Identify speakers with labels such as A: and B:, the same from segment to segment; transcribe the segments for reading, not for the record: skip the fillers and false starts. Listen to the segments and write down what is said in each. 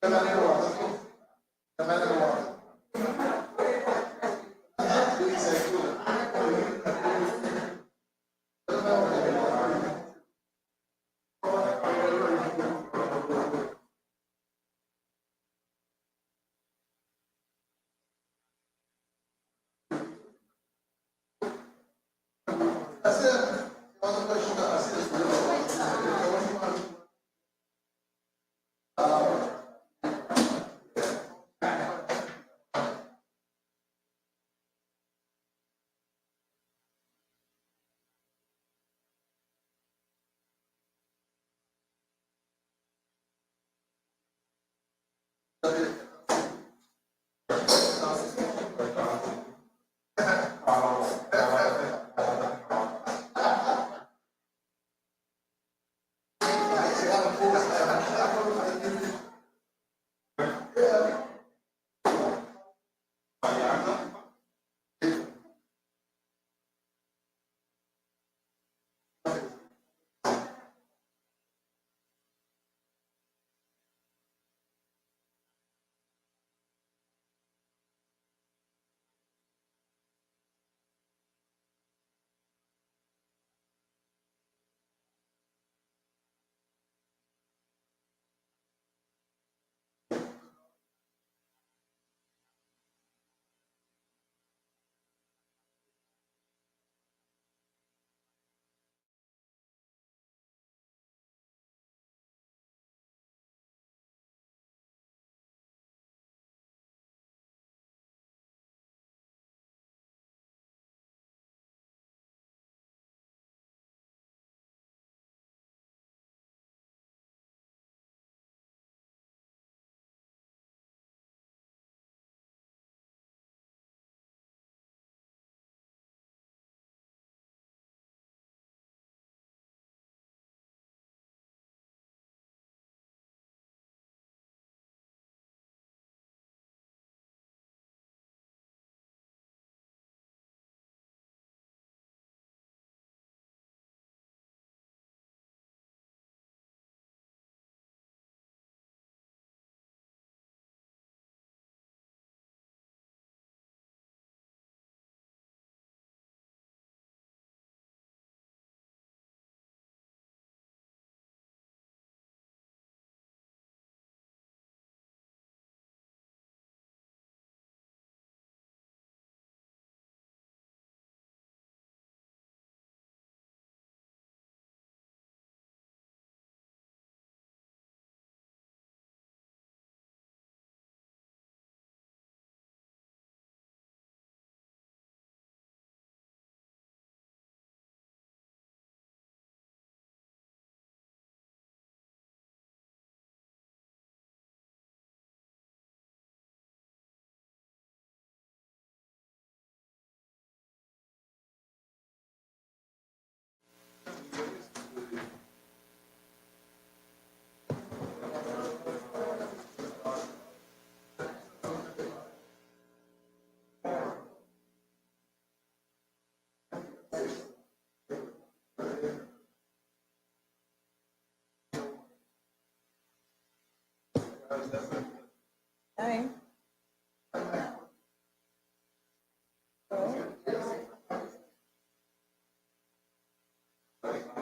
A: Hi.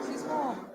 A: She's home.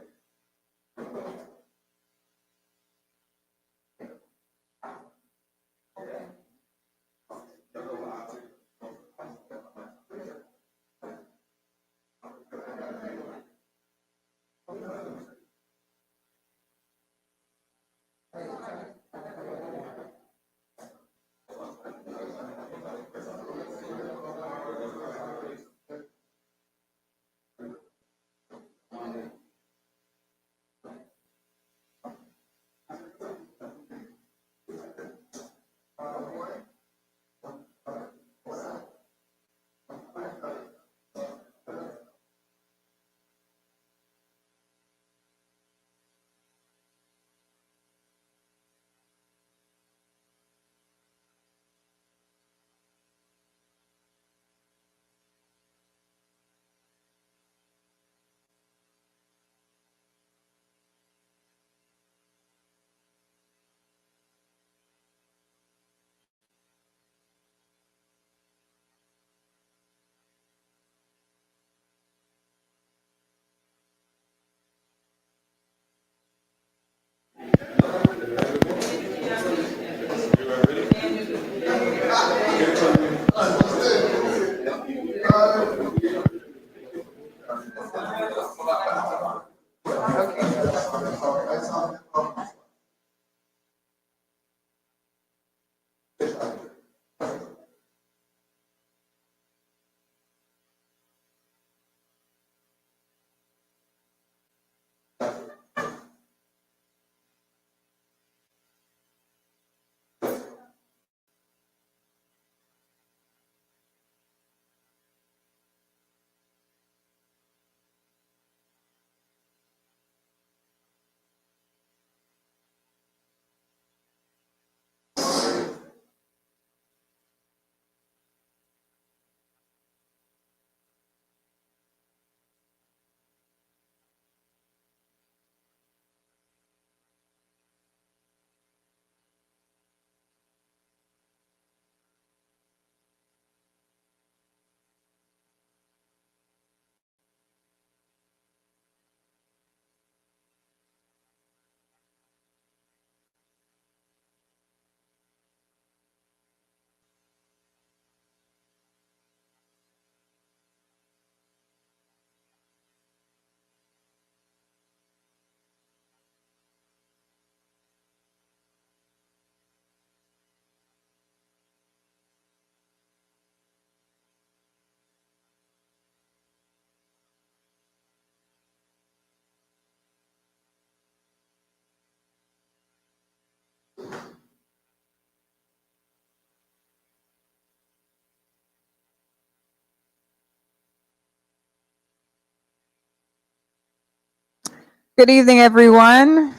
A: Good evening, everyone.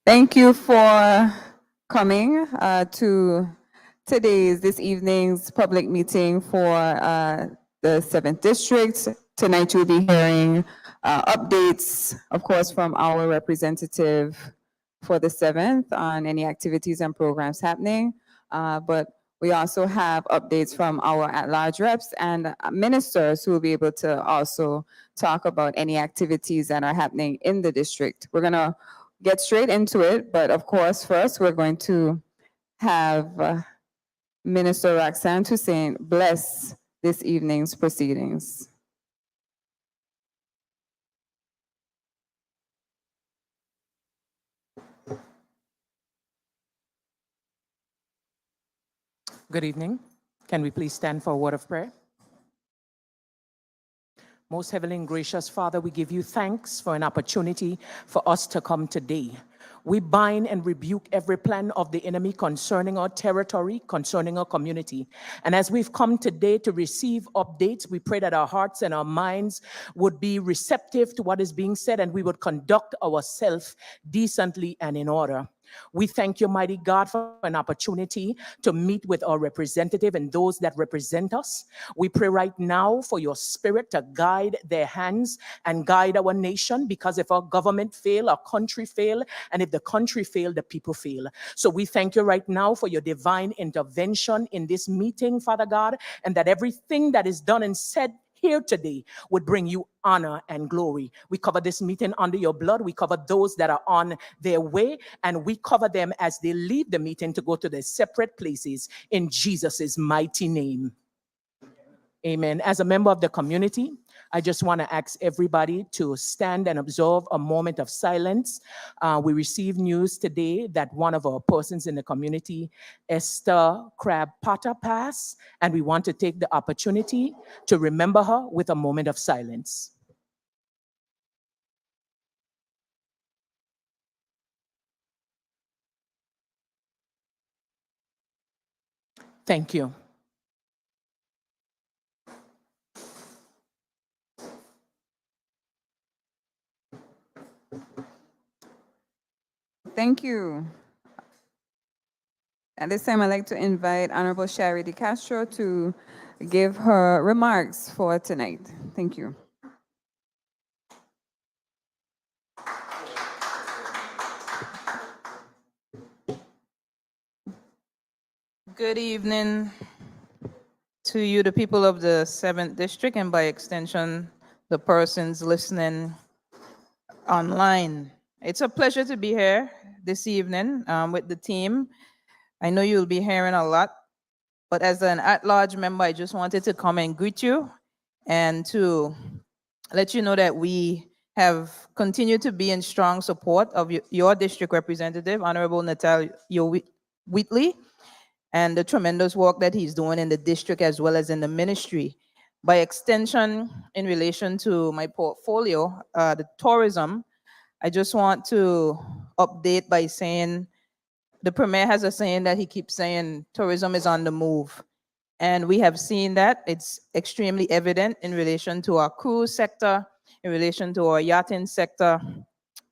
A: Thank you for coming to this evening's public meeting for the 7th District. Tonight you'll be hearing updates, of course, from our representative for the 7th on any activities and programs happening. But we also have updates from our at-large reps and ministers who will be able to also talk about any activities that are happening in the district. We're going to get straight into it, but of course, first we're going to have Minister Roxanne Toussaint bless this evening's proceedings.
B: Good evening. Can we please stand for a word of prayer? Most heavenly and gracious Father, we give you thanks for an opportunity for us to come today. We bind and rebuke every plan of the enemy concerning our territory, concerning our community. And as we've come today to receive updates, we pray that our hearts and our minds would be receptive to what is being said and we would conduct ourselves decently and in order. We thank you, mighty God, for an opportunity to meet with our representative and those that represent us. We pray right now for your spirit to guide their hands and guide our nation, because if our government fail, our country fail, and if the country fail, the people fail. So we thank you right now for your divine intervention in this meeting, Father God, and that everything that is done and said here today would bring you honor and glory. We cover this meeting under your blood. We cover those that are on their way, and we cover them as they leave the meeting to go to their separate places in Jesus' mighty name. Amen. As a member of the community, I just want to ask everybody to stand and observe a moment of silence. We received news today that one of our persons in the community, Esther Crab Potter, passed, and we want to take the opportunity to remember her with a moment of silence. Thank you.
A: Thank you. At this time, I'd like to invite Honorable Shari De Castro to give her remarks for tonight. Thank you.
C: Good evening to you, the people of the 7th District, and by extension, the persons listening online. It's a pleasure to be here this evening with the team. I know you'll be hearing a lot, but as an at-large member, I just wanted to come and greet you and to let you know that we have continued to be in strong support of your district representative, Honorable Natalia Wheatley, and the tremendous work that he's doing in the district as well as in the ministry. By extension, in relation to my portfolio, the tourism, I just want to update by saying the Premier has a saying that he keeps saying tourism is on the move. And we have seen that. It's extremely evident in relation to our cruise sector, in relation to our yachting sector,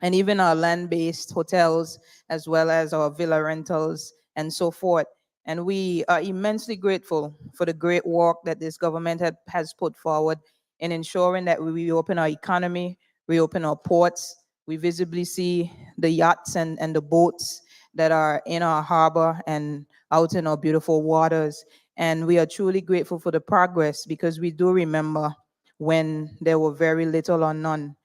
C: and even our land-based hotels, as well as our villa rentals and so forth. And we are immensely grateful for the great work that this government has put forward in ensuring that we reopen our economy, reopen our ports. We visibly see the yachts and the boats that are in our harbor and out in our beautiful waters. And we are truly grateful for the progress because we do remember when there were very little or none.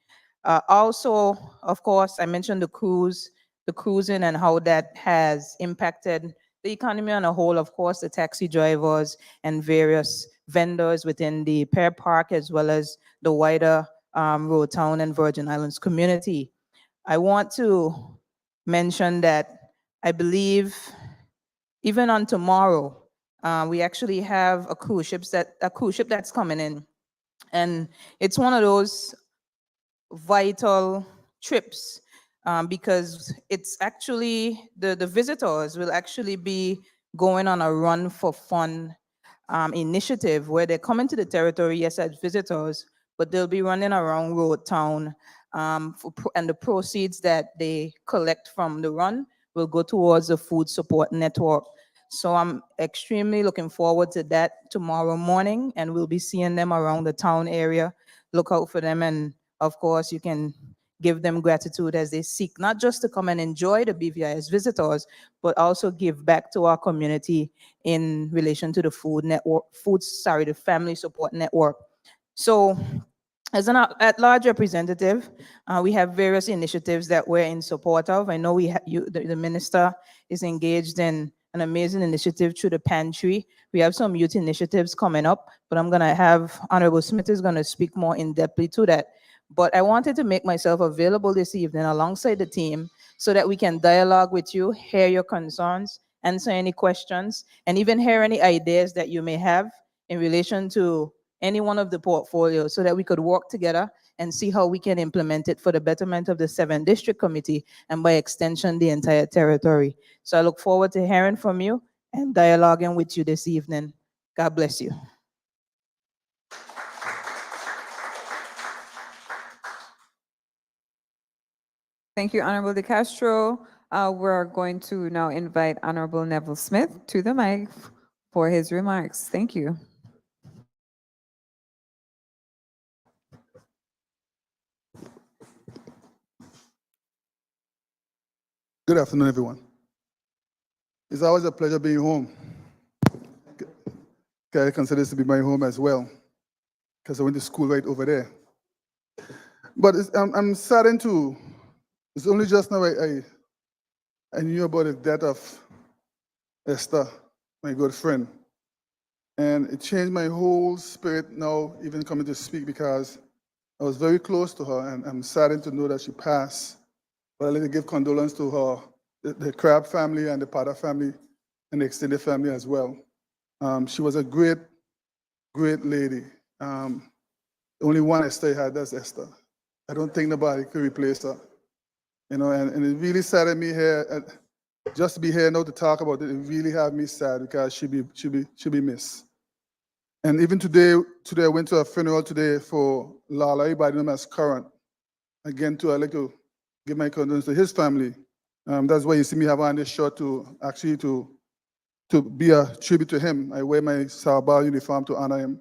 C: Also, of course, I mentioned the cruising and how that has impacted the economy on a whole. Of course, the taxi drivers and various vendors within the Pear Park as well as the wider Road Town and Virgin Islands community. I want to mention that I believe even on tomorrow, we actually have a cruise ship that's coming in, and it's one of those vital trips because it's actually the visitors will actually be going on a run for fun initiative where they're coming to the territory, yes, as visitors, but they'll be running around Road Town, and the proceeds that they collect from the run will go towards the food support network. So I'm extremely looking forward to that tomorrow morning, and we'll be seeing them around the town area. Look out for them, and of course, you can give them gratitude as they seek not just to come and enjoy the BVI as visitors, but also give back to our community in relation to the the family support network. So as an at-large representative, we have various initiatives that we're in support of. I know the minister is engaged in an amazing initiative through the pantry. We have some youth initiatives coming up, but I'm gonna have Honorable Smith is gonna speak more in-depthly to that. But I wanted to make myself available this evening alongside the team so that we can dialogue with you, hear your concerns, answer any questions, and even hear any ideas that you may have in relation to any one of the portfolios so that we could work together and see how we can implement it for the betterment of the 7th District Committee and by extension, the entire territory. So I look forward to hearing from you and dialoguing with you this evening. God bless you.
A: Thank you, Honorable De Castro. We're going to now invite Honorable Neville Smith to the mic for his remarks. Thank you.
D: Good afternoon, everyone. It's always a pleasure being home. I consider this to be my home as well, because I went to school right over there. But I'm saddened to, it's only just now I knew about the death of Esther, my good friend. And it changed my whole spirit now, even coming to speak, because I was very close to her, and I'm saddened to know that she passed. But I'd like to give condolence to her, the Crab family and the Potter family and the extended family as well. She was a great, great lady. Only one Esther had, that's Esther. I don't think nobody could replace her. You know, and it really saddened me here, just to be here now to talk about it, it really had me sad because she'll be missed. And even today I went to a funeral today for Lala, everybody knows him as Current. Again, too, I'd like to give my condolences to his family. That's why you see me have on this shirt to be a tribute to him. I wear my Sabah uniform to honor him.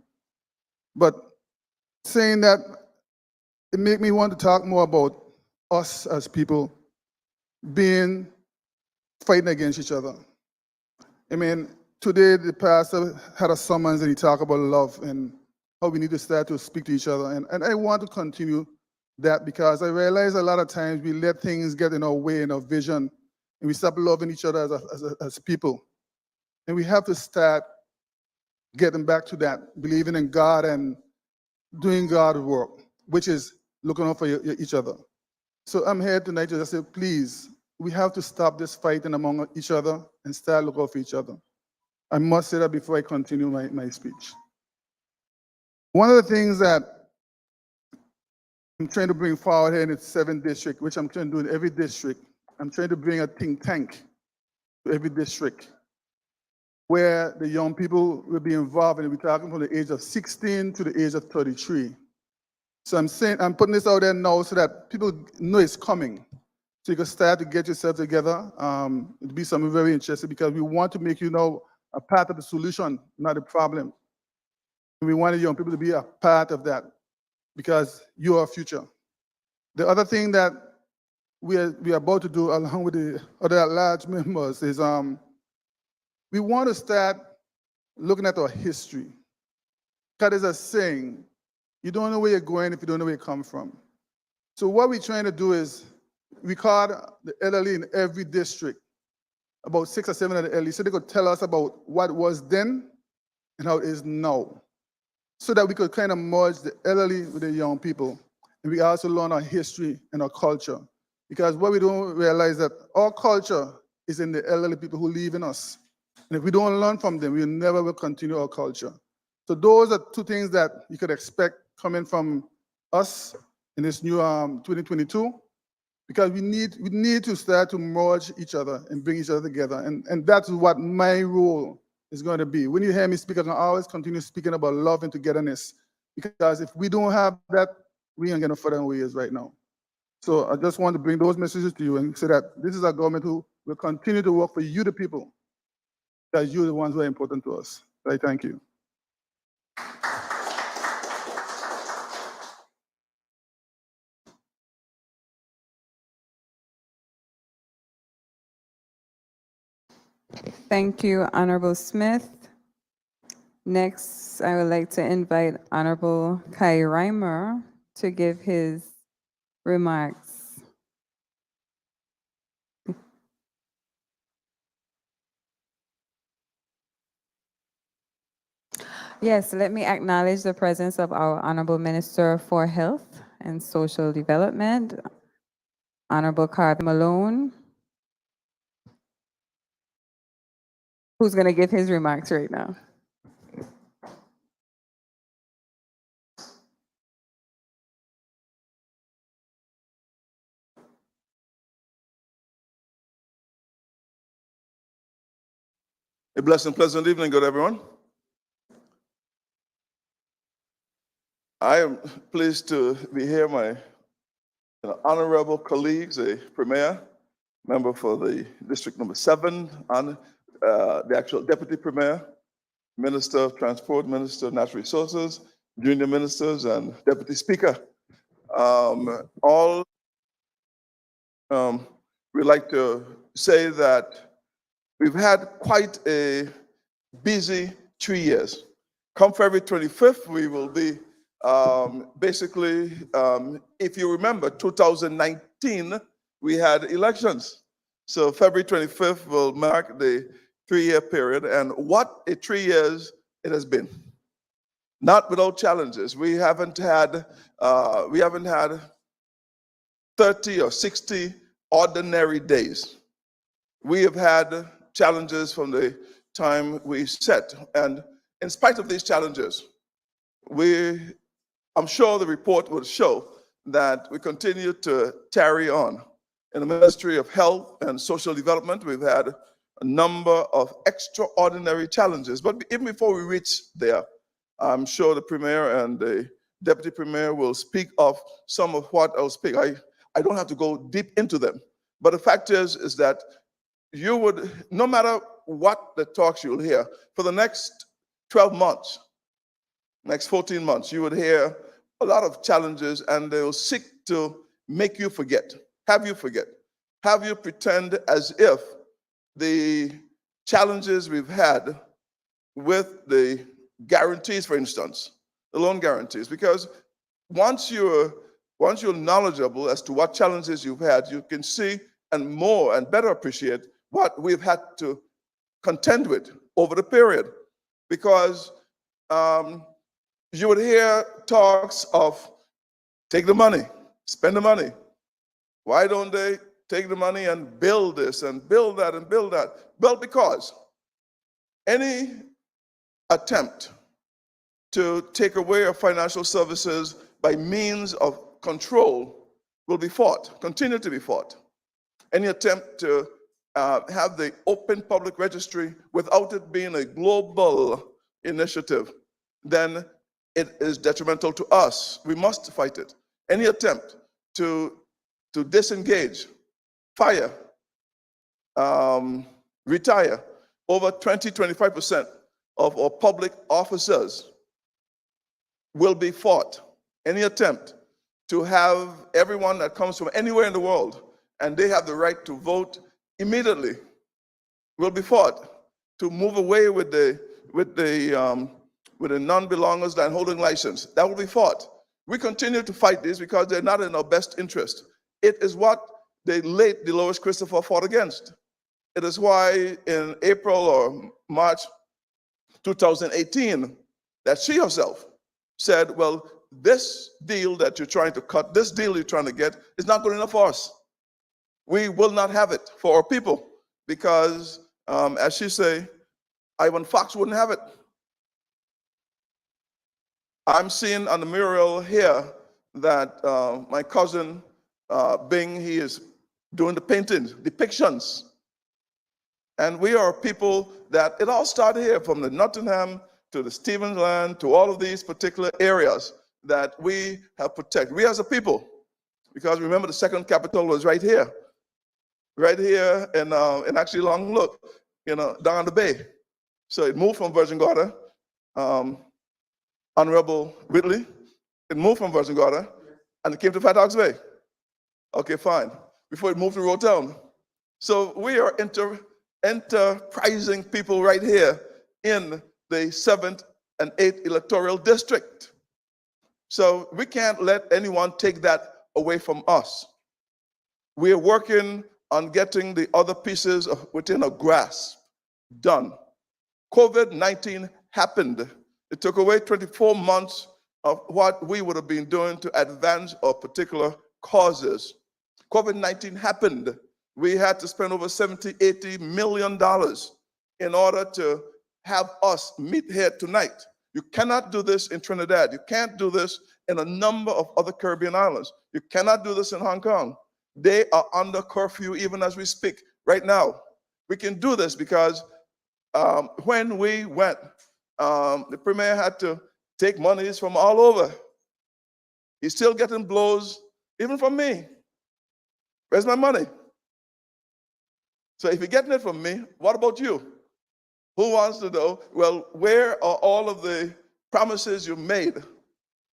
D: But saying that, it made me want to talk more about us as people fighting against each other. I mean, today the pastor had a summons and he talked about love and how we need to start to speak to each other. And I want to continue that because I realize a lot of times we let things get in our way, in our vision, and we stop loving each other as people. And we have to start getting back to that, believing in God and doing God's work, which is looking out for each other. So I'm here tonight to just say, please, we have to stop this fighting among each other and start looking out for each other. I must say that before I continue my speech. One of the things that I'm trying to bring forward here in the 7th district, which I'm trying to do in every district, I'm trying to bring a think tank to every district where the young people will be involved, and we're talking from the age of 16 to the age of 33. So I'm putting this out there now so that people know it's coming. So you can start to get yourself together. It'll be something very interesting because we want to make you know a part of the solution, not the problem. And we want the young people to be a part of that because you are our future. The other thing that we are about to do along with the other large members is we want to start looking at our history. God is a saying, you don't know where you're going if you don't know where you come from. So what we're trying to do is we called the elderly in every district, about 6 or 7 of the elderly, so they could tell us about what was then and how it is now, so that we could kind of merge the elderly with the young people. And we also learn our history and our culture. Because what we don't realize that our culture is in the elderly people who live in us. And if we don't learn from them, we never will continue our culture. So those are 2 things that you could expect coming from us in this new 2022. Because we need to start to merge each other and bring each other together. And that's what my role is going to be. When you hear me speak, I can always continue speaking about love and togetherness. Because if we don't have that, we ain't going to further than we is right now. So I just want to bring those messages to you and say that this is a government who will continue to work for you, the people, because you're the ones who are important to us. I thank you.
A: Thank you, Honorable Smith. Next, I would like to invite Honorable Kai Reimer to give his remarks. Yes, let me acknowledge the presence of our Honorable Minister for Health and Social Development, Honorable Carvin Malone, who's going to give his remarks right now.
E: A blessed and pleasant evening, good everyone. I am pleased to be here, my honorable colleagues, a premier, member for the district number 7, and the actual deputy premier, minister of transport, minister of natural resources, junior ministers, and deputy speaker. All we'd like to say that we've had quite a busy 3 years. Come February 25th, we will be basically, if you remember, 2019, we had elections. So February 25th will mark the 3-year period, and what a 3 years it has been. Not without challenges. We haven't had 30 or 60 ordinary days. We have had challenges from the time we set, and in spite of these challenges, I'm sure the report will show that we continue to carry on. In the Ministry of Health and Social Development, we've had a number of extraordinary challenges. But even before we reach there, I'm sure the Premier and the Deputy Premier will speak of some of what I'll speak. I don't have to go deep into them. But the fact is that you would, no matter what the talks you'll hear, for the next 12 months, next 14 months, you would hear a lot of challenges, and they'll seek to make you forget, have you pretend as if the challenges we've had with the guarantees, for instance, the loan guarantees, because once you're knowledgeable as to what challenges you've had, you can see and more and better appreciate what we've had to contend with over the period. Because you would hear talks of take the money, spend the money. Why don't they take the money and build this and build that and build that? Well, because any attempt to take away our financial services by means of control will be fought, continue to be fought. Any attempt to have the open public registry without it being a global initiative, then it is detrimental to us. We must fight it. Any attempt to disengage, fire, retire over 20-25% of our public officers will be fought. Any attempt to have everyone that comes from anywhere in the world and they have the right to vote immediately will be fought. To move away with the non-belongers and holding license, that will be fought. We continue to fight this because they're not in our best interest. It is what the late Dolores Christopher fought against. It is why in April or March 2018 that she herself said, well, this deal that you're trying to cut, this deal you're trying to get is not good enough for us. We will not have it for our people because, as she say, Ivan Fox wouldn't have it. I'm seeing on the mural here that my cousin Bing, he is doing the paintings, depictions. And we are people that, it all started here from the Nottingham to the Stevens land to all of these particular areas that we have protected. We as a people, because remember the second capital was right here in actually Long Look, down the bay. So it moved from Virgin Gorda, Honorable Whitley, it moved from Virgin Gorda, and it came to Fat Hawks Bay. Okay, fine. Before it moved to Rotown. So we are enterprising people right here in the 7th and 8th electoral district. So we can't let anyone take that away from us. We are working on getting the other pieces within a grasp done. COVID-19 happened. It took away 24 months of what we would have been doing to advance our particular causes. COVID-19 happened. We had to spend over $70-80 million in order to have us meet here tonight. You cannot do this in Trinidad. You can't do this in a number of other Caribbean islands. You cannot do this in Hong Kong. They are under curfew even as we speak right now. We can do this because when we went, the premier had to take monies from all over. He's still getting blows even from me. Where's my money? So if you're getting it from me, what about you? Who wants to know, well, where are all of the promises you made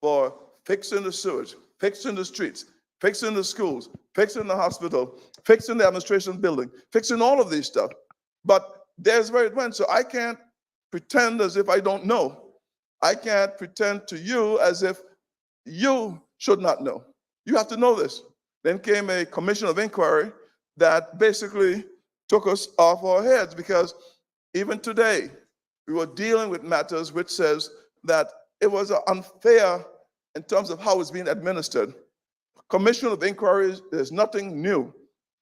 E: for fixing the sewage, fixing the streets, fixing the schools, fixing the hospital, fixing the administration building, fixing all of these stuff? But there's where it went. So I can't pretend as if I don't know. I can't pretend to you as if you should not know. You have to know this. Then came a commission of inquiry that basically took us off our heads, because even today we were dealing with matters which says that it was unfair in terms of how it's being administered. Commission of inquiries, there's nothing new.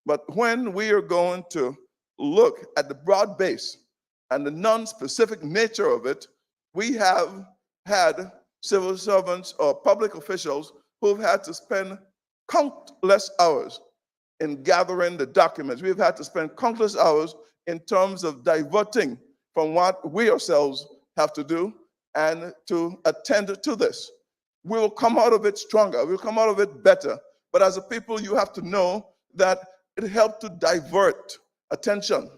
E: But when we are going to look at the broad base and the non-specific nature of it, we have had civil servants or public officials who've had to spend countless hours in gathering the documents. We've had to spend countless hours in terms of diverting from what we ourselves have to do and to attend to this. We will come out of it stronger. We'll come out of it better. But as a people, you have to know that it helped to divert attention.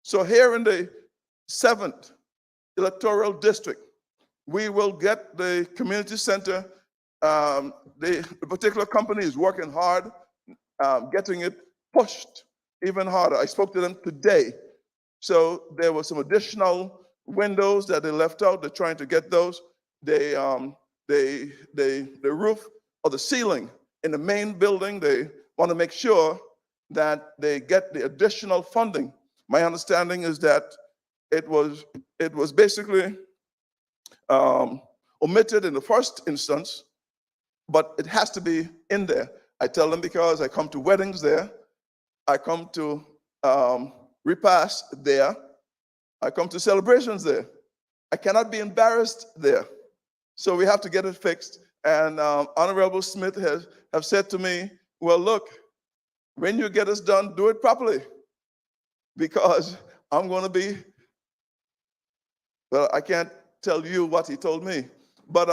E: So here in the 7th electoral district, we will get the community center. The particular company is working hard, getting it pushed even harder. I spoke to them today. So there were some additional windows that they left out. They're trying to get those. The roof or the ceiling in the main building, they want to make sure that they get the additional funding. My understanding is that it was basically omitted in the first instance, but it has to be in there. I tell them because I come to weddings there, I come to repasts there, I come to celebrations there. I cannot be embarrassed there. So we have to get it fixed. And Honorable Smith have said to me, well, look, when you get this done, do it properly, because I'm going to be, well, I can't tell you what he told me, but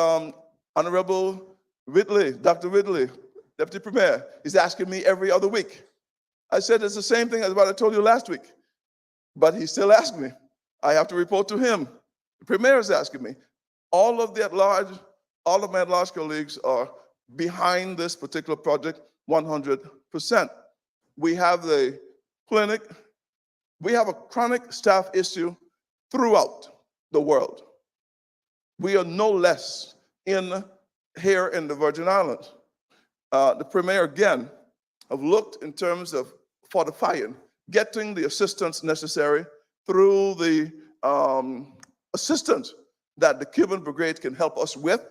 E: Honorable Whitley, Dr. Whitley, Deputy Premier, is asking me every other week. I said it's the same thing as what I told you last week, but he still asks me. I have to report to him. The Premier is asking me. All of my at-large colleagues are behind this particular project 100%. We have the clinic, we have a chronic staff issue throughout the world. We are no less here in the Virgin Islands. The Premier, again, have looked in terms of fortifying, getting the assistance necessary through the assistance that the Cuban Brigade can help us with.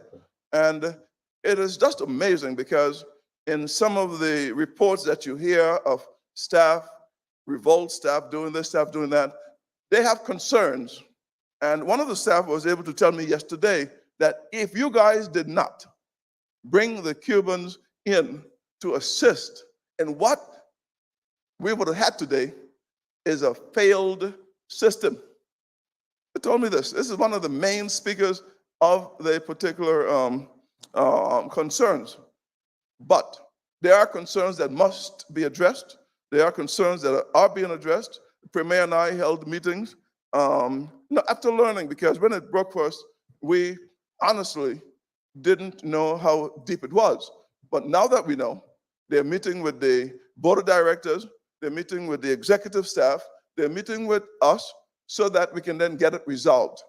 E: And it is just amazing, because in some of the reports that you hear of staff, revolt staff doing this, staff doing that, they have concerns. And one of the staff was able to tell me yesterday that if you guys did not bring the Cubans in to assist in what we would have had today is a failed system. They told me this. This is one of the main speakers of the particular concerns. But there are concerns that must be addressed. There are concerns that are being addressed. The Premier and I held meetings after learning, because when it broke for us, we honestly didn't know how deep it was. But now that we know, they're meeting with the board of directors, they're meeting with the executive staff, they're meeting with us so that we can then get it resolved.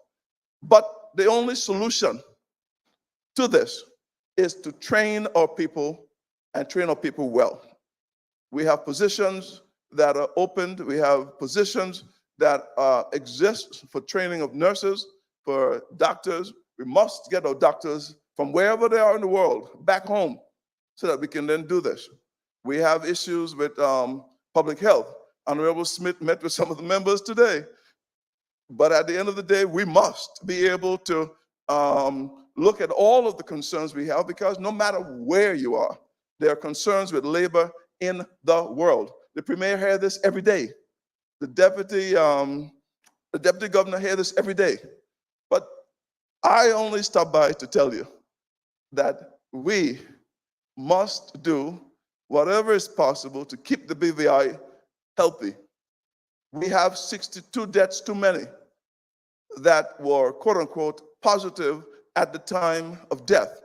E: But the only solution to this is to train our people and train our people well. We have positions that are opened. We have positions that exist for training of nurses, for doctors. We must get our doctors from wherever they are in the world back home so that we can then do this. We have issues with public health. Honorable Smith met with some of the members today. But at the end of the day, we must be able to look at all of the concerns we have, because no matter where you are, there are concerns with labor in the world. The Premier hears this every day. The deputy governor hears this every day. But I only stop by to tell you that we must do whatever is possible to keep the BVI healthy. We have 62 deaths too many that were, quote unquote, positive at the time of death.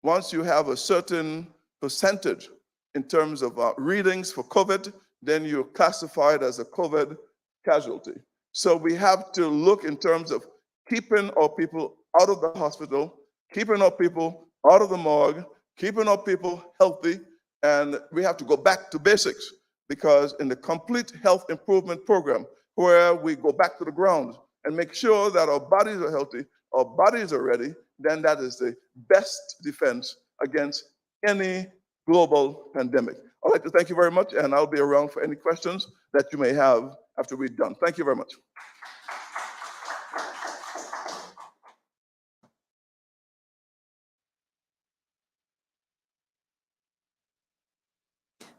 E: Once you have a certain percentage in terms of readings for COVID, then you're classified as a COVID casualty. So we have to look in terms of keeping our people out of the hospital, keeping our people out of the morgue, keeping our people healthy, and we have to go back to basics, because in the complete health improvement program, where we go back to the ground and make sure that our bodies are healthy, our bodies are ready, then that is the best defense against any global pandemic. I'd like to thank you very much, and I'll be around for any questions that you may have after we're done. Thank you very much.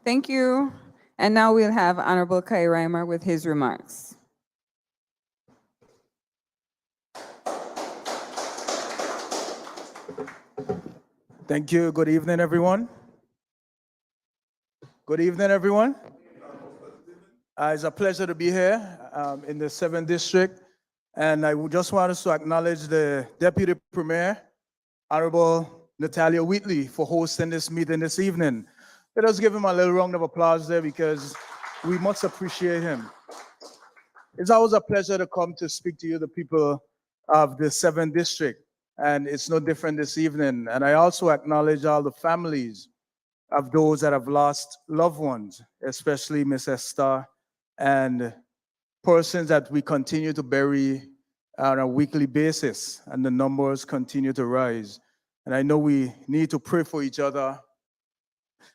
A: Thank you. And now we'll have Honorable Kai Reimer with his remarks.
F: Thank you. Good evening, everyone. Good evening, everyone. It's a pleasure to be here in the 7th District. And I just want us to acknowledge the Deputy Premier, Honorable Natalia Wheatley, for hosting this meeting this evening. Let us give him a little round of applause there, because we must appreciate him. It's always a pleasure to come to speak to you, the people of the 7th District. And it's no different this evening. And I also acknowledge all the families of those that have lost loved ones, especially Miss Esther, and persons that we continue to bury on a weekly basis, and the numbers continue to rise. And I know we need to pray for each other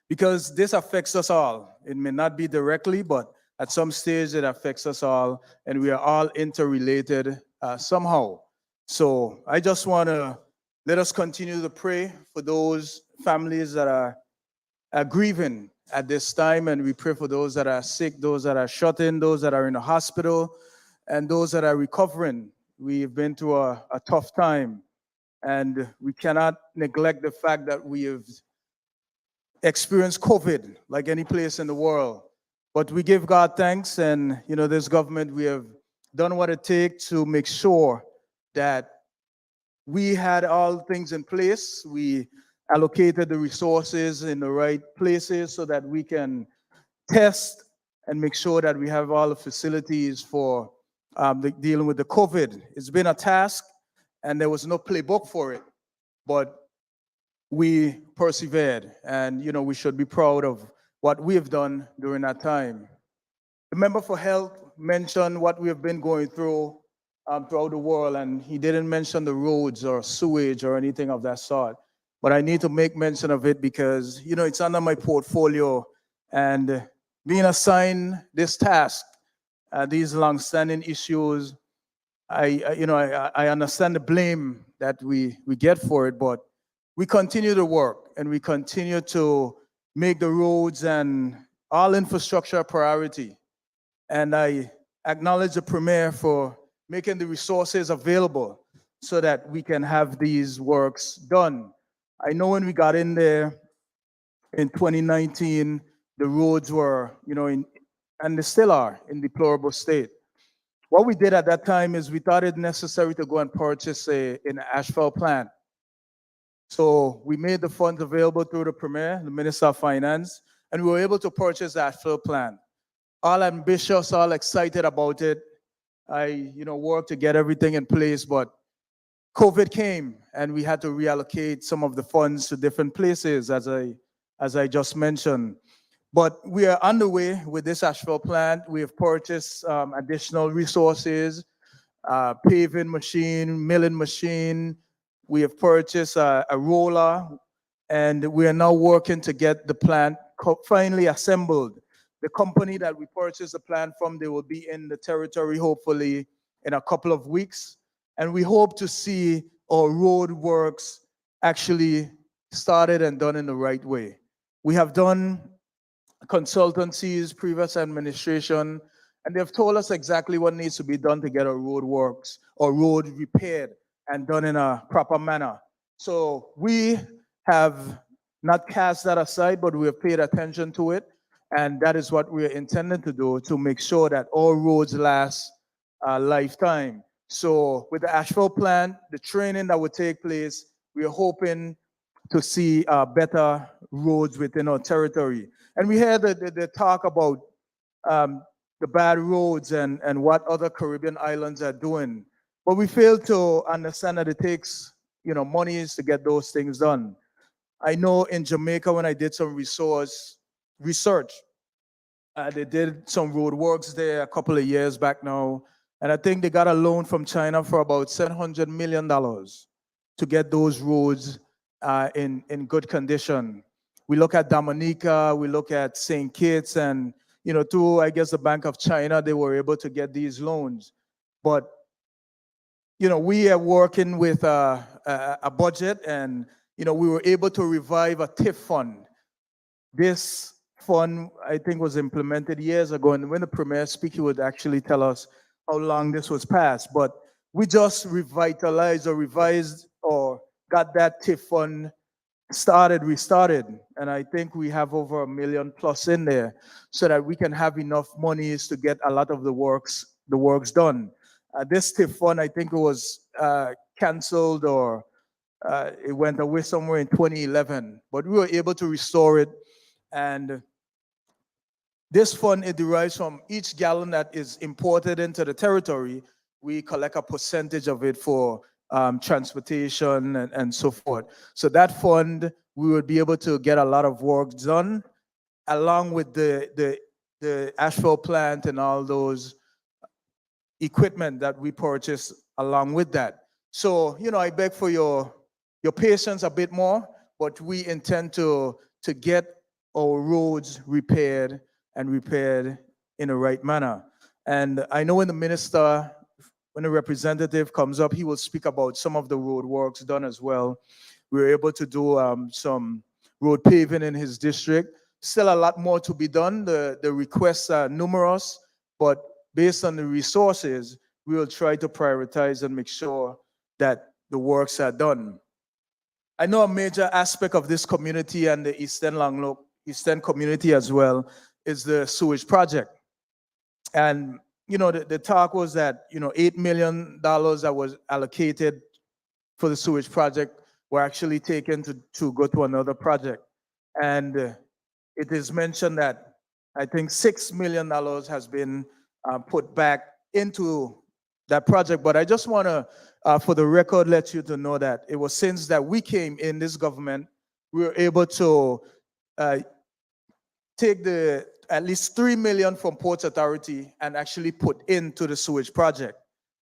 F: because this affects us all. It may not be directly, but at some stage it affects us all, and we are all interrelated somehow. So I just want to let us continue to pray for those families that are grieving at this time, and we pray for those that are sick, those that are shut in, those that are in the hospital, and those that are recovering. We've been through a tough time, and we cannot neglect the fact that we have experienced COVID like any place in the world. But we give God thanks, and this government, we have done what it takes to make sure that we had all things in place. We allocated the resources in the right places so that we can test and make sure that we have all the facilities for dealing with the COVID. It's been a task, and there was no playbook for it, but we persevered, and we should be proud of what we have done during that time. The member for health mentioned what we have been going through throughout the world, and he didn't mention the roads or sewage or anything of that sort. But I need to make mention of it because it's under my portfolio, and being assigned this task, these long-standing issues, I understand the blame that we get for it, but we continue to work and we continue to make the roads and all infrastructure a priority. And I acknowledge the Premier for making the resources available so that we can have these works done. I know when we got in there in 2019, the roads were, and they still are, in deplorable state. What we did at that time is we thought it necessary to go and purchase an asphalt plant. So we made the funds available through the Premier, the Minister of Finance, and we were able to purchase the asphalt plant. All ambitious, all excited about it. I, worked to get everything in place, but COVID came and we had to reallocate some of the funds to different places, as I just mentioned. But we are underway with this asphalt plant. We have purchased additional resources, paving machine, milling machine. We have purchased a roller, and we are now working to get the plant finally assembled. The company that we purchased the plant from, they will be in the territory hopefully in a couple of weeks. And we hope to see our road works actually started and done in the right way. We have done consultancies, previous administration, and they've told us exactly what needs to be done to get our road works or road repaired and done in a proper manner. So we have not cast that aside, but we have paid attention to it. And that is what we're intending to do to make sure that all roads last a lifetime. So with the asphalt plant, the training that will take place, we are hoping to see better roads within our territory. And we heard the talk about the bad roads and what other Caribbean islands are doing. But we fail to understand that it takes monies to get those things done. I know in Jamaica, when I did some research, they did some road works there a couple of years back now. And I think they got a loan from China for about $700 million to get those roads in good condition. We look at Dominica, we look at St. Kitts, and through, I guess, the Bank of China, they were able to get these loans. But we are working with a budget, and we were able to revive a TIF fund. This fund, I think, was implemented years ago, and when the Premier speaks, he would actually tell us how long this was passed. But we just revitalized or revised or got that TIF fund restarted, and I think we have over $1 million plus in there, so that we can have enough monies to get a lot of the works done. This TIF fund, I think it was canceled or it went away somewhere in 2011, but we were able to restore it. And this fund, it derives from each gallon that is imported into the territory. We collect a percentage of it for transportation and so forth. So that fund, we would be able to get a lot of work done, along with the asphalt plant and all those equipment that we purchased along with that. So, I beg for your your patience a bit more, but we intend to get our roads repaired and repaired in the right manner. And I know when the minister, when the representative comes up, he will speak about some of the road works done as well. We were able to do some road paving in his district. Still a lot more to be done. The requests are numerous, but based on the resources, we will try to prioritize and make sure that the works are done. I know a major aspect of this community and the Eastern community as well is the sewage project. And the talk was that $8 million that was allocated for the sewage project were actually taken to go to another project. And it is mentioned that I think $6 million has been put back into that project. But I just want to, for the record, let you to know that it was since that we came in this government, we were able to take at least $3 million from Ports Authority and actually put into the sewage project.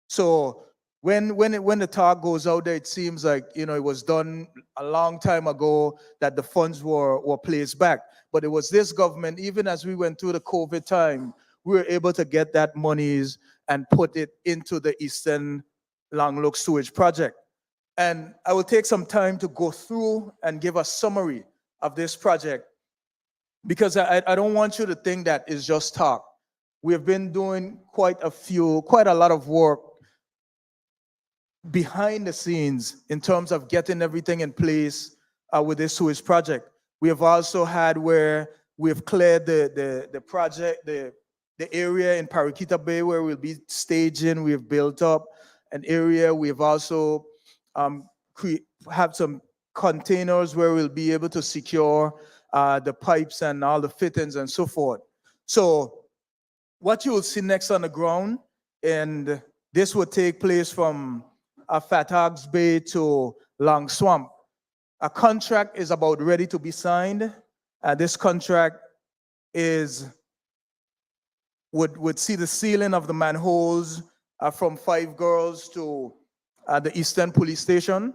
F: So when the talk goes out there, it seems like it was done a long time ago that the funds were placed back. But it was this government, even as we went through the COVID time, we were able to get that monies and put it into the Eastern Langlook Sewage Project. And I will take some time to go through and give a summary of this project, because I don't want you to think that it's just talk. We have been doing quite a lot of work behind the scenes in terms of getting everything in place with this sewage project. We have also had where we've cleared the project, the area in Paraquita Bay where we'll be staging. We have built up an area. We have also have some containers where we'll be able to secure the pipes and all the fittings and so forth. So what you will see next on the ground, and this will take place from Fat Hogs Bay to Long Swamp. A contract is about ready to be signed. This contract would see the sealing of the manholes from 5 Girls to the Eastern Police Station.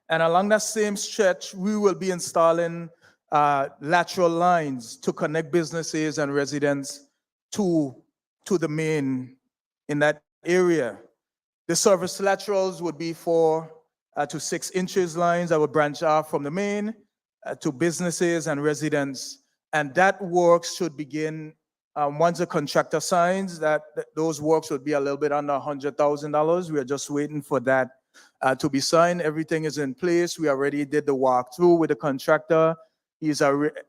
F: And along that same stretch, we will be installing lateral lines to connect businesses and residents to the main in that area. The service laterals would be 4 to 6 inches lines that would branch off from the main to businesses and residents. And that work should begin once the contractor signs. Those works would be a little bit under $100,000. We are just waiting for that to be signed. Everything is in place. We already did the walkthrough with the contractor. He's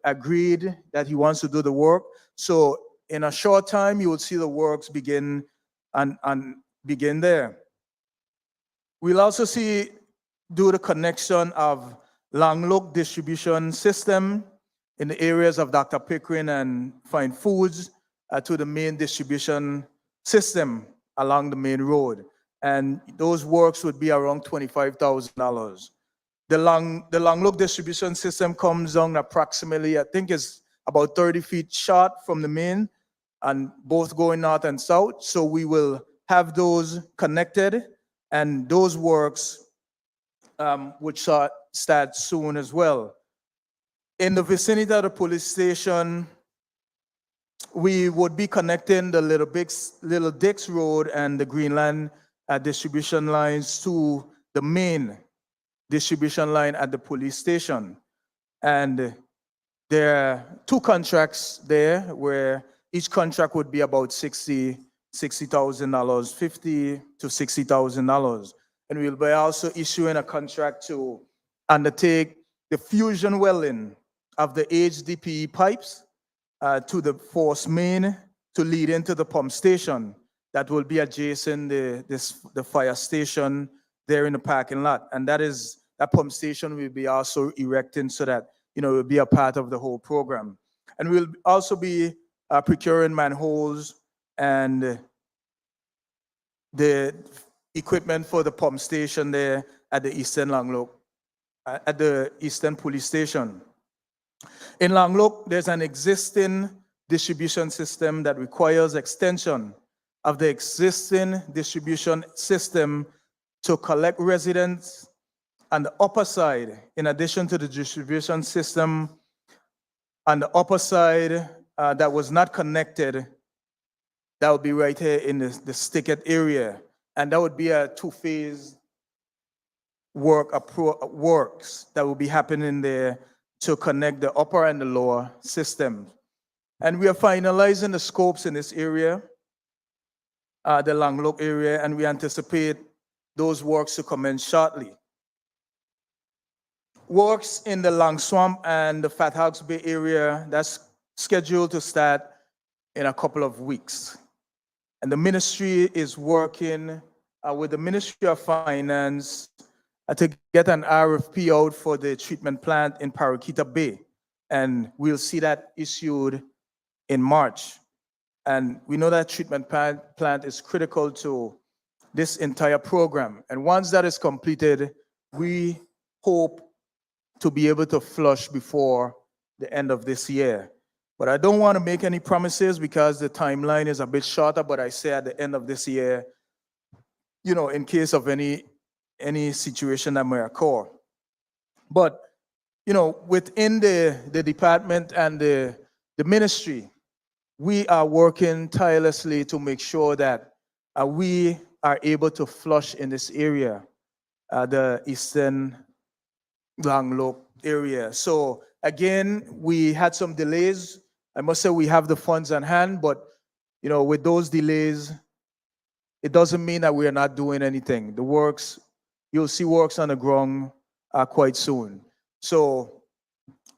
F: agreed that he wants to do the work. So in a short time, you will see the works begin and begin there. We'll also do the connection of Langlook distribution system in the areas of Dr. Pickering and Fine Foods to the main distribution system along the main road. And those works would be around $25,000. The Langlook distribution system comes down approximately, I think is about 30 feet short from the main, and both going north and south. So we will have those connected, and those works would start soon as well. In the vicinity of the police station, we would be connecting the Little Dix Road and the Greenland distribution lines to the main distribution line at the police station. And there are 2 contracts there where each contract would be about $60,000, $50,000 to $60,000. And we'll be also issuing a contract to undertake the fusion welling of the HDPE pipes to the force main to lead into the pump station that will be adjacent the fire station there in the parking lot. And that pump station will be also erecting so that it will be a part of the whole program. And we'll also be procuring manholes and the equipment for the pump station there at the Eastern Langlook, at the Eastern Police Station. In Langlook, there's an existing distribution system that requires extension of the existing distribution system to collect residents on the upper side, in addition to the distribution system, on the upper side that was not connected, that would be right here in the sticket area. And that would be a two-phase works that will be happening there to connect the upper and the lower system. And we are finalizing the scopes in this area, the Langlook area, and we anticipate those works to commence shortly. Works in the Lang Swamp and the Fat Hogs Bay area, that's scheduled to start in a couple of weeks. And the ministry is working with the Ministry of Finance to get an RFP out for the treatment plant in Paraquita Bay. And we'll see that issued in March. And we know that treatment plant is critical to this entire program. And once that is completed, we hope to be able to flush before the end of this year. But I don't want to make any promises because the timeline is a bit shorter, but I say at the end of this year, you know, in case of any situation that may occur. But, you know, within the department and the ministry, we are working tirelessly to make sure that we are able to flush in this area, the Eastern Langlook area. So again, we had some delays. I must say we have the funds on hand, but you know, with those delays, it doesn't mean that we are not doing anything. The works, you'll see works on the ground quite soon. So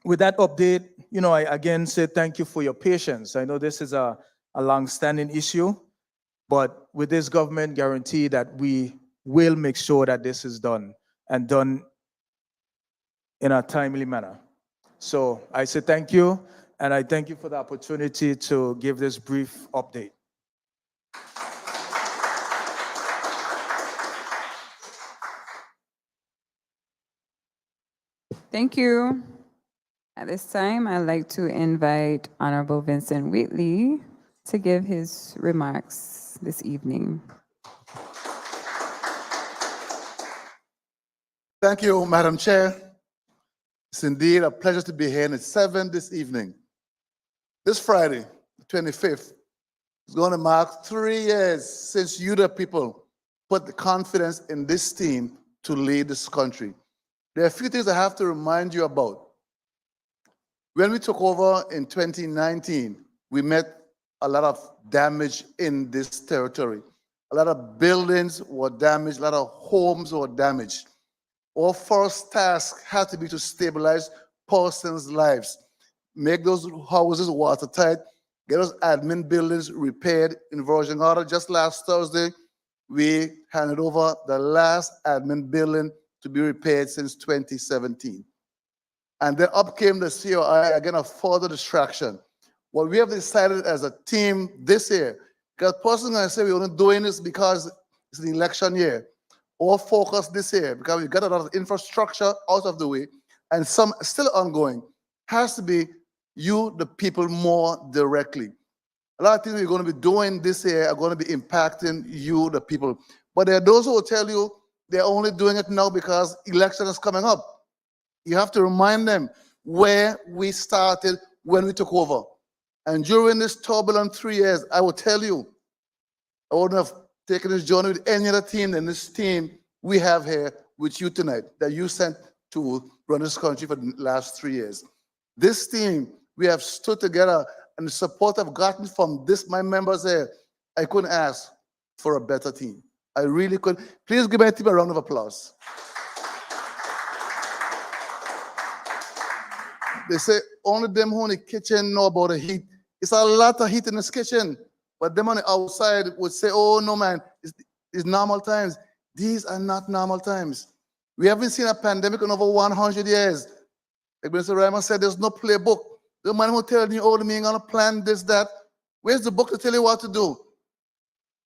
F: with that update, you know, I again say thank you for your patience. I know this is a long-standing issue, but with this government guarantee that we will make sure that this is done and done in a timely manner. So I say thank you, and I thank you for the opportunity to give this brief update.
A: Thank you. At this time, I'd like to invite Honorable Vincent Wheatley to give his remarks this evening.
D: Thank you, Madam Chair. It's indeed a pleasure to be here in 7 this evening. This Friday, the 25th, is going to mark 3 years since you, the people, put the confidence in this team to lead this country. There are a few things I have to remind you about. When we took over in 2019, we met a lot of damage in this territory. A lot of buildings were damaged, a lot of homes were damaged. Our first task had to be to stabilize persons' lives, make those houses watertight, get those admin buildings repaired in Virgin Gorda. Just last Thursday, we handed over the last admin building to be repaired since 2017. And then up came the COI, again, a further distraction. What we have decided as a team this year, because personally I say we're only doing this because it's an election year. Our focus this year, because we've got a lot of infrastructure out of the way and some still ongoing, has to be you, the people, more directly. A lot of things we're going to be doing this year are going to be impacting you, the people. But there are those who will tell you they're only doing it now because election is coming up. You have to remind them where we started when we took over. And during this turbulent 3 years, I will tell you, I wouldn't have taken this journey with any other team than this team we have here with you tonight, that you sent to run this country for the last 3 years. This team, we have stood together, and the support I've gotten from my members here, I couldn't ask for a better team. I really couldn't. Please give my team a round of applause. They say only them who in the kitchen know about the heat. It's a lot of heat in this kitchen. But them on the outside would say, oh, no, man, it's normal times. These are not normal times. We haven't seen a pandemic in over 100 years. Like Mr. Ryman said, there's no playbook. The man who telling you, oh, me ain't going to plan this, that. Where's the book to tell you what to do?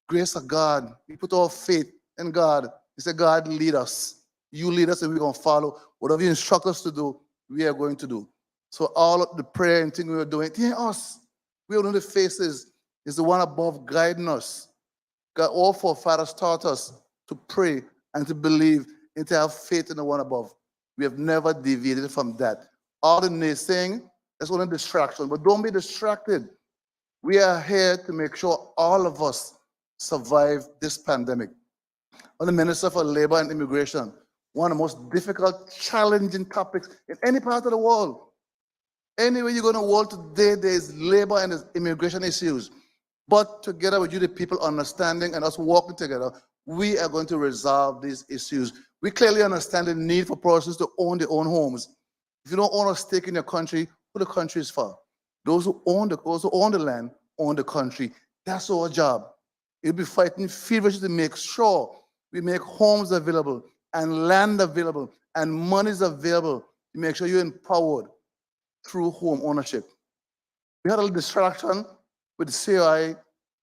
D: Grace of God. We put our faith in God. He said, God, lead us. You lead us and we're going to follow. Whatever you instruct us to do, we are going to do. So all of the prayer and thing we were doing, us. We all know the faces. Is the one above guiding us. God, all forefathers taught us to pray and to believe and to have faith in the one above. We have never deviated from that. All the naysaying is only distraction, but don't be distracted. We are here to make sure all of us survive this pandemic. I'm the Minister for Labor and Immigration, one of the most difficult, challenging topics in any part of the world. Anywhere you go in the world today, there is labor and there's immigration issues. But together with you, the people understanding and us working together, we are going to resolve these issues. We clearly understand the need for persons to own their own homes. If you don't own a stake in your country, who the country is for? Those who own the land, own the country. That's our job. We'll be fighting feverishly to make sure we make homes available and land available and monies available to make sure you're empowered through home ownership. We had a little distraction with the COI,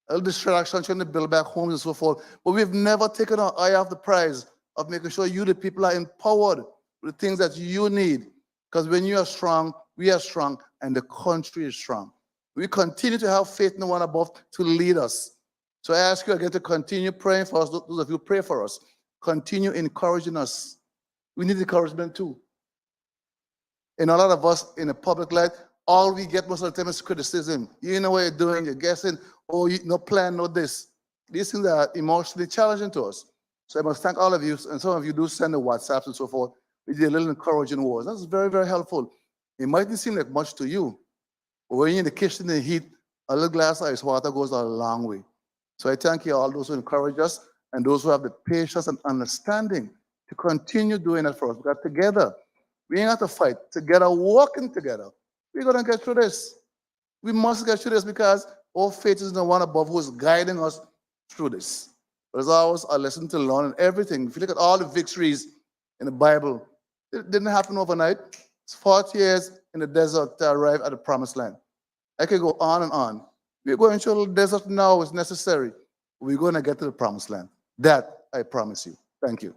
D: a little distraction trying to build back homes and so forth, but we've never taken our eye off the prize of making sure you, the people, are empowered with the things that you need. Because when you are strong, we are strong, and the country is strong. We continue to have faith in the one above to lead us. So I ask you again to continue praying for us. Those of you who pray for us, continue encouraging us. We need encouragement too. And a lot of us in the public light, all we get most of the time is criticism. You know what you're doing, you're guessing, oh, no plan, no this. These things are emotionally challenging to us. So I must thank all of you, and some of you do send the WhatsApps and so forth. We did a little encouraging words. That's very, very helpful. It mightn't seem like much to you, but when you're in the kitchen in the heat, a little glass of ice water goes a long way. So I thank you all, those who encourage us, and those who have the patience and understanding to continue doing that for us. Because together, we ain't got to fight. Together, working together, we're going to get through this. We must get through this because our faith is in the one above who is guiding us through this. There's always a lesson to learn and everything. If you look at all the victories in the Bible, it didn't happen overnight. It's 40 years in the desert to arrive at the promised land. I could go on and on. We're going through the desert now, it's necessary. We're going to get to the promised land. That I promise you. Thank you.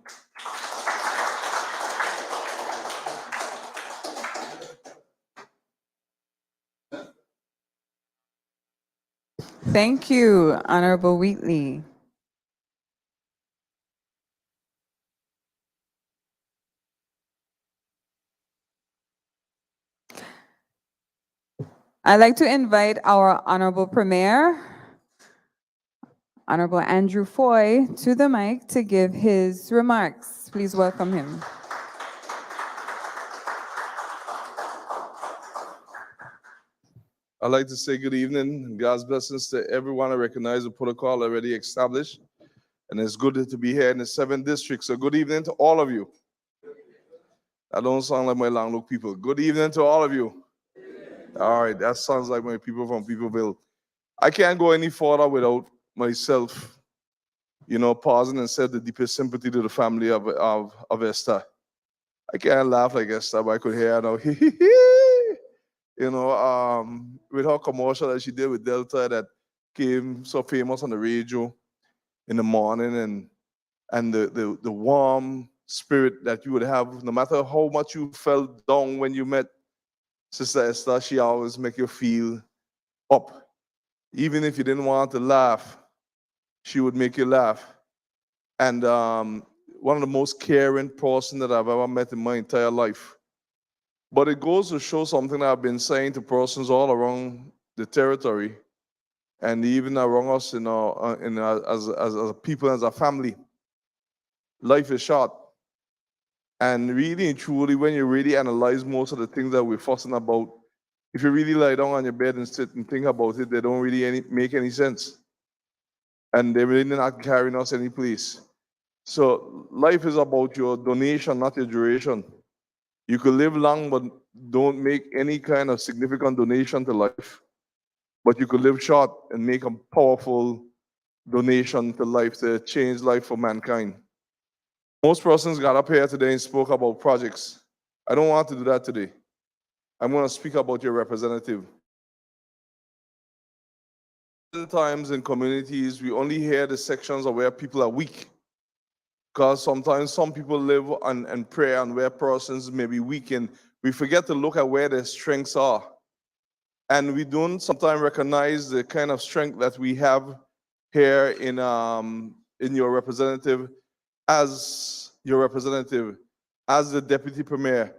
A: Thank you, Honorable Wheatley. I'd like to invite our Honorable Premier, Honorable Andrew Foy, to the mic to give his remarks. Please welcome him.
G: I'd like to say good evening and God's blessings to everyone. I recognize the protocol already established, and it's good to be here in the 7th district. So good evening to all of you. I don't sound like my Langlook people. Good evening to all of you. All right, that sounds like my people from Peopleville. I can't go any further without myself, pausing and said the deepest sympathy to the family of Esther. I can't laugh like Esther, but I could hear her now. With her commercial that she did with Delta that came so famous on the radio in the morning, and the warm spirit that you would have, no matter how much you felt down when you met Sister Esther, she always make you feel up. Even if you didn't want to laugh, she would make you laugh. And one of the most caring person that I've ever met in my entire life. But it goes to show something that I've been saying to persons all around the territory and even around us as a people, as a family. Life is short. And really and truly, when you really analyze most of the things that we're fussing about, if you really lie down on your bed and sit and think about it, they don't really make any sense. And they're really not carrying us any place. So life is about your donation, not your duration. You could live long, but don't make any kind of significant donation to life. But you could live short and make a powerful donation to life, to change life for mankind. Most persons got up here today and spoke about projects. I don't want to do that today. I'm going to speak about your representative. Sometimes in communities, we only hear the sections of where people are weak. Because sometimes some people live and pray on where persons may be weak, and we forget to look at where their strengths are. And we don't sometimes recognize the kind of strength that we have here in your representative as your representative, as the Deputy Premier,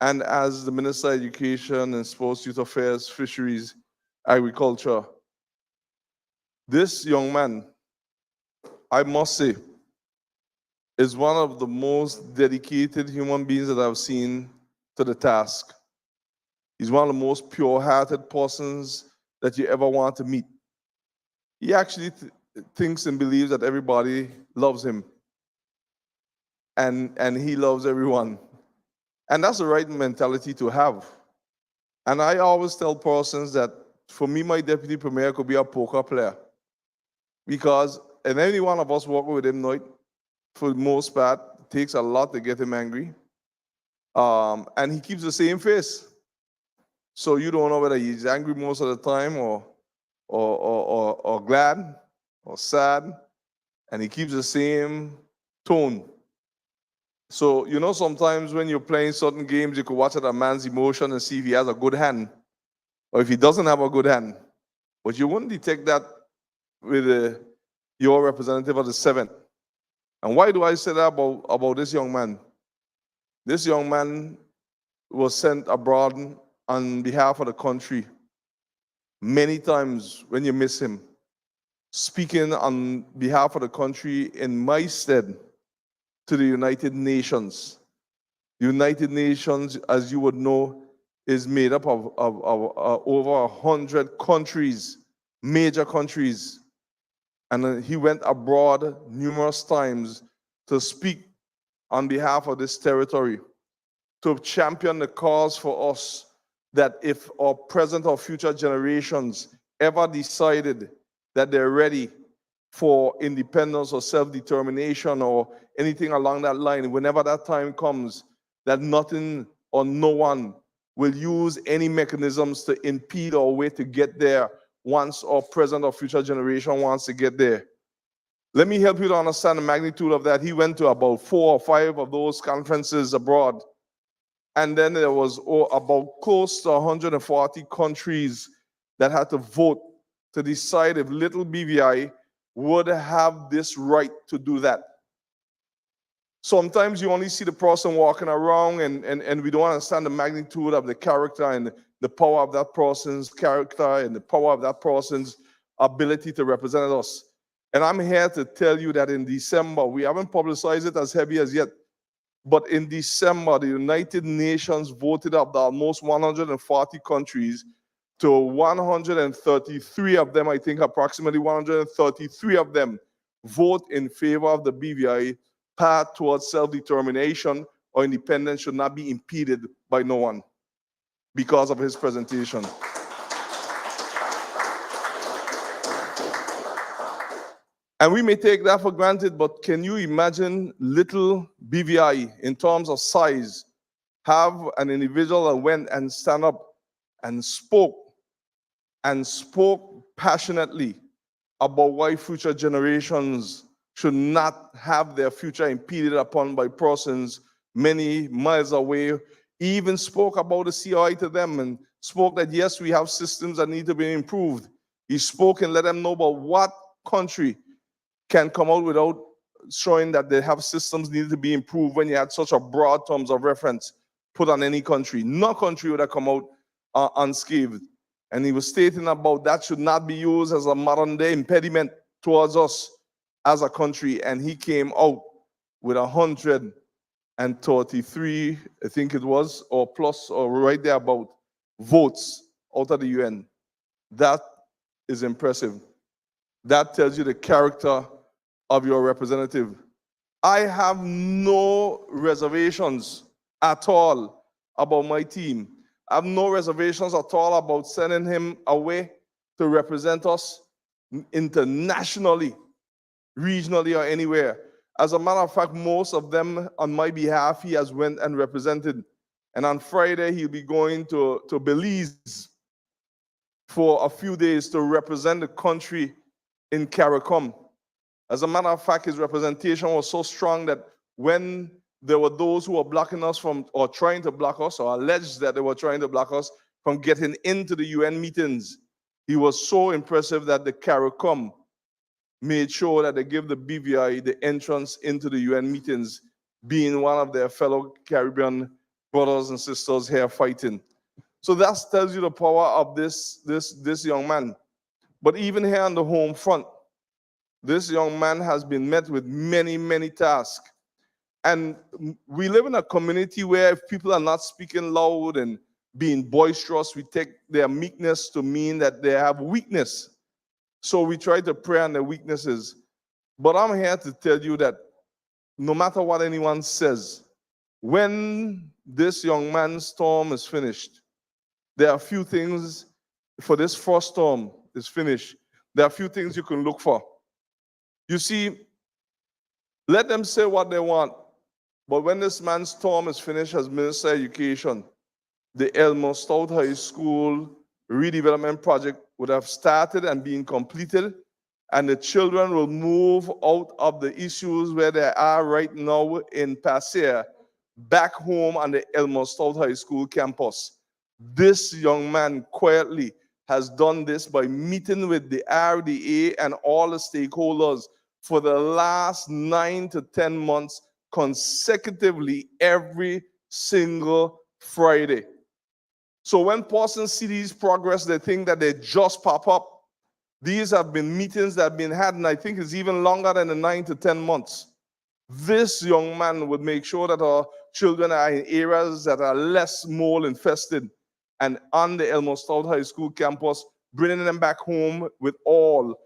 G: and as the Minister of Education and Sports, Youth Affairs, Fisheries, Agriculture, this young man, I must say, is one of the most dedicated human beings that I've seen to the task. He's one of the most pure-hearted persons that you ever want to meet. He actually thinks and believes that everybody loves him, and he loves everyone. And that's the right mentality to have. And I always tell persons that for me, my Deputy Premier could be a poker player. Because, and any one of us working with him, for the most part, it takes a lot to get him angry. And he keeps the same face. So you don't know whether he's angry most of the time or glad or sad. And he keeps the same tone. So, you know, sometimes when you're playing certain games, you could watch at a man's emotion and see if he has a good hand or if he doesn't have a good hand. But you wouldn't detect that with your representative of the 7th. And why do I say that about this young man? This young man was sent abroad on behalf of the country many times when you miss him, speaking on behalf of the country in my stead to the United Nations. The United Nations, as you would know, is made up of over 100 countries, major countries. And he went abroad numerous times to speak on behalf of this territory, to champion the cause for us that if our present or future generations ever decided that they're ready for independence or self-determination or anything along that line, whenever that time comes, that nothing or no one will use any mechanisms to impede our way to get there once our present or future generation wants to get there. Let me help you to understand the magnitude of that. He went to about 4 or 5 of those conferences abroad. And then there was about close to 140 countries that had to vote to decide if little BVI would have this right to do that. Sometimes you only see the person walking around and we don't understand the magnitude of the character and the power of that person's character and the power of that person's ability to represent us. And I'm here to tell you that in December, we haven't publicized it as heavy as yet, but in December, the United Nations voted up the almost 140 countries to 133 of them, I think approximately 133 of them, vote in favor of the BVI path towards self-determination or independence should not be impeded by no one because of his presentation. And we may take that for granted, but can you imagine little BVI in terms of size have an individual that went and stand up and spoke passionately about why future generations should not have their future impeded upon by persons many miles away. He even spoke about the CI to them and spoke that yes, we have systems that need to be improved. He spoke and let them know about what country can come out without showing that they have systems needed to be improved when you had such a broad terms of reference put on any country. No country would have come out unscathed. And he was stating about that should not be used as a modern day impediment towards us as a country. And he came out with 133, I think it was, or plus, or right there about votes out of the UN. That is impressive. That tells you the character of your representative. I have no reservations at all about my team. I have no reservations at all about sending him away to represent us internationally, regionally, or anywhere. As a matter of fact, most of them on my behalf, he has went and represented. And on Friday, he'll be going to Belize for a few days to represent the country in CARICOM. As a matter of fact, his representation was so strong that when there were those who were blocking us from, or trying to block us, or alleged that they were trying to block us from getting into the UN meetings, he was so impressive that the CARICOM made sure that they give the BVI the entrance into the UN meetings. being one of their fellow Caribbean brothers and sisters here fighting. So that tells you the power of this young man. But even here on the home front, this young man has been met with many, many tasks. And we live in a community where if people are not speaking loud and being boisterous, we take their meekness to mean that they have weakness. So we try to prey on their weaknesses. But I'm here to tell you that no matter what anyone says, when this young man's term is finished, there are a few things for this first term is finished. There are a few things you can look for. You see, let them say what they want. But when this man's term is finished as Minister of Education, the Elmo Stout High School redevelopment project would have started and been completed, and the children will move out of the issues where they are right now in Passer, back home on the Elmo Stout High School campus. This young man quietly has done this by meeting with the RDA and all the stakeholders for the last 9 to 10 months consecutively every single Friday. So when persons see these progress, they think that they just pop up. These have been meetings that have been had, and I think it's even longer than the 9 to 10 months. This young man would make sure that our children are in areas that are less mold infested and on the Elmo Stout High School campus, bringing them back home with all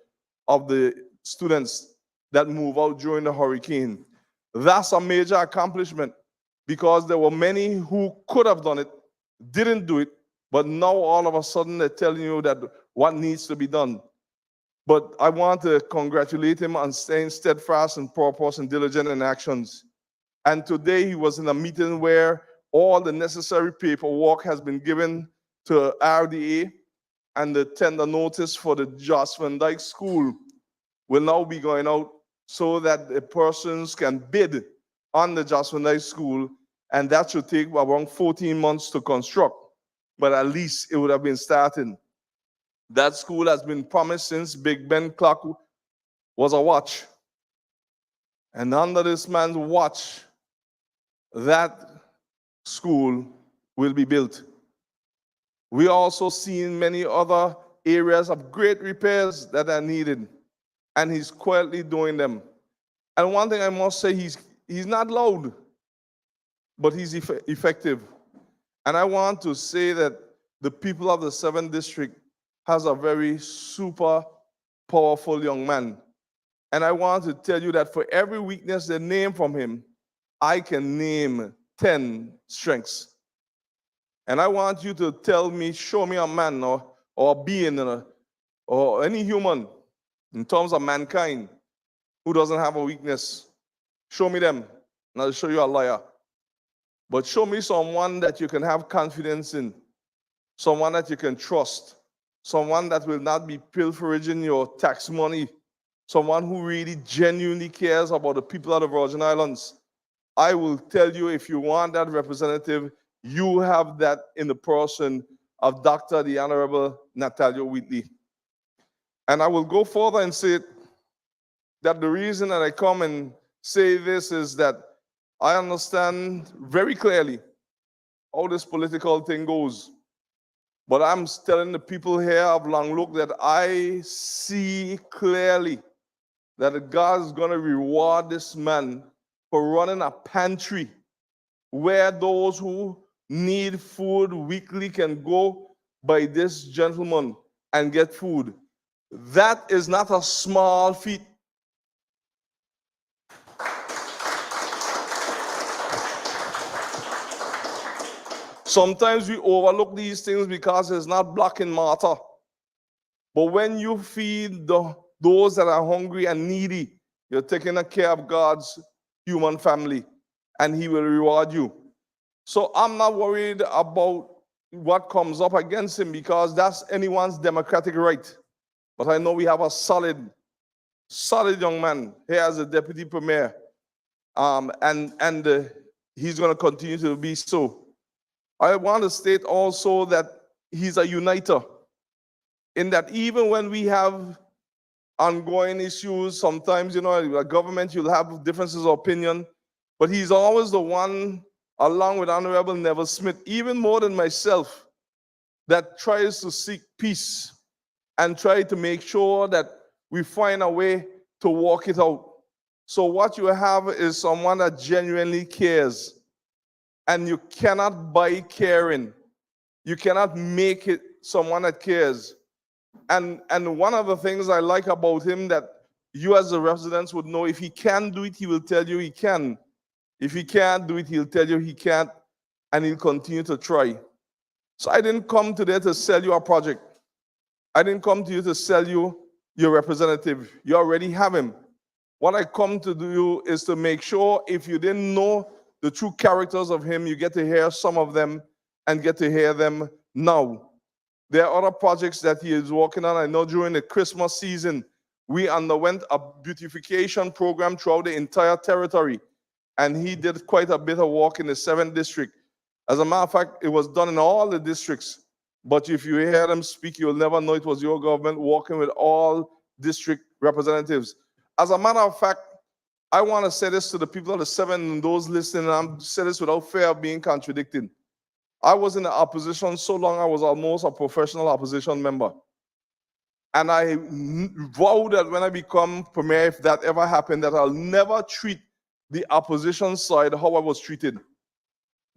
G: of the students that move out during the hurricane. That's a major accomplishment because there were many who could have done it, didn't do it, but now all of a sudden they're telling you that what needs to be done. But I want to congratulate him on staying steadfast in purpose and diligent in actions. And today he was in a meeting where all the necessary paperwork has been given to RDA, and the tender notice for the Jocelyn Dyke School will now be going out so that the persons can bid on the Jocelyn Dyke School, and that should take around 14 months to construct, but at least it would have been starting. That school has been promised since Big Ben clock was a watch. And under this man's watch, that school will be built. We also seen many other areas of great repairs that are needed, and he's quietly doing them. And one thing I must say, he's not loud, but he's effective. And I want to say that the people of the 7th District has a very super powerful young man. And I want to tell you that for every weakness they name from him, I can name 10 strengths. And I want you to tell me, show me a man or a being or any human in terms of mankind who doesn't have a weakness. Show me them, and I'll show you a liar. But show me someone that you can have confidence in, someone that you can trust, someone that will not be pilfering your tax money, someone who really genuinely cares about the people of the Virgin Islands. I will tell you, if you want that representative, you have that in the person of Dr. the Honorable Natalia Wheatley. And I will go further and say that the reason that I come and say this is that I understand very clearly how this political thing goes. But I'm telling the people here of Long Look that I see clearly that God is going to reward this man for running a pantry where those who need food weekly can go by this gentleman and get food. That is not a small feat. Sometimes we overlook these things because it's not black and mortar. But when you feed those that are hungry and needy, you're taking care of God's human family, and he will reward you. So I'm not worried about what comes up against him because that's anyone's democratic right. But I know we have a solid young man here as a deputy premier, and he's going to continue to be so. I want to state also that he's a uniter, in that even when we have ongoing issues, sometimes, a government, you'll have differences of opinion, But he's always the one, along with Honorable Neville Smith, even more than myself, that tries to seek peace and try to make sure that we find a way to walk it out. So what you have is someone that genuinely cares. And you cannot buy caring. You cannot make it someone that cares. And one of the things I like about him that you as the residents would know, if he can do it, he will tell you he can. If he can't do it, he'll tell you he can't, and he'll continue to try. So I didn't come today to sell you a project. I didn't come to you to sell you your representative. You already have him. What I come to do is to make sure if you didn't know the true characters of him, you get to hear some of them and get to hear them now. There are other projects that he is working on. I know during the Christmas season, we underwent a beautification program throughout the entire territory, and he did quite a bit of work in the 7th district. As a matter of fact, it was done in all the districts, but if you hear them speak, you'll never know it was your government working with all district representatives. As a matter of fact, I want to say this to the people of the 7 and those listening, and I'm saying this without fear of being contradicted. I was in the opposition so long, I was almost a professional opposition member. And I vowed that when I become premier, if that ever happened, that I'll never treat the opposition side how I was treated.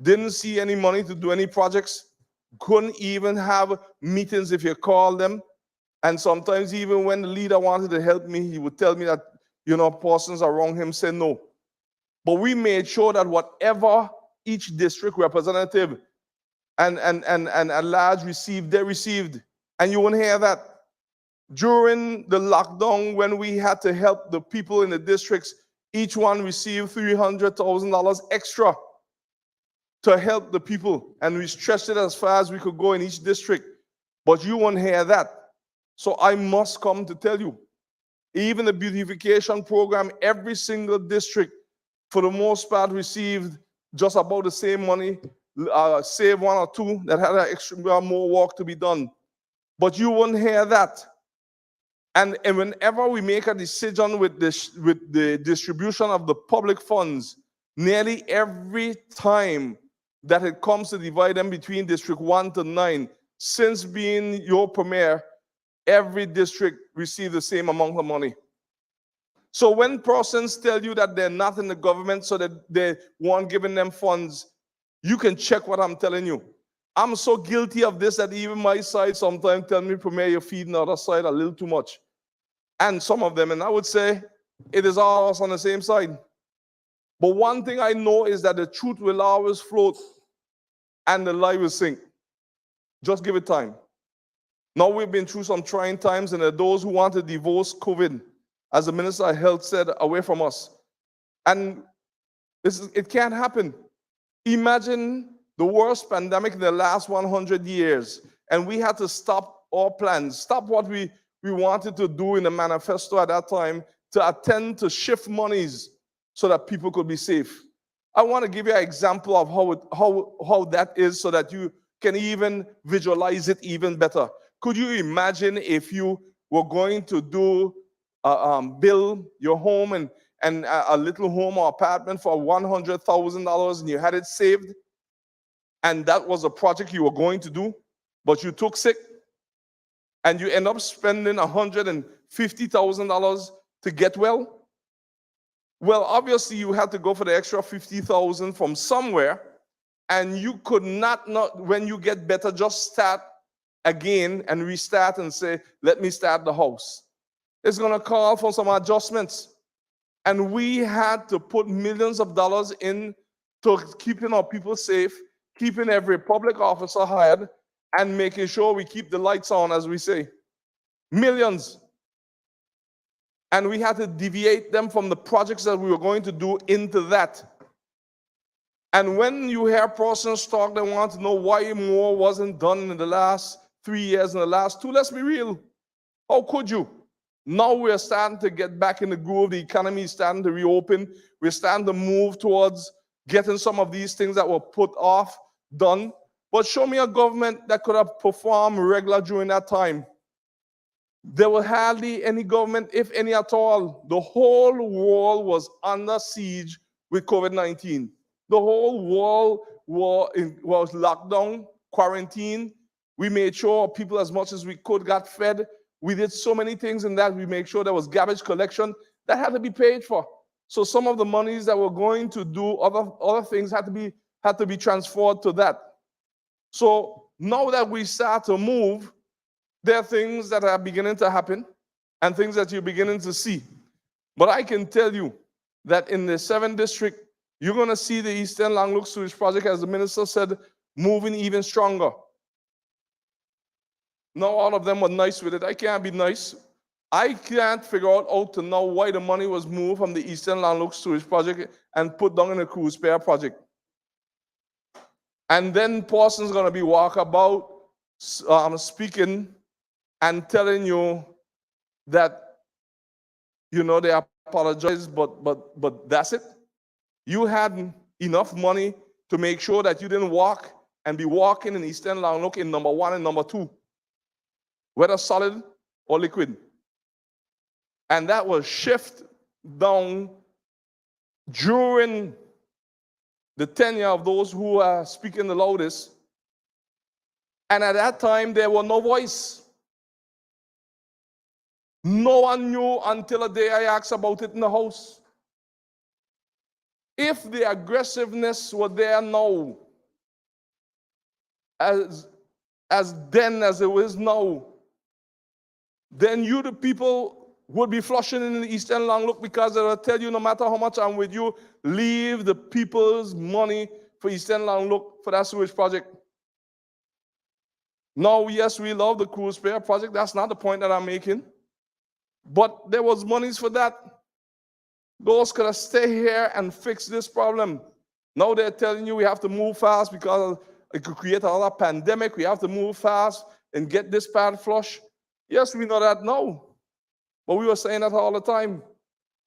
G: Didn't see any money to do any projects. Couldn't even have meetings if you call them. And sometimes even when the leader wanted to help me, he would tell me that, persons around him say no. But we made sure that whatever each district representative and at large received, they received. And you won't hear that. During the lockdown, when we had to help the people in the districts, each one received $300,000 extra to help the people. And we stretched it as far as we could go in each district. But you won't hear that. So I must come to tell you, even the beautification program, every single district, for the most part, received just about the same money, save 1 or 2 that had an extra more work to be done. But you won't hear that. And whenever we make a decision with the distribution of the public funds, nearly every time that it comes to divide them between District 1 to 9, since being your premier, every district received the same amount of money. So when persons tell you that they're not in the government so that they weren't giving them funds, you can check what I'm telling you. I'm so guilty of this that even my side sometimes tell me, Premier, you're feeding the other side a little too much. And some of them, and I would say it is all us on the same side. But one thing I know is that the truth will always float and the lie will sink. Just give it time. Now we've been through some trying times, and there are those who want to divorce COVID, as the Minister of Health said, away from us. And it can't happen. Imagine the worst pandemic in the last 100 years, and we had to stop our plans, stop what we wanted to do in the manifesto at that time to attend to shift monies so that people could be safe. I want to give you an example of how that is so that you can even visualize it even better. Could you imagine if you were going to build your home and a little home or apartment for $100,000 and you had it saved, and that was a project you were going to do, but you took sick and you end up spending $150,000 to get well? Well, obviously you had to go for the extra $50,000 from somewhere, and you could not, when you get better, just start again and restart and say, let me start the house. It's going to call for some adjustments. And we had to put millions of dollars into keeping our people safe, keeping every public officer hired, and making sure we keep the lights on, as we say. Millions. And we had to deviate them from the projects that we were going to do into that. And when you hear persons talk, they want to know why more wasn't done in the last 3 years, in the last 2. Let's be real. How could you? Now we're starting to get back in the groove. The economy is starting to reopen. We're starting to move towards getting some of these things that were put off done. But show me a government that could have performed regular during that time. There was hardly any government, if any at all. The whole world was under siege with COVID-19. The whole world was locked down, quarantined. We made sure people as much as we could got fed. We did so many things in that. We made sure there was garbage collection that had to be paid for. So some of the monies that were going to do other things had to be transferred to that. So now that we start to move, there are things that are beginning to happen and things that you're beginning to see. But I can tell you that in the 7th district, you're going to see the Eastern Langlook Sewage Project, as the minister said, moving even stronger. Now all of them were nice with it. I can't be nice. I can't figure out to know why the money was moved from the Eastern Langlook Sewage Project and put down in the Cruise Pier project. And then Parsons going to be walkabout, speaking and telling you that, you know, they apologize, but that's it. You had enough money to make sure that you didn't walk and be walking in Eastern Langlook in number 1 and number 2, whether solid or liquid. And that was shift down during the tenure of those who are speaking the loudest. And at that time, there was no voice. No one knew until a day I asked about it in the house. If the aggressiveness were there now, as then as it is now, then you, the people, would be flushing in the Eastern Langlook, because they will tell you, no matter how much I'm with you, leave the people's money for Eastern Langlook for that sewage project. Now, yes, we love the Cruise Pier project. That's not the point that I'm making. But there was monies for that. Those could have stayed here and fixed this problem. Now they're telling you we have to move fast because it could create another pandemic. We have to move fast and get this pad flush. Yes, we know that now. But we were saying that all the time.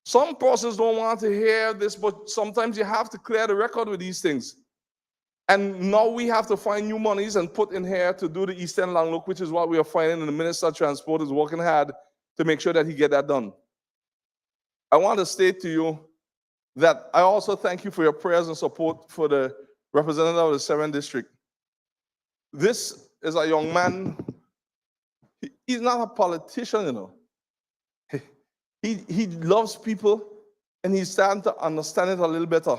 G: Some persons don't want to hear this, but sometimes you have to clear the record with these things. And now we have to find new monies and put in here to do the Eastern Langlook, which is what we are finding, and the Minister of Transport is working hard to make sure that he get that done. I want to state to you that I also thank you for your prayers and support for the representative of the 7th district. This is a young man. He's not a politician, you know. He loves people, and he's starting to understand it a little better.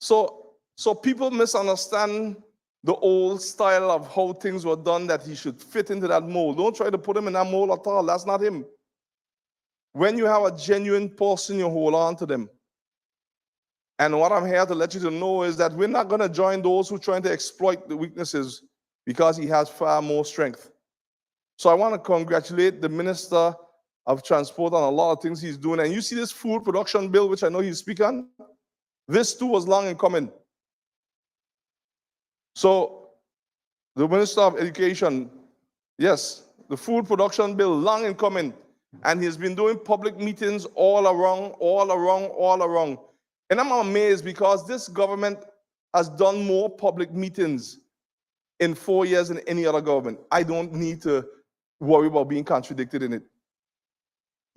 G: So people misunderstand the old style of how things were done, that he should fit into that mold. Don't try to put him in that mold at all. That's not him. When you have a genuine person, you hold on to them. And what I'm here to let you to know is that we're not going to join those who are trying to exploit the weaknesses, because he has far more strength. So I want to congratulate the Minister of Transport on a lot of things he's doing. And you see this food production bill, which I know he's speaking on, this too was long in coming. So the Minister of Education, yes, the food production bill, long in coming. And he's been doing public meetings all around. And I'm amazed, because this government has done more public meetings in 4 years than any other government. I don't need to worry about being contradicted in it.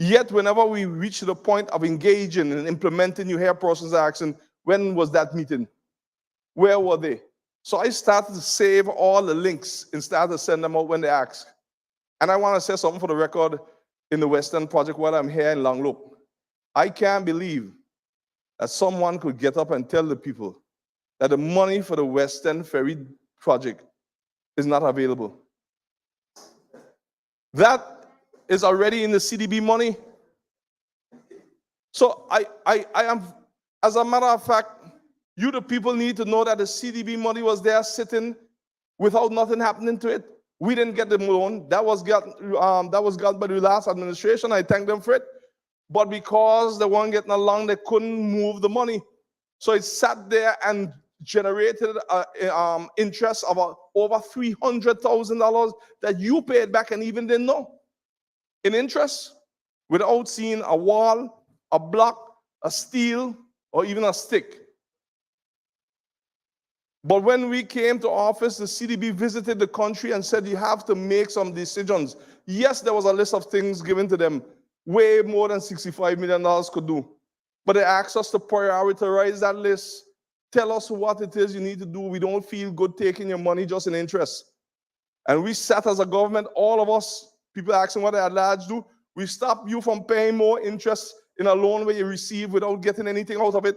G: Yet, whenever we reach the point of engaging and implementing, you hear persons asking, when was that meeting? Where were they? So I started to save all the links and started to send them out when they ask. And I want to say something for the record in the Western Project while I'm here in Langlook. I can't believe that someone could get up and tell the people that the money for the Western Ferry Project is not available. That is already in the CDB money. So I am, as a matter of fact, you the people need to know that the CDB money was there sitting without nothing happening to it. We didn't get the loan. That was got by the last administration. I thank them for it. But because they weren't getting along, they couldn't move the money. So it sat there and generated interest of over $300,000 that you paid back and even didn't know in interest, without seeing a wall, a block, a steel, or even a stick. But when we came to office, the CDB visited the country and said, you have to make some decisions. Yes, there was a list of things given to them, way more than $65 million could do. but they ask us to prioritize that list. Tell us what it is you need to do. We don't feel good taking your money just in interest. And we sat as a government, all of us, people asking what the at-large do, we stop you from paying more interest in a loan where you receive without getting anything out of it.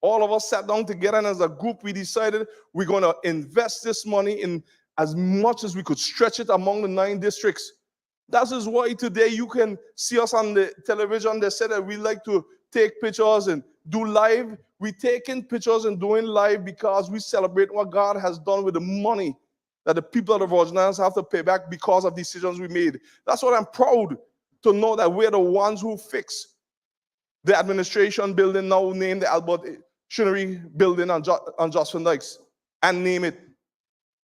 G: All of us sat down together, and as a group, we decided we're going to invest this money in as much as we could, stretch it among the 9 districts. That is why today you can see us on the television. They said that we like to take pictures and do live. We taking pictures and doing live because we celebrate what God has done with the money that the people of the Virgin Islands have to pay back because of decisions we made. That's what I'm proud to know, that we're the ones who fix the administration building, now named the Albert Shinnery building on Jocelyn Dykes, and name it.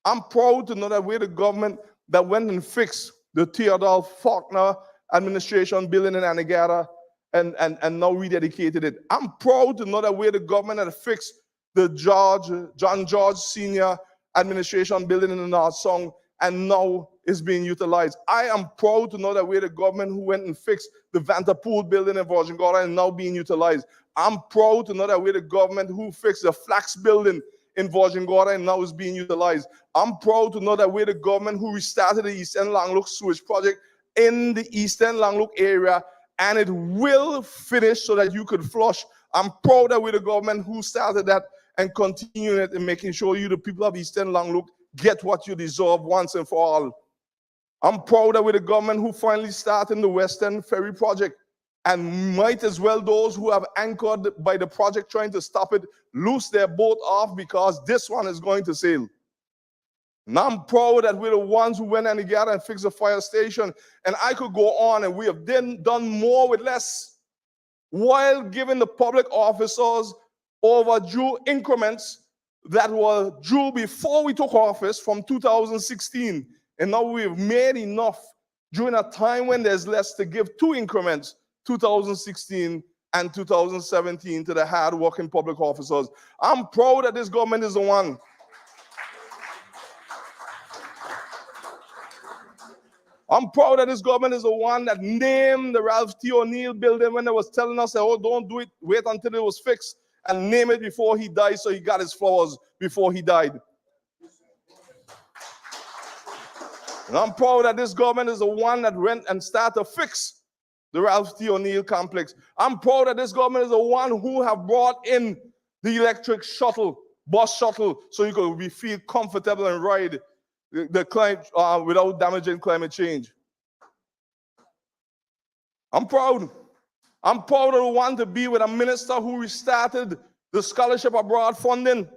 G: I'm proud to know that we're the government that went and fixed the Theodore Faulkner administration building in Anegada and now rededicated it. I'm proud to know that we're the government that fixed the John George Senior administration building in the North Song and now is being utilized. I am proud to know that we're the government who went and fixed the Vanderpool building in Virgin Gorda and now being utilized. I'm proud to know that we're the government who fixed the Flax building in Virgin Gorda and now is being utilized. I'm proud to know that we're the government who restarted the Eastern Langluk Sewage Project in the Eastern Langluk area, and it will finish so that you could flush. I'm proud that we're the government who started that and continuing it and making sure you, the people of Eastern Langluk, get what you deserve once and for all. I'm proud that we're the government who finally started the Western Ferry Project, and might as well those who have anchored by the project trying to stop it loose their boat off, because this one is going to sail. And I'm proud that we're the ones who went together and fixed the fire station. And I could go on, and we have then done more with less, while giving the public officers overdue increments that were due before we took office from 2016. And now we've made enough during a time when there's less to give 2 increments, 2016 and 2017, to the hard-working public officers. I'm proud that this government is the one. I'm proud that this government is the one that named the Ralph T. O'Neill building when they was telling us, oh, don't do it, wait until it was fixed, and name it before he died, so he got his flowers before he died. And I'm proud that this government is the one that went and started to fix the Ralph T. O'Neill complex. I'm proud that this government is the one who have brought in the electric shuttle, bus shuttle, so you could feel comfortable and ride the climate without damaging climate change. I'm proud. I'm proud of the one to be with a minister who restarted the scholarship abroad funding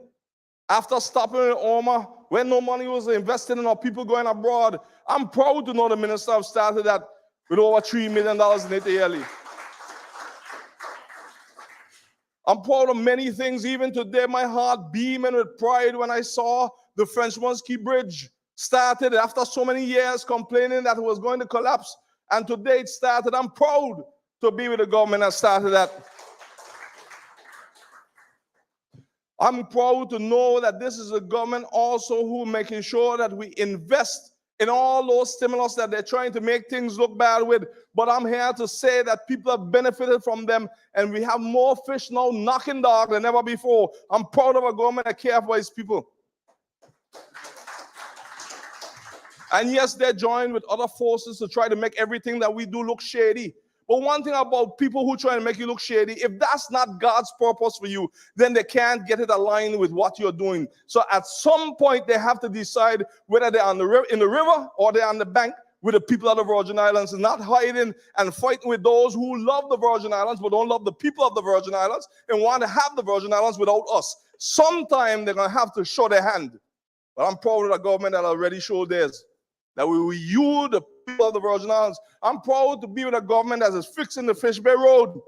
G: after stopping in Oma when no money was invested in our people going abroad. I'm proud to know the minister have started that with over $3 million in it yearly. I'm proud of many things. Even today, my heart beaming with pride when I saw the French Montski Bridge started after so many years complaining that it was going to collapse. And today it started. I'm proud to be with the government that started that. I'm proud to know that this is a government also who making sure that we invest in all those stimulus that they're trying to make things look bad with. But I'm here to say that people have benefited from them, and we have more fish now knocking dog than ever before. I'm proud of a government that cares for its people. And yes, they're joined with other forces to try to make everything that we do look shady. But one thing about people who try to make you look shady, if that's not God's purpose for you, then they can't get it aligned with what you're doing. So at some point, they have to decide whether they're on the in the river or they're on the bank with the people of the Virgin Islands, and not hiding and fighting with those who love the Virgin Islands but don't love the people of the Virgin Islands and want to have the Virgin Islands without us. Sometime they're going to have to show their hand. But I'm proud of the government that already showed theirs, that we will use the people of the Virgin Islands. I'm proud to be with a government that is fixing the Fish Bay Road.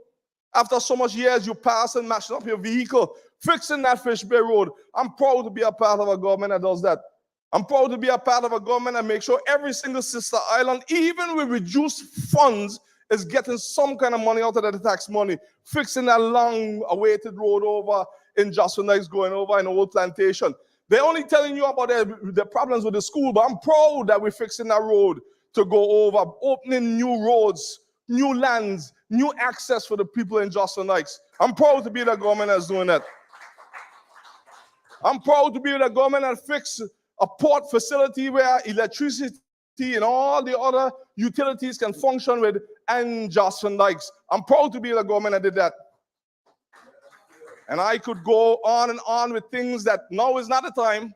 G: After so much years, you pass and mashing up your vehicle, fixing that Fish Bay Road. I'm proud to be a part of a government that does that. I'm proud to be a part of a government that makes sure every single sister island, even with reduced funds, is getting some kind of money out of the tax money, fixing that long-awaited road over in Jocelyn Dykes going over in Old Plantation. They're only telling you about the problems with the school, but I'm proud that we're fixing that road to go over, opening new roads new lands, new access for the people in Jocelyn Heights. I'm proud to be the government that's doing that. I'm proud to be the government that fixed a port facility where electricity and all the other utilities can function with and Jocelyn Heights. I'm proud to be the government that did that. And I could go on with things that now is not the time.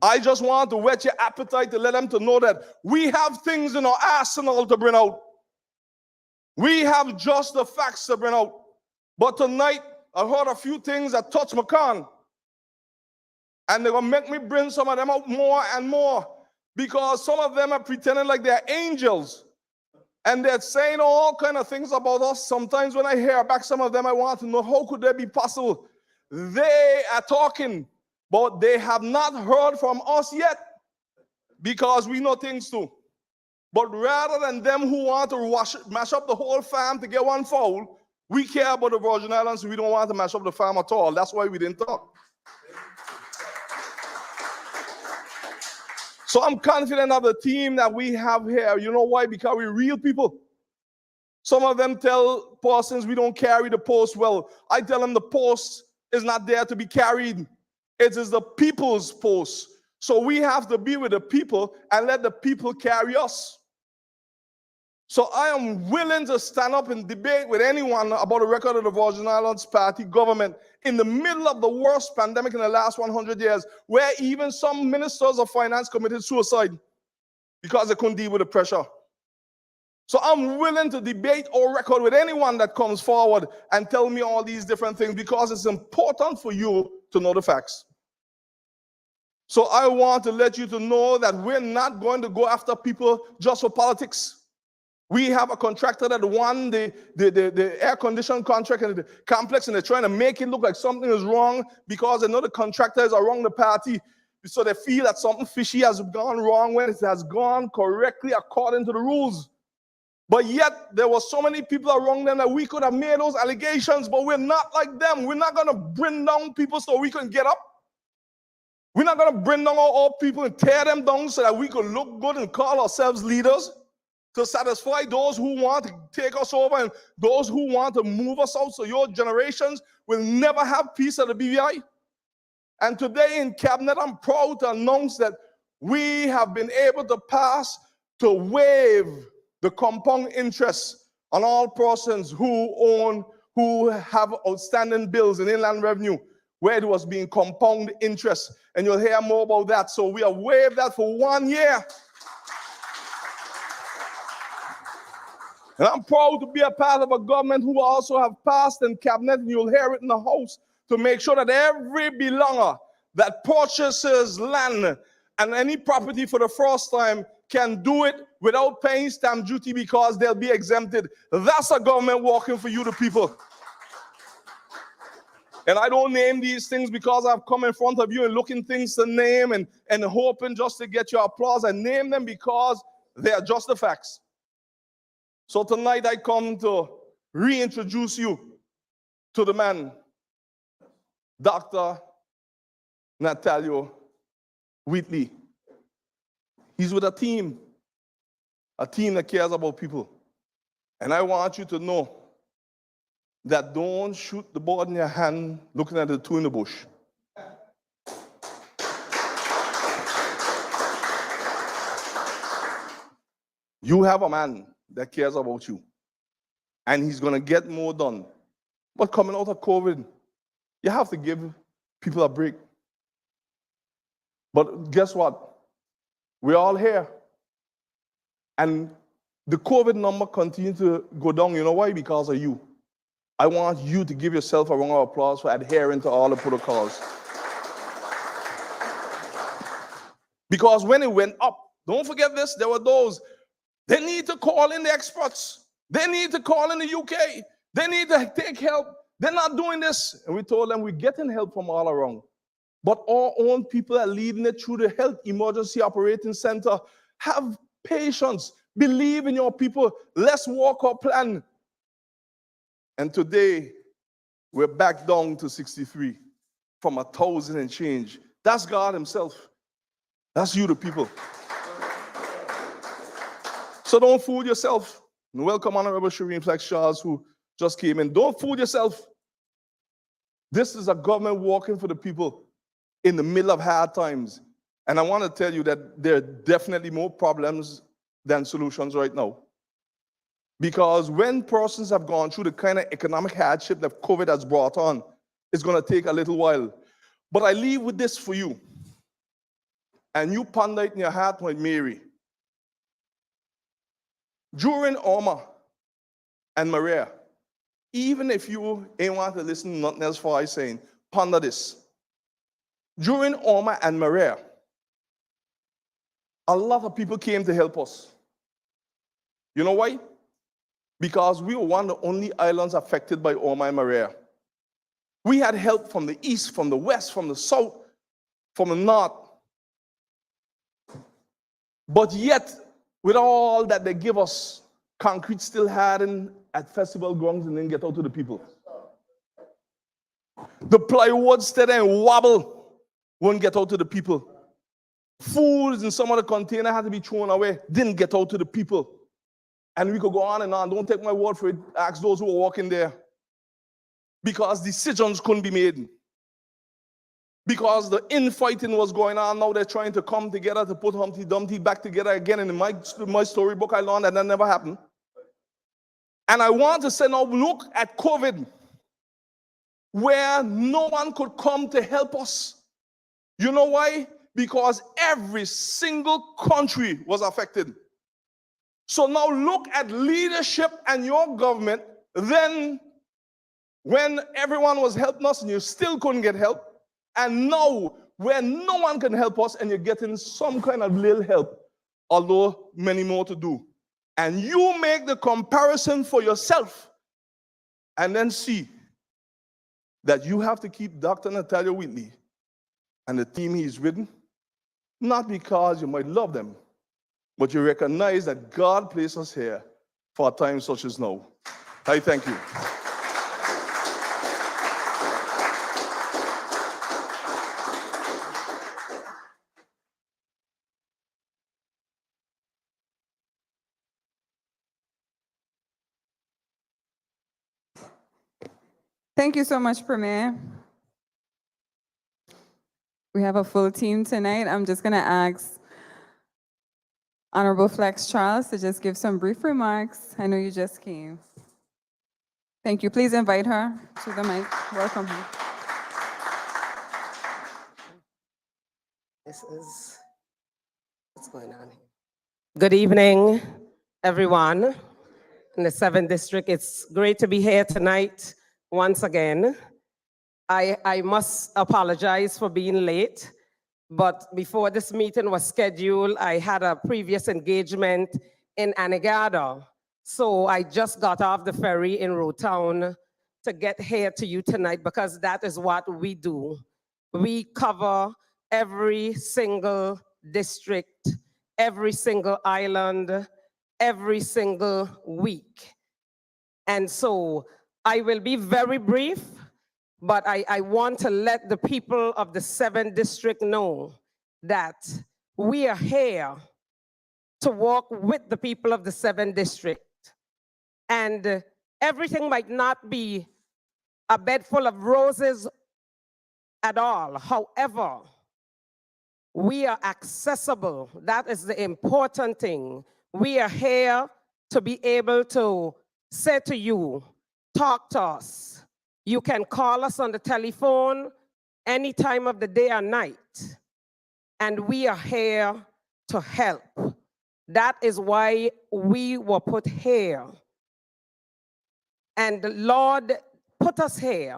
G: I just want to whet your appetite to let them to know that we have things in our arsenal to bring out. We have just the facts to bring out. But tonight, I heard a few things that touch my con. And they're going to make me bring some of them out more and more. Because some of them are pretending like they're angels. And they're saying all kind of things about us. Sometimes when I hear back some of them, I want to know how could that be possible? They are talking, but they have not heard from us yet. Because we know things too. But rather than them who want to mash up the whole farm to get one fowl, we care about the Virgin Islands. We don't want to mash up the farm at all. That's why we didn't talk. So I'm confident of the team that we have here. You know why? Because we're real people. Some of them tell persons we don't carry the post well. I tell them the post is not there to be carried. It is the people's post. So we have to be with the people and let the people carry us. So I am willing to stand up and debate with anyone about the record of the Virgin Islands Party government in the middle of the worst pandemic in the last 100 years, where even some ministers of finance committed suicide because they couldn't deal with the pressure. So I'm willing to debate our record with anyone that comes forward and tell me all these different things because it's important for you to know the facts. So I want to let you to know that we're not going to go after people just for politics. We have a contractor that won the air conditioning contract in the complex, and they're trying to make it look like something is wrong because they know the contractor is around the party. So they feel that something fishy has gone wrong when it has gone correctly according to the rules. But yet there were so many people around them that we could have made those allegations, but we're not like them. We're not going to bring down people so we can get up. We're not going to bring down all people and tear them down so that we can look good and call ourselves leaders. To satisfy those who want to take us over and those who want to move us out so your generations will never have peace at the BVI. And today in Cabinet, I'm proud to announce that we have been able to pass to waive the compound interest on all persons who have outstanding bills in inland revenue, where it was being compound interest. And you'll hear more about that. So we have waived that for 1 year. And I'm proud to be a part of a government who also have passed in Cabinet, and you'll hear it in the House, to make sure that every belonger that purchases land and any property for the first time can do it without paying stamp duty because they'll be exempted. That's a government working for you, the people. And I don't name these things because I've come in front of you and looking things to name and hoping just to get your applause. I name them because they are just the facts. So tonight I come to reintroduce you to the man, Dr. Natalio Wheatley. He's with a team that cares about people. And I want you to know that don't shoot the bird in your hand looking at the two in the bush. You have a man that cares about you. And he's going to get more done. But coming out of COVID, you have to give people a break. But guess what? We're all here. And the COVID number continues to go down. You know why? Because of you. I want you to give yourself a round of applause for adhering to all the protocols. Because when it went up, don't forget this, there were those. They need to call in the experts. They need to call in the UK. They need to take help. They're not doing this. And we told them we're getting help from all around. But our own people are leading it through the Health Emergency Operating Center. Have patience. Believe in your people. Let's walk our plan. And today, we're back down to 63 from 1,000 and change. That's God himself. That's you, the people. So don't fool yourself. And welcome, Honorable Shireen Flex Charles, who just came in. Don't fool yourself. This is a government working for the people in the middle of hard times. And I want to tell you that there are definitely more problems than solutions right now. Because when persons have gone through the kind of economic hardship that COVID has brought on, it's going to take a little while. But I leave with this for you. And you ponder it in your heart like Mary. During Irma and Maria, even if you ain't want to listen to nothing else for I saying, ponder this. During Irma and Maria, a lot of people came to help us. You know why? Because we were one of the only islands affected by Irma and Maria. We had help from the east, from the west, from the south, from the north. But yet, with all that they give us, concrete still hardened at festival grounds and then get out to the people. The plywood stayed there and wobble, won't get out to the people. Foods in some of the container had to be thrown away, didn't get out to the people. And we could go on and on. Don't take my word for it. Ask those who are walking there. Because decisions couldn't be made. Because the infighting was going on. Now they're trying to come together to put Humpty Dumpty back together again. And in my storybook, I learned that never happened. And I want to say now, look at COVID, where no one could come to help us. You know why? Because every single country was affected. So now look at leadership and your government. Then when everyone was helping us and you still couldn't get help, and now when no one can help us and you're getting some kind of little help, although many more to do. And you make the comparison for yourself and then see that you have to keep Dr. Natalia Whitley and the team he's written, not because you might love them, but you recognize that God placed us here for a time such as now. I thank you.
A: Thank you so much, Premier. We have a full team tonight. I'm just going to ask Honorable Flex Charles to just give some brief remarks. I know you just came. Thank you. Please invite her to the mic. Welcome her.
H: What's going on here? Good evening, everyone in the 7th District. It's great to be here tonight once again. I must apologize for being late, but before this meeting was scheduled, I had a previous engagement in Anegada. So I just got off the ferry in Rotown to get here to you tonight because that is what we do. We cover every single district, every single island, every single week. And so I will be very brief, but I want to let the people of the 7th District know that we are here to walk with the people of the 7th District. And everything might not be a bed full of roses at all. However, we are accessible. That is the important thing. We are here to be able to say to you, talk to us. You can call us on the telephone any time of the day or night. And we are here to help. That is why we were put here. And the Lord put us here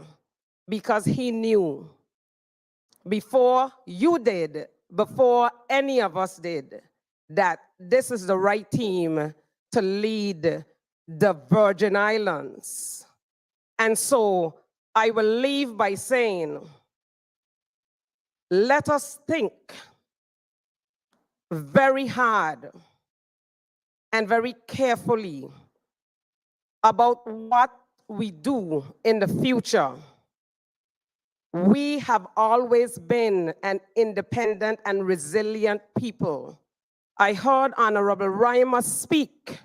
H: because he knew before you did, before any of us did, that this is the right team to lead the Virgin Islands. And so I will leave by saying, let us think very hard and very carefully about what we do in the future. We have always been an independent and resilient people. I heard Honorable Reimer speak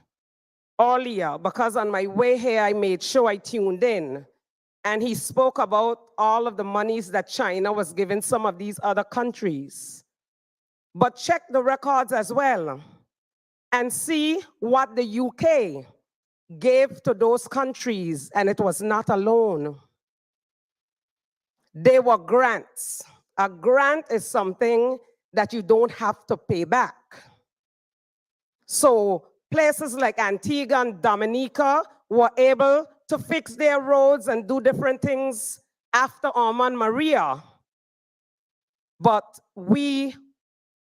H: earlier, because on my way here, I made sure I tuned in. And he spoke about all of the monies that China was giving some of these other countries. But check the records as well and see what the UK gave to those countries, and it was not a loan. They were grants. A grant is something that you don't have to pay back. So places like Antigua and Dominica were able to fix their roads and do different things after Ormond Maria. But we,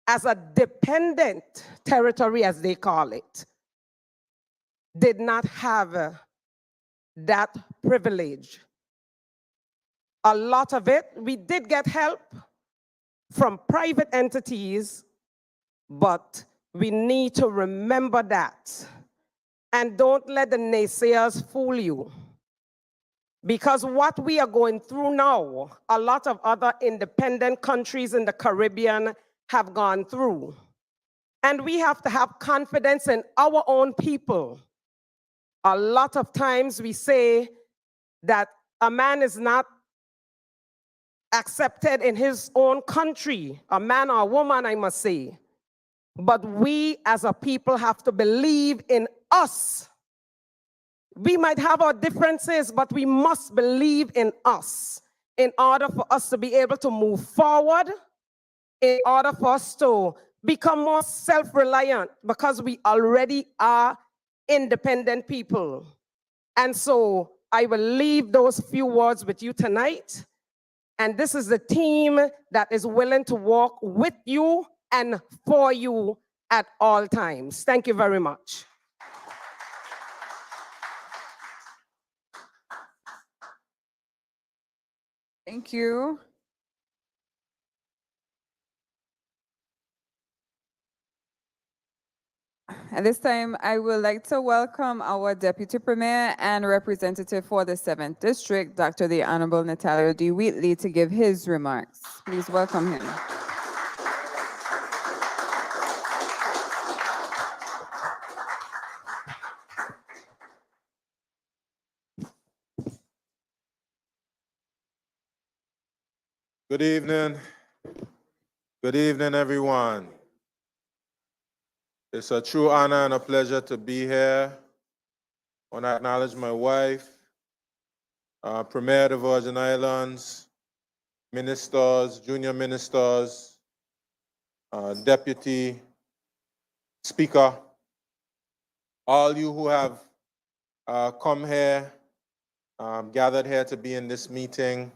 H: as a dependent territory, as they call it, did not have that privilege. A lot of it, we did get help from private entities, but we need to remember that. And don't let the naysayers fool you. Because what we are going through now, a lot of other independent countries in the Caribbean have gone through. And we have to have confidence in our own people. A lot of times we say that a man is not accepted in his own country, a man or a woman, I must say. But we as a people have to believe in us. We might have our differences, but we must believe in us in order for us to be able to move forward, in order for us to become more self-reliant, because we already are independent people. And so I will leave those few words with you tonight. And this is the team that is willing to walk with you and for you at all times. Thank you very much.
A: Thank you. At this time, I would like to welcome our Deputy Premier and Representative for the 7th District, Dr. the Honorable Natalio D. Wheatley, to give his remarks. Please welcome him.
I: Good evening. Good evening, everyone. It's a true honor and a pleasure to be here. I want to acknowledge my wife, Premier of the Virgin Islands, ministers, junior ministers, deputy speaker, all you who have come here, gathered here to be in this meeting.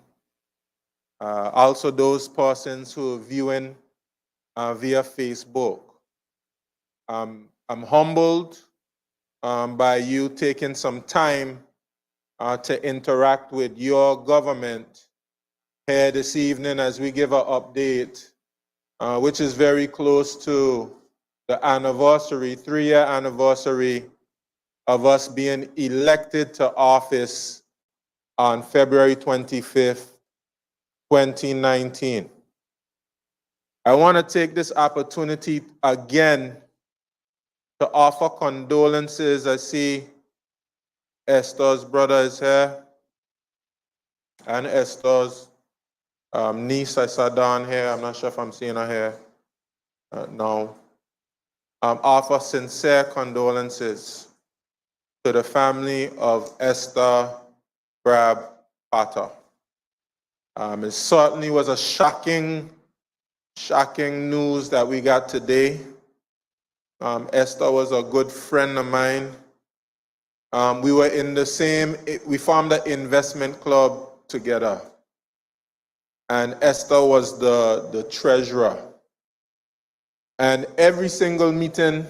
I: Also those persons who are viewing via Facebook. I'm humbled by you taking some time to interact with your government here this evening as we give an update, which is very close to the anniversary, 3-year anniversary of us being elected to office on February 25th, 2019. I want to take this opportunity again to offer condolences. I see Esther's brother is here, and Esther's niece I saw down here. I'm not sure if I'm seeing her here. No. Offer sincere condolences to the family of Esther Brab Potter. It certainly was a shocking news that we got today. Esther was a good friend of mine. We were in the same, we formed an investment club together. And Esther was the treasurer. And every single meeting,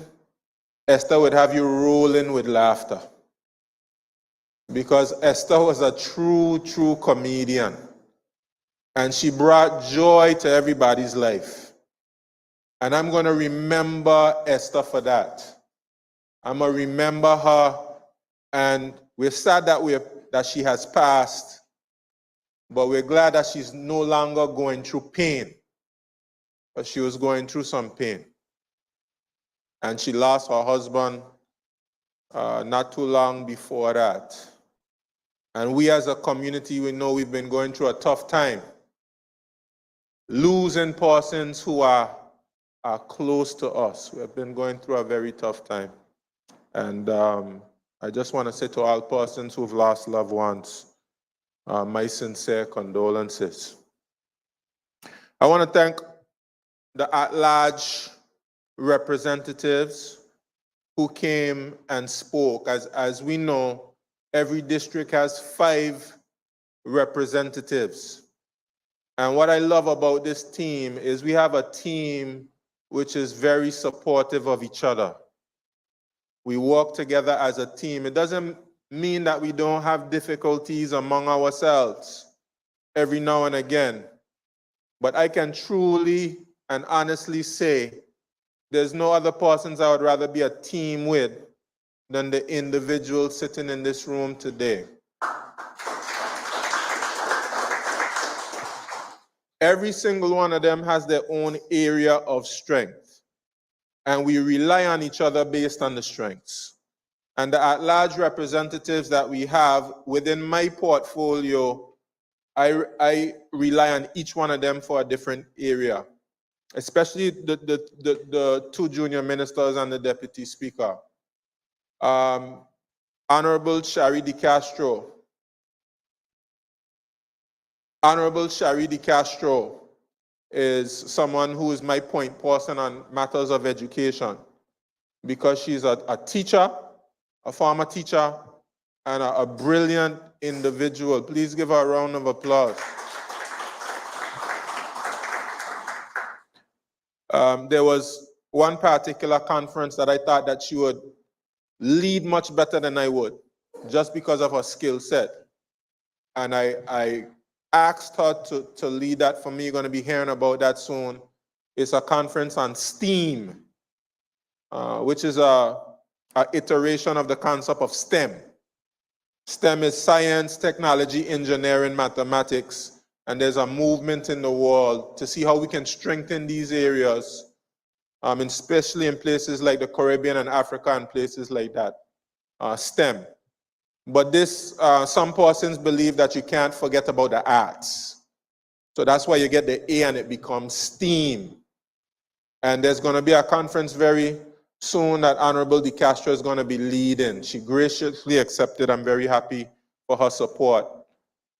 I: Esther would have you rolling with laughter. Because Esther was a true comedian. And she brought joy to everybody's life. And I'm going to remember Esther for that. I'm going to remember her. And we're sad that she has passed. But we're glad that she's no longer going through pain. But she was going through some pain. And she lost her husband not too long before that. And we as a community, we know we've been going through a tough time, losing persons who are close to us. We have been going through a very tough time. And I just want to say to all persons who've lost loved ones, my sincere condolences. I want to thank the at-large representatives who came and spoke. As we know, every district has 5 representatives. And what I love about this team is we have a team which is very supportive of each other. We work together as a team. It doesn't mean that we don't have difficulties among ourselves every now and again. But I can truly and honestly say there's no other persons I would rather be a team with than the individual sitting in this room today. Every single one of them has their own area of strength, and we rely on each other based on the strengths. And the at-large representatives that we have within my portfolio, I rely on each one of them for a different area, especially the 2 junior ministers and the deputy speaker. Honorable Shari De Castro. Honorable Shari De Castro is someone who is my point person on matters of education because she's a teacher, a former teacher, and a brilliant individual. Please give her a round of applause. There was one particular conference that I thought that she would lead much better than I would, just because of her skill set. And I asked her to lead that for me. You're going to be hearing about that soon. It's a conference on STEAM, which is a iteration of the concept of STEM. STEM is science, technology, engineering, mathematics, and there's a movement in the world to see how we can strengthen these areas, especially in places like the Caribbean and Africa and places like that, STEM. But some persons believe that you can't forget about the arts. So that's why you get the A and it becomes STEAM. And there's going to be a conference very soon that Honorable De Castro is going to be leading. She graciously accepted. I'm very happy for her support.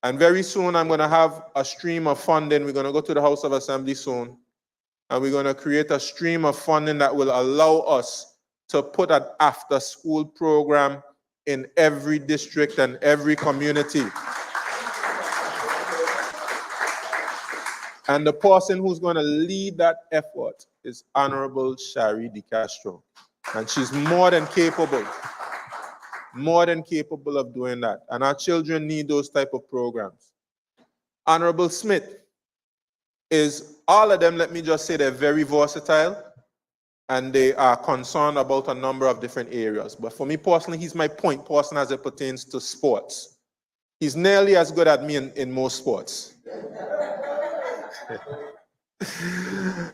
I: And very soon I'm going to have a stream of funding. We're going to go to the House of Assembly soon. And we're going to create a stream of funding that will allow us to put an after-school program in every district and every community. And the person who's going to lead that effort is Honorable Shari De Castro. And she's more than capable of doing that. And our children need those type of programs. Honorable Smith is, all of them, let me just say, they're very versatile and they are concerned about a number of different areas. But for me personally, he's my point person as it pertains to sports. He's nearly as good as me in most sports.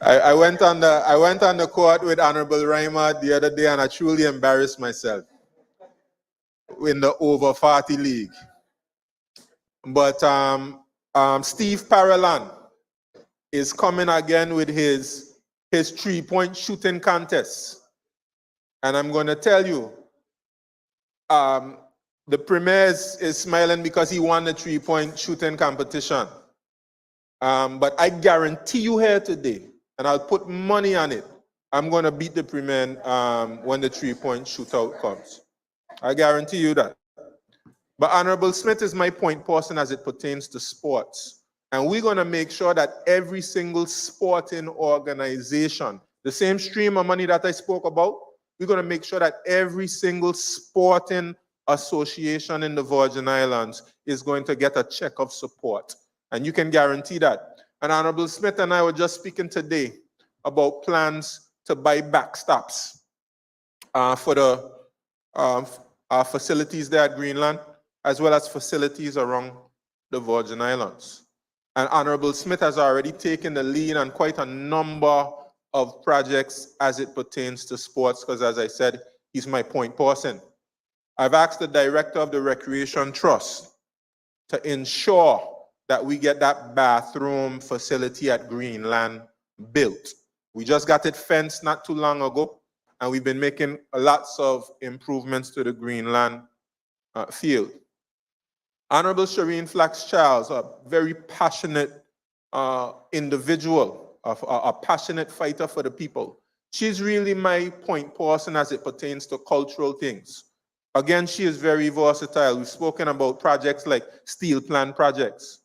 I: I went on the court with Honorable Reimer the other day and I truly embarrassed myself in the over 40 league. But Steve Parolan is coming again with his 3-point shooting contest. And I'm going to tell you, the Premier is smiling because he won the 3-point shooting competition. But I guarantee you here today, and I'll put money on it, I'm going to beat the Premier when the 3-point shootout comes. I guarantee you that. But Honorable Smith is my point person as it pertains to sports. And we're going to make sure that every single sporting organization, the same stream of money that I spoke about, we're going to make sure that every single sporting association in the Virgin Islands is going to get a check of support. And you can guarantee that. And Honorable Smith and I were just speaking today about plans to buy backstops for the facilities there at Greenland, as well as facilities around the Virgin Islands. And Honorable Smith has already taken the lead on quite a number of projects as it pertains to sports, because as I said, he's my point person. I've asked the director of the Recreation Trust to ensure that we get that bathroom facility at Greenland built. We just got it fenced not too long ago, and we've been making lots of improvements to the Greenland field. Honorable Shireen Flax-Charles, a very passionate individual, a passionate fighter for the people. She's really my point person as it pertains to cultural things. Again, she is very versatile. We've spoken about projects like steel plant projects.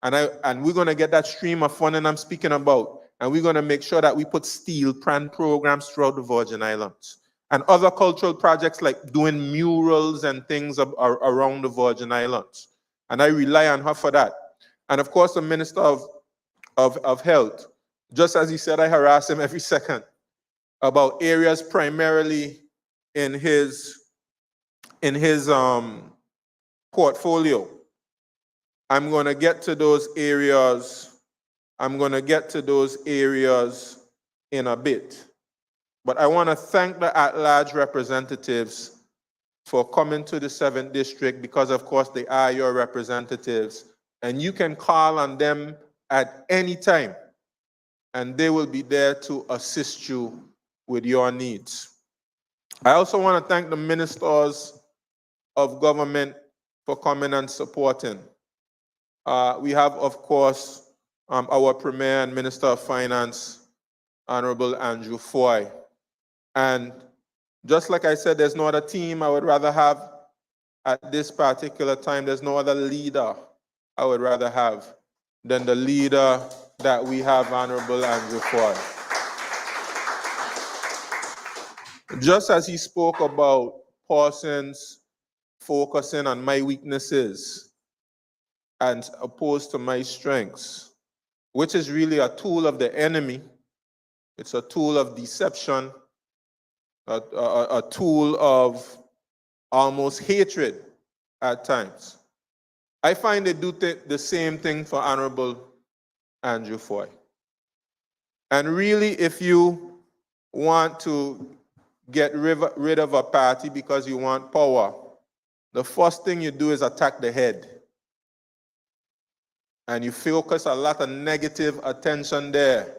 I: And we're going to get that stream of funding I'm speaking about. And we're going to make sure that we put steel plant programs throughout the Virgin Islands. And other cultural projects like doing murals and things around the Virgin Islands. And I rely on her for that. And of course, the Minister of Health, just as he said, I harass him every second about areas primarily in his portfolio. I'm going to get to those areas. I'm going to get to those areas in a bit. But I want to thank the at-large representatives for coming to the 7th District because, of course, they are your representatives. And you can call on them at any time, and they will be there to assist you with your needs. I also want to thank the ministers of government for coming and supporting. We have, of course, our Premier and Minister of Finance, Honorable Andrew Foy. And just like I said, there's no other team I would rather have at this particular time. There's no other leader I would rather have than the leader that we have, Honorable Andrew Foy. Just as he spoke about persons focusing on my weaknesses and opposed to my strengths, which is really a tool of the enemy. It's a tool of deception, a tool of almost hatred at times. I find they do the same thing for Honorable Andrew Foy. And really, if you want to get rid of a party because you want power, the first thing you do is attack the head. And you focus a lot of negative attention there.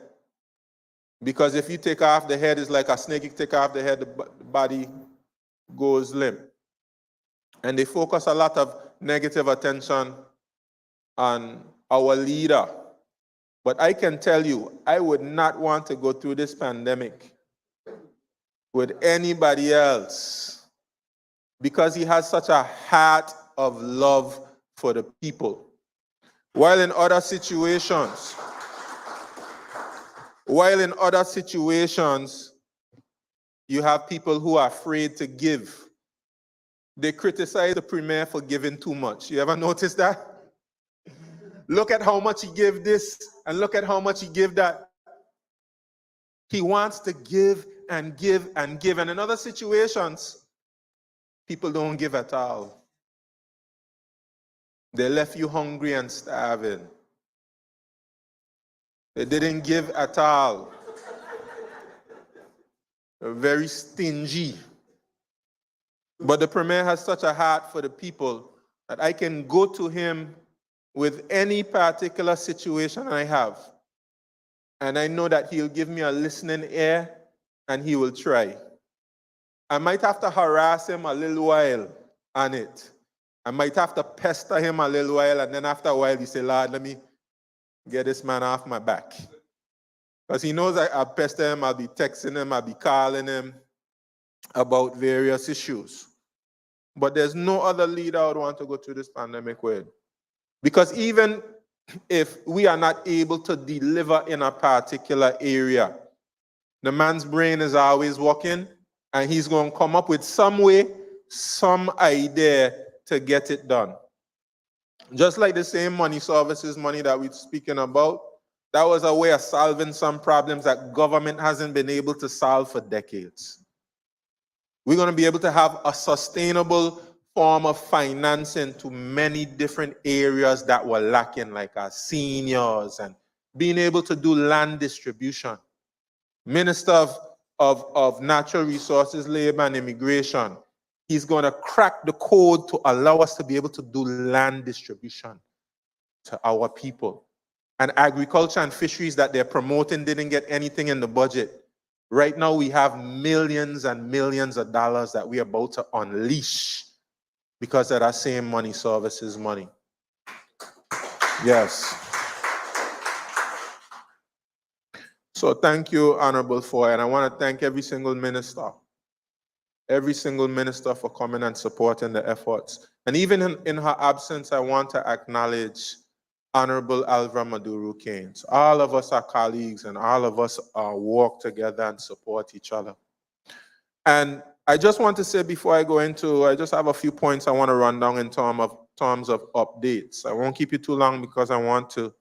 I: Because if you take off the head, it's like a snake. You take off the head, the body goes limp. And they focus a lot of negative attention on our leader. But I can tell you, I would not want to go through this pandemic with anybody else because he has such a heart of love for the people. While in other situations, you have people who are afraid to give. They criticize the Premier for giving too much. You ever notice that? Look at how much he gave this and look at how much he gave that. He wants to give and give and give. And in other situations, people don't give at all. They left you hungry and starving. They didn't give at all. They're very stingy. But the Premier has such a heart for the people that I can go to him with any particular situation I have. And I know that he'll give me a listening ear and he will try. I might have to harass him a little while on it. I might have to pester him a little while, and then after a while he say, Lord, let me get this man off my back. Because he knows I'll pester him, I'll be texting him, I'll be calling him about various issues. But there's no other leader I would want to go through this pandemic with. Because even if we are not able to deliver in a particular area, the man's brain is always working, and he's going to come up with some way, some idea to get it done. Just like the same money services money that we're speaking about, that was a way of solving some problems that government hasn't been able to solve for decades. We're going to be able to have a sustainable form of financing to many different areas that were lacking, like our seniors and being able to do land distribution. Minister of Natural Resources, Labor and Immigration, He's going to crack the code to allow us to be able to do land distribution to our people. And agriculture and fisheries that they're promoting didn't get anything in the budget. Right now, we have millions and millions of dollars that we're about to unleash because of that same money, services money. Yes. So thank you, Honorable Foy, and I want to thank every single minister for coming and supporting the efforts. And even in her absence, I want to acknowledge Honorable Alva Maduro Keynes. All of us are colleagues, and all of us work together and support each other. And I just want to say before I go into, I just have a few points I want to run down in terms of updates. I won't keep you too long because I want to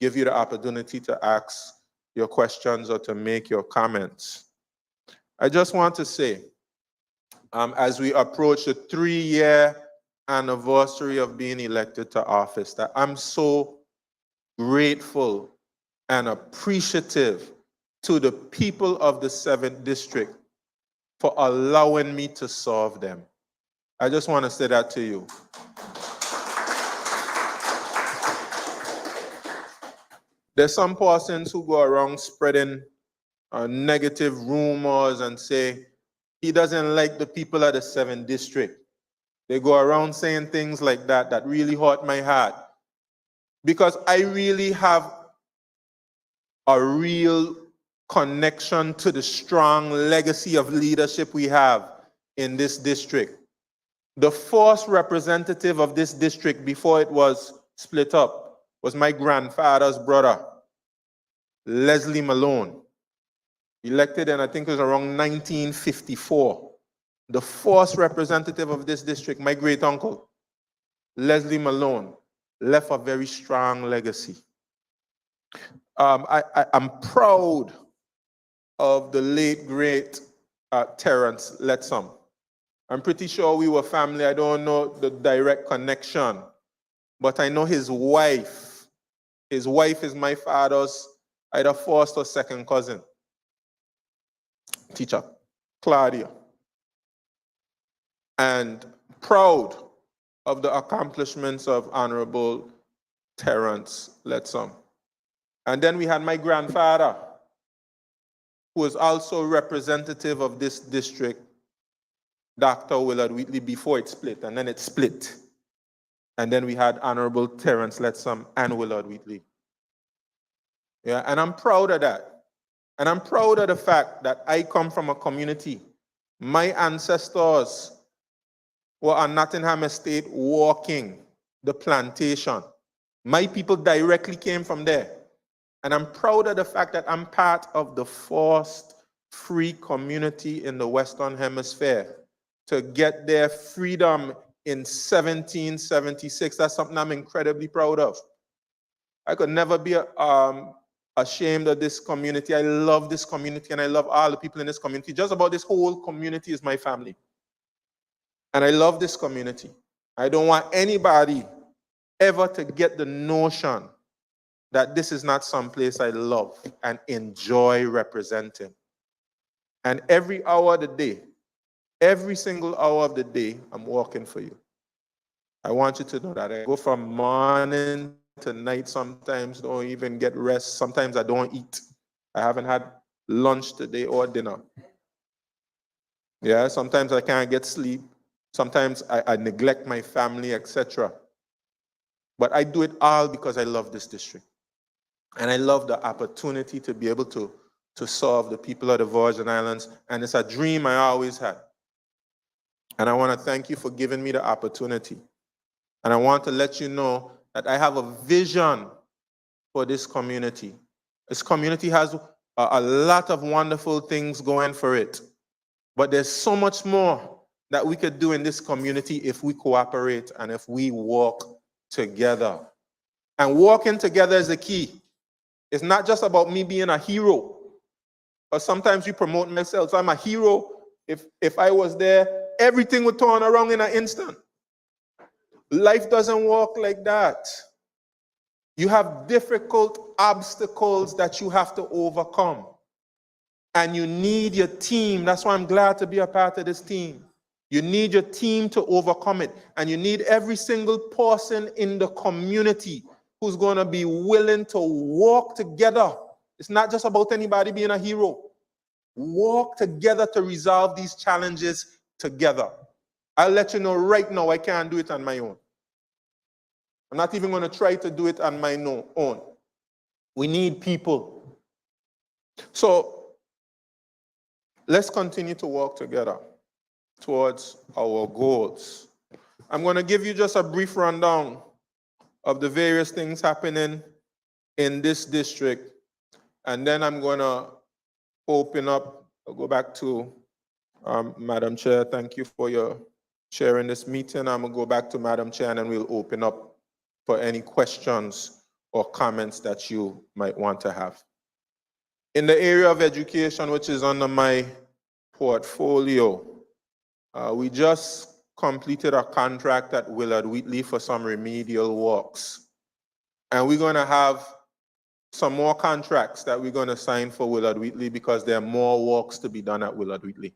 I: give you the opportunity to ask your questions or to make your comments. I just want to say, as we approach the 3-year anniversary of being elected to office, that I'm so grateful and appreciative to the people of the 7th District for allowing me to serve them. I just want to say that to you. There's some persons who go around spreading negative rumors and say, he doesn't like the people of the 7th District. They go around saying things like that that really hurt my heart. Because I really have a real connection to the strong legacy of leadership we have in this district. The first representative of this district before it was split up was my grandfather's brother, Leslie Malone, elected in, I think it was around 1954. The first representative of this district, my great uncle, Leslie Malone, left a very strong legacy. I'm proud of the late, great Terrence Letsom. I'm pretty sure we were family. I don't know the direct connection, but I know his wife. His wife is my father's either first or second cousin. Teacher, Claudia. And proud of the accomplishments of Honorable Terrence Letsom. And then we had my grandfather, who was also representative of this district, Dr. Willard Wheatley, before it split, and then it split. And then we had Honorable Terrence Letsom and Willard Wheatley. Yeah, and I'm proud of that. And I'm proud of the fact that I come from a community. My ancestors were on Nottingham Estate walking the plantation. My people directly came from there. And I'm proud of the fact that I'm part of the first free community in the Western Hemisphere to get their freedom in 1776. That's something I'm incredibly proud of. I could never be ashamed of this community. I love this community and I love all the people in this community. Just about this whole community is my family. And I love this community. I don't want anybody ever to get the notion that this is not some place I love and enjoy representing. And every hour of the day, every single hour of the day, I'm working for you. I want you to know that I go from morning to night, sometimes don't even get rest. Sometimes I don't eat. I haven't had lunch today or dinner. Yeah, sometimes I can't get sleep. Sometimes I neglect my family, etc. But I do it all because I love this district. And I love the opportunity to be able to serve the people of the Virgin Islands. And it's a dream I always had. And I want to thank you for giving me the opportunity. And I want to let you know that I have a vision for this community. This community has a lot of wonderful things going for it. But there's so much more that we could do in this community if we cooperate and if we work together. And working together is the key. It's not just about me being a hero. Or sometimes we promote myself. So I'm a hero. If I was there, everything would turn around in an instant. Life doesn't work like that. You have difficult obstacles that you have to overcome. And you need your team. That's why I'm glad to be a part of this team. You need your team to overcome it. And you need every single person in the community who's going to be willing to walk together. It's not just about anybody being a hero. Walk together to resolve these challenges together. I'll let you know right now, I can't do it on my own. I'm not even going to try to do it on my own. We need people. So let's continue to work together towards our goals. I'm going to give you just a brief rundown of the various things happening in this district, and then I'm going to open up. I'll go back to Madam Chair. Thank you for your chairing this meeting. I'm going to go back to Madam Chair, and then we'll open up for any questions or comments that you might want to have. In the area of education, which is under my portfolio, we just completed a contract at Willard Wheatley for some remedial works. And we're going to have some more contracts that we're going to sign for Willard Wheatley because there are more works to be done at Willard Wheatley.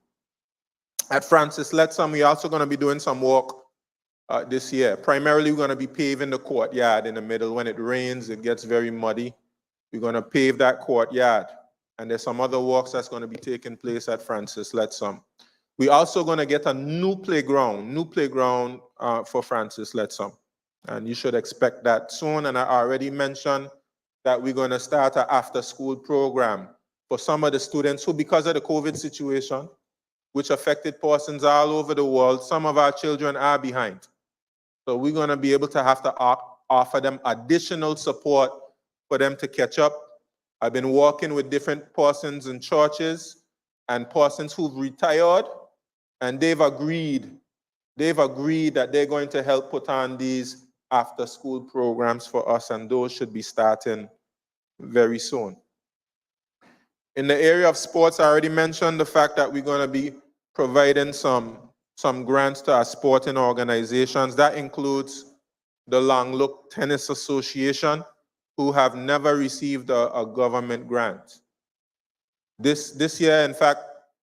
I: At Francis Lettsome, we're also going to be doing some work this year. Primarily, we're going to be paving the courtyard in the middle. When it rains, it gets very muddy. We're going to pave that courtyard. And there's some other works that's going to be taking place at Francis Lettsome. We're also going to get a new playground for Francis Lettsome. And you should expect that soon. And I already mentioned that we're going to start an after-school program for some of the students who, because of the COVID situation, which affected persons all over the world, some of our children are behind. So we're going to be able to have to offer them additional support for them to catch up. I've been working with different persons in churches and persons who've retired, and they've agreed that they're going to help put on these after-school programs for us, and those should be starting very soon. In the area of sports, I already mentioned the fact that we're going to be providing some grants to our sporting organizations. That includes the Long Look Tennis Association, who have never received a government grant. This year, in fact,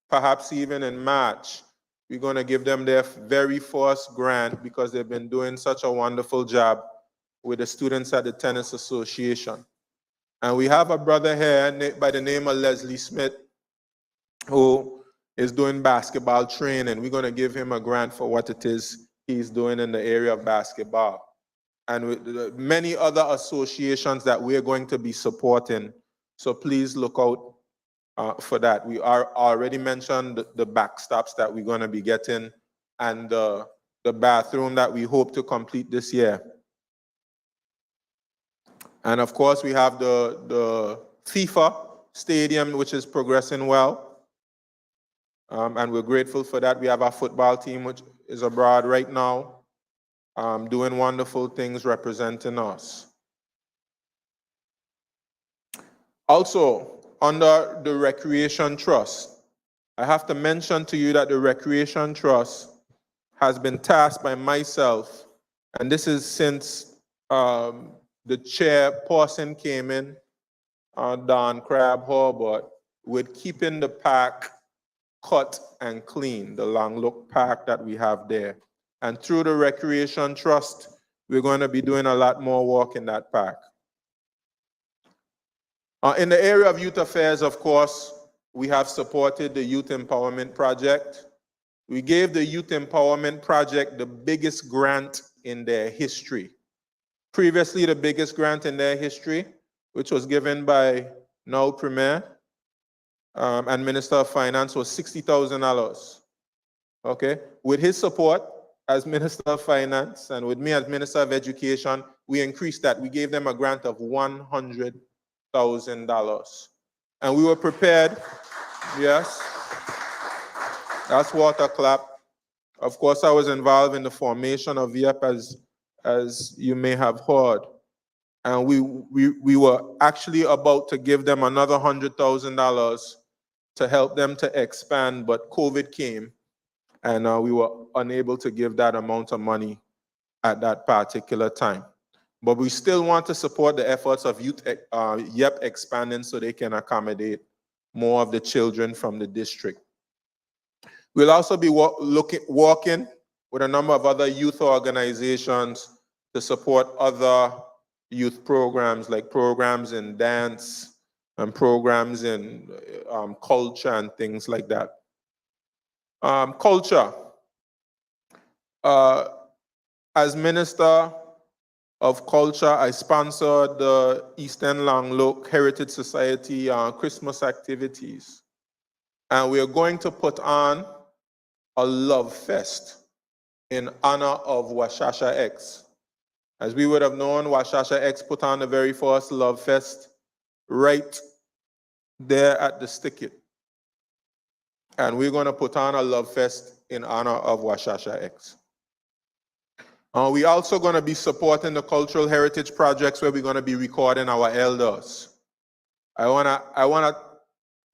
I: perhaps even in March, we're going to give them their very first grant because they've been doing such a wonderful job with the students at the Tennis Association. And we have a brother here by the name of Leslie Smith who is doing basketball training. We're going to give him a grant for what it is he's doing in the area of basketball. And with many other associations that we're going to be supporting. So please look out for that. We are already mentioned the backstops that we're going to be getting and the bathroom that we hope to complete this year. And of course, we have the FIFA stadium, which is progressing well. And we're grateful for that. We have our football team, which is abroad right now, doing wonderful things representing us. Also, under the Recreation Trust, I have to mention to you that the Recreation Trust has been tasked by myself, and this is since the chairperson came in, Don Crabbe-Hobart, with keeping the park cut and clean, the Long Look Park that we have there. And through the Recreation Trust, we're going to be doing a lot more work in that park. In the area of youth affairs, of course, we have supported the Youth Empowerment Project. We gave the Youth Empowerment Project the biggest grant in their history. Previously, the biggest grant in their history, which was given by now Premier and Minister of Finance, was $60,000. Okay? With his support as Minister of Finance and with me as Minister of Education, we increased that. We gave them a grant of $100,000. And we were prepared, yes, that's water clap. Of course, I was involved in the formation of YEP, as you may have heard. And we were actually about to give them another $100,000 to help them to expand, but COVID came and we were unable to give that amount of money at that particular time. But we still want to support the efforts of youth YEP expanding so they can accommodate more of the children from the district. We'll also be working with a number of other youth organizations to support other youth programs, like programs in dance and programs in culture and things like that. Culture. As Minister of Culture, I sponsored the Eastern Langlook Heritage Society Christmas activities. And we are going to put on a love fest in honor of Washasha X. As we would have known, Washasha X put on the very first love fest right there at the Stickit. And we're going to put on a love fest in honor of Washasha X. We're also going to be supporting the cultural heritage projects where we're going to be recording our elders. I want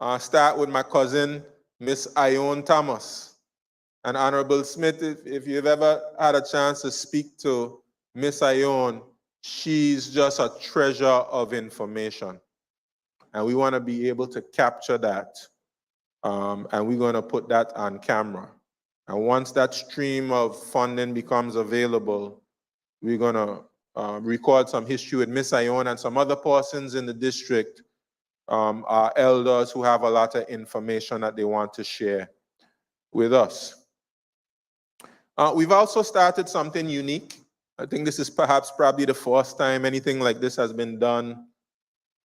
I: to start with my cousin, Miss Ione Thomas. And Honorable Smith, if you've ever had a chance to speak to Miss Ione, she's just a treasure of information. And we want to be able to capture that. And we're going to put that on camera. And once that stream of funding becomes available, we're going to record some history with Miss Ione and some other persons in the district, our elders who have a lot of information that they want to share with us. We've also started something unique. I think this is probably the first time anything like this has been done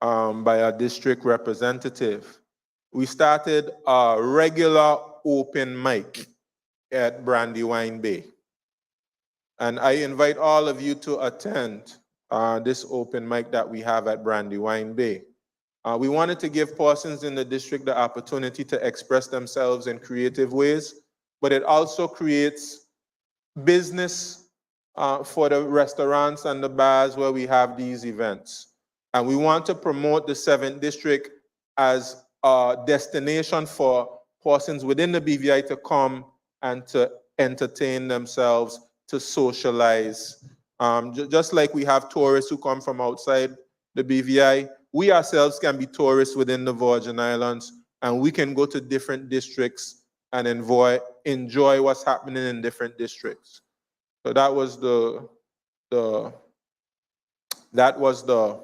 I: by a district representative. We started a regular open mic at Brandywine Bay. And I invite all of you to attend this open mic that we have at Brandywine Bay. We wanted to give persons in the district the opportunity to express themselves in creative ways, but it also creates business for the restaurants and the bars where we have these events. And we want to promote the 7th District as a destination for persons within the BVI to come and to entertain themselves, to socialize. Just like we have tourists who come from outside the BVI, we ourselves can be tourists within the Virgin Islands, and we can go to different districts and enjoy what's happening in different districts. So that was the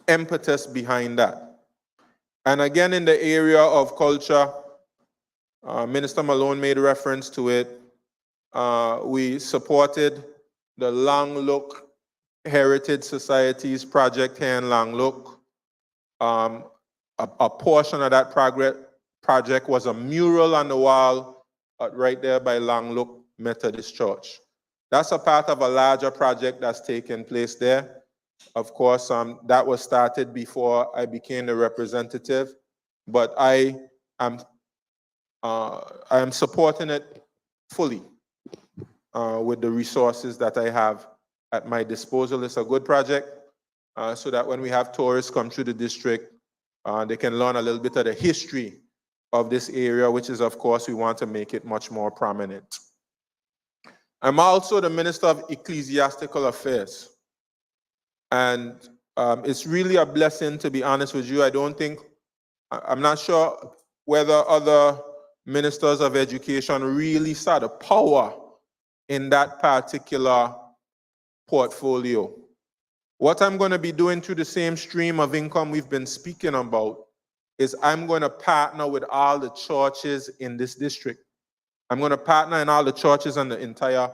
I: impetus behind that. And again, in the area of culture, Minister Malone made reference to it. We supported the Langlook Heritage Society's project here in Langlook. A portion of that project was a mural on the wall right there by Langlook Methodist Church. That's a part of a larger project that's taking place there. Of course, that was started before I became the representative, but I am supporting it fully with the resources that I have at my disposal. It's a good project so that when we have tourists come through the district, they can learn a little bit of the history of this area, which is, of course, we want to make it much more prominent. I'm also the Minister of Ecclesiastical Affairs. And it's really a blessing, to be honest with you. I'm not sure whether other ministers of education really saw the power in that particular portfolio. What I'm going to be doing through the same stream of income we've been speaking about is I'm going to partner with all the churches in this district. I'm going to partner in all the churches on the entire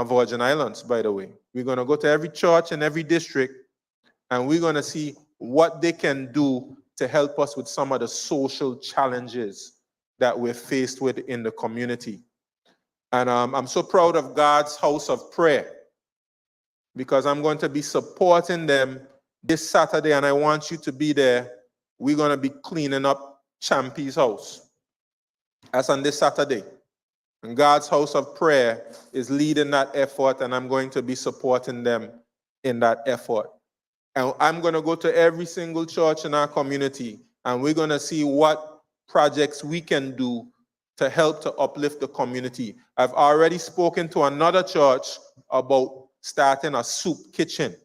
I: Virgin Islands, by the way. We're going to go to every church in every district, and we're going to see what they can do to help us with some of the social challenges that we're faced with in the community. And I'm so proud of God's House of Prayer, because I'm going to be supporting them this Saturday, and I want you to be there. We're going to be cleaning up Champy's house. That's on this Saturday. And God's House of Prayer is leading that effort, and I'm going to be supporting them in that effort. And I'm going to go to every single church in our community, and we're going to see what projects we can do to help to uplift the community. I've already spoken to another church about starting a soup kitchen.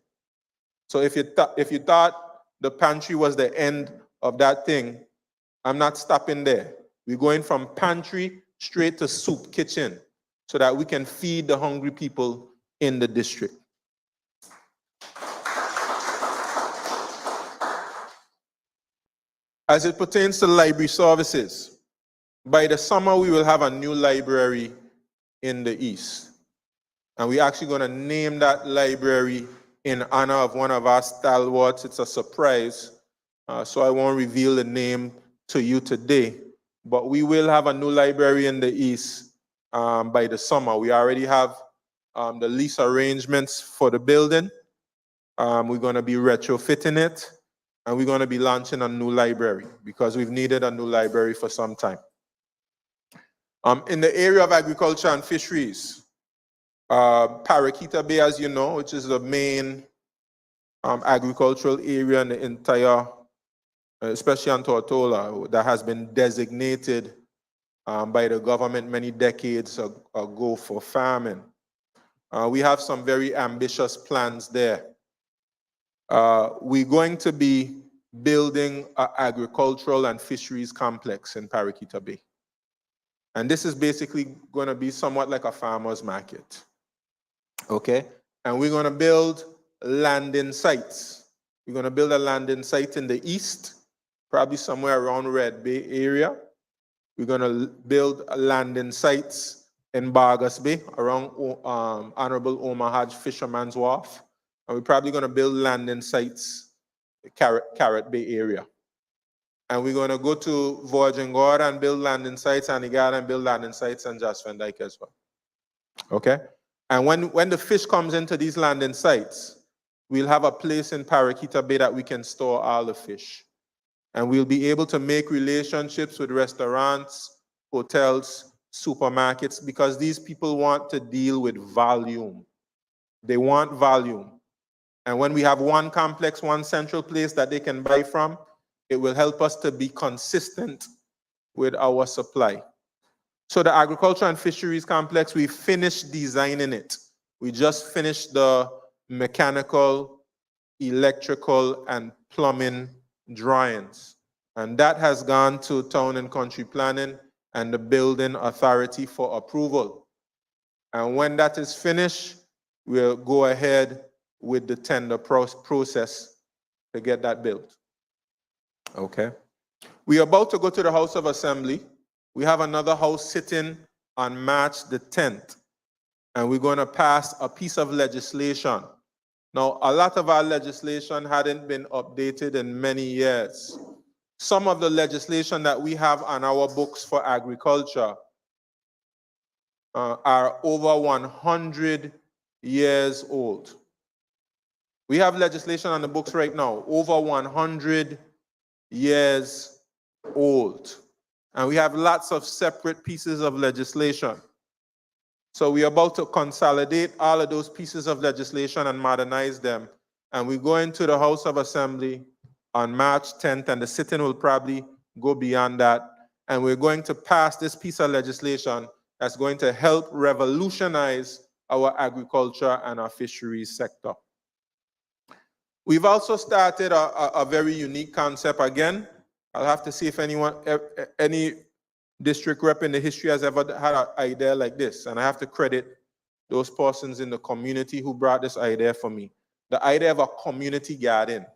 I: So if you thought the pantry was the end of that thing, I'm not stopping there. We're going from pantry straight to soup kitchen so that we can feed the hungry people in the district. As it pertains to library services, by the summer we will have a new library in the East. And we're actually going to name that library in honor of one of our stalwarts. It's a surprise, so I won't reveal the name to you today. But we will have a new library in the East by the summer. We already have the lease arrangements for the building. We're going to be retrofitting it, and we're going to be launching a new library because we've needed a new library for some time. In the area of agriculture and fisheries, Paraquita Bay, as you know, which is the main agricultural area in the entire, especially on Tortola, that has been designated by the government many decades ago for farming. We have some very ambitious plans there. We're going to be building an agricultural and fisheries complex in Paraquita Bay. And this is basically going to be somewhat like a farmer's market. Okay? And we're going to build landing sites. We're going to build a landing site in the east, probably somewhere around Red Bay area. We're going to build landing sites in Bargas Bay, around Honorable Omar Hadj Fisherman's Wharf. And we're probably going to build landing sites in Carrot Bay area. And we're going to go to Virgin Gorda and build landing sites, Antigua and build landing sites, and Just Van Dyke as well. Okay? And when the fish comes into these landing sites, we'll have a place in Paraquita Bay that we can store all the fish. And we'll be able to make relationships with restaurants, hotels, supermarkets, because these people want to deal with volume. They want volume. And when we have one complex, one central place that they can buy from, it will help us to be consistent with our supply. So the agriculture and fisheries complex, we finished designing it. We just finished the mechanical, electrical, and plumbing drawings. And that has gone to Town and Country Planning and the Building Authority for approval. And when that is finished, we'll go ahead with the tender process to get that built. Okay. We're about to go to the House of Assembly. We have another house sitting on March the 10th, and we're going to pass a piece of legislation. Now, a lot of our legislation hadn't been updated in many years. Some of the legislation that we have on our books for agriculture are over 100 years old. We have legislation on the books right now, over 100 years old. And we have lots of separate pieces of legislation. So we're about to consolidate all of those pieces of legislation and modernize them. And we're going to the House of Assembly on March 10th, and the sitting will probably go beyond that. And we're going to pass this piece of legislation that's going to help revolutionize our agriculture and our fisheries sector. We've also started a very unique concept again. I'll have to see if any district rep in the history has ever had an idea like this. And I have to credit those persons in the community who brought this idea for me. The idea of a community garden.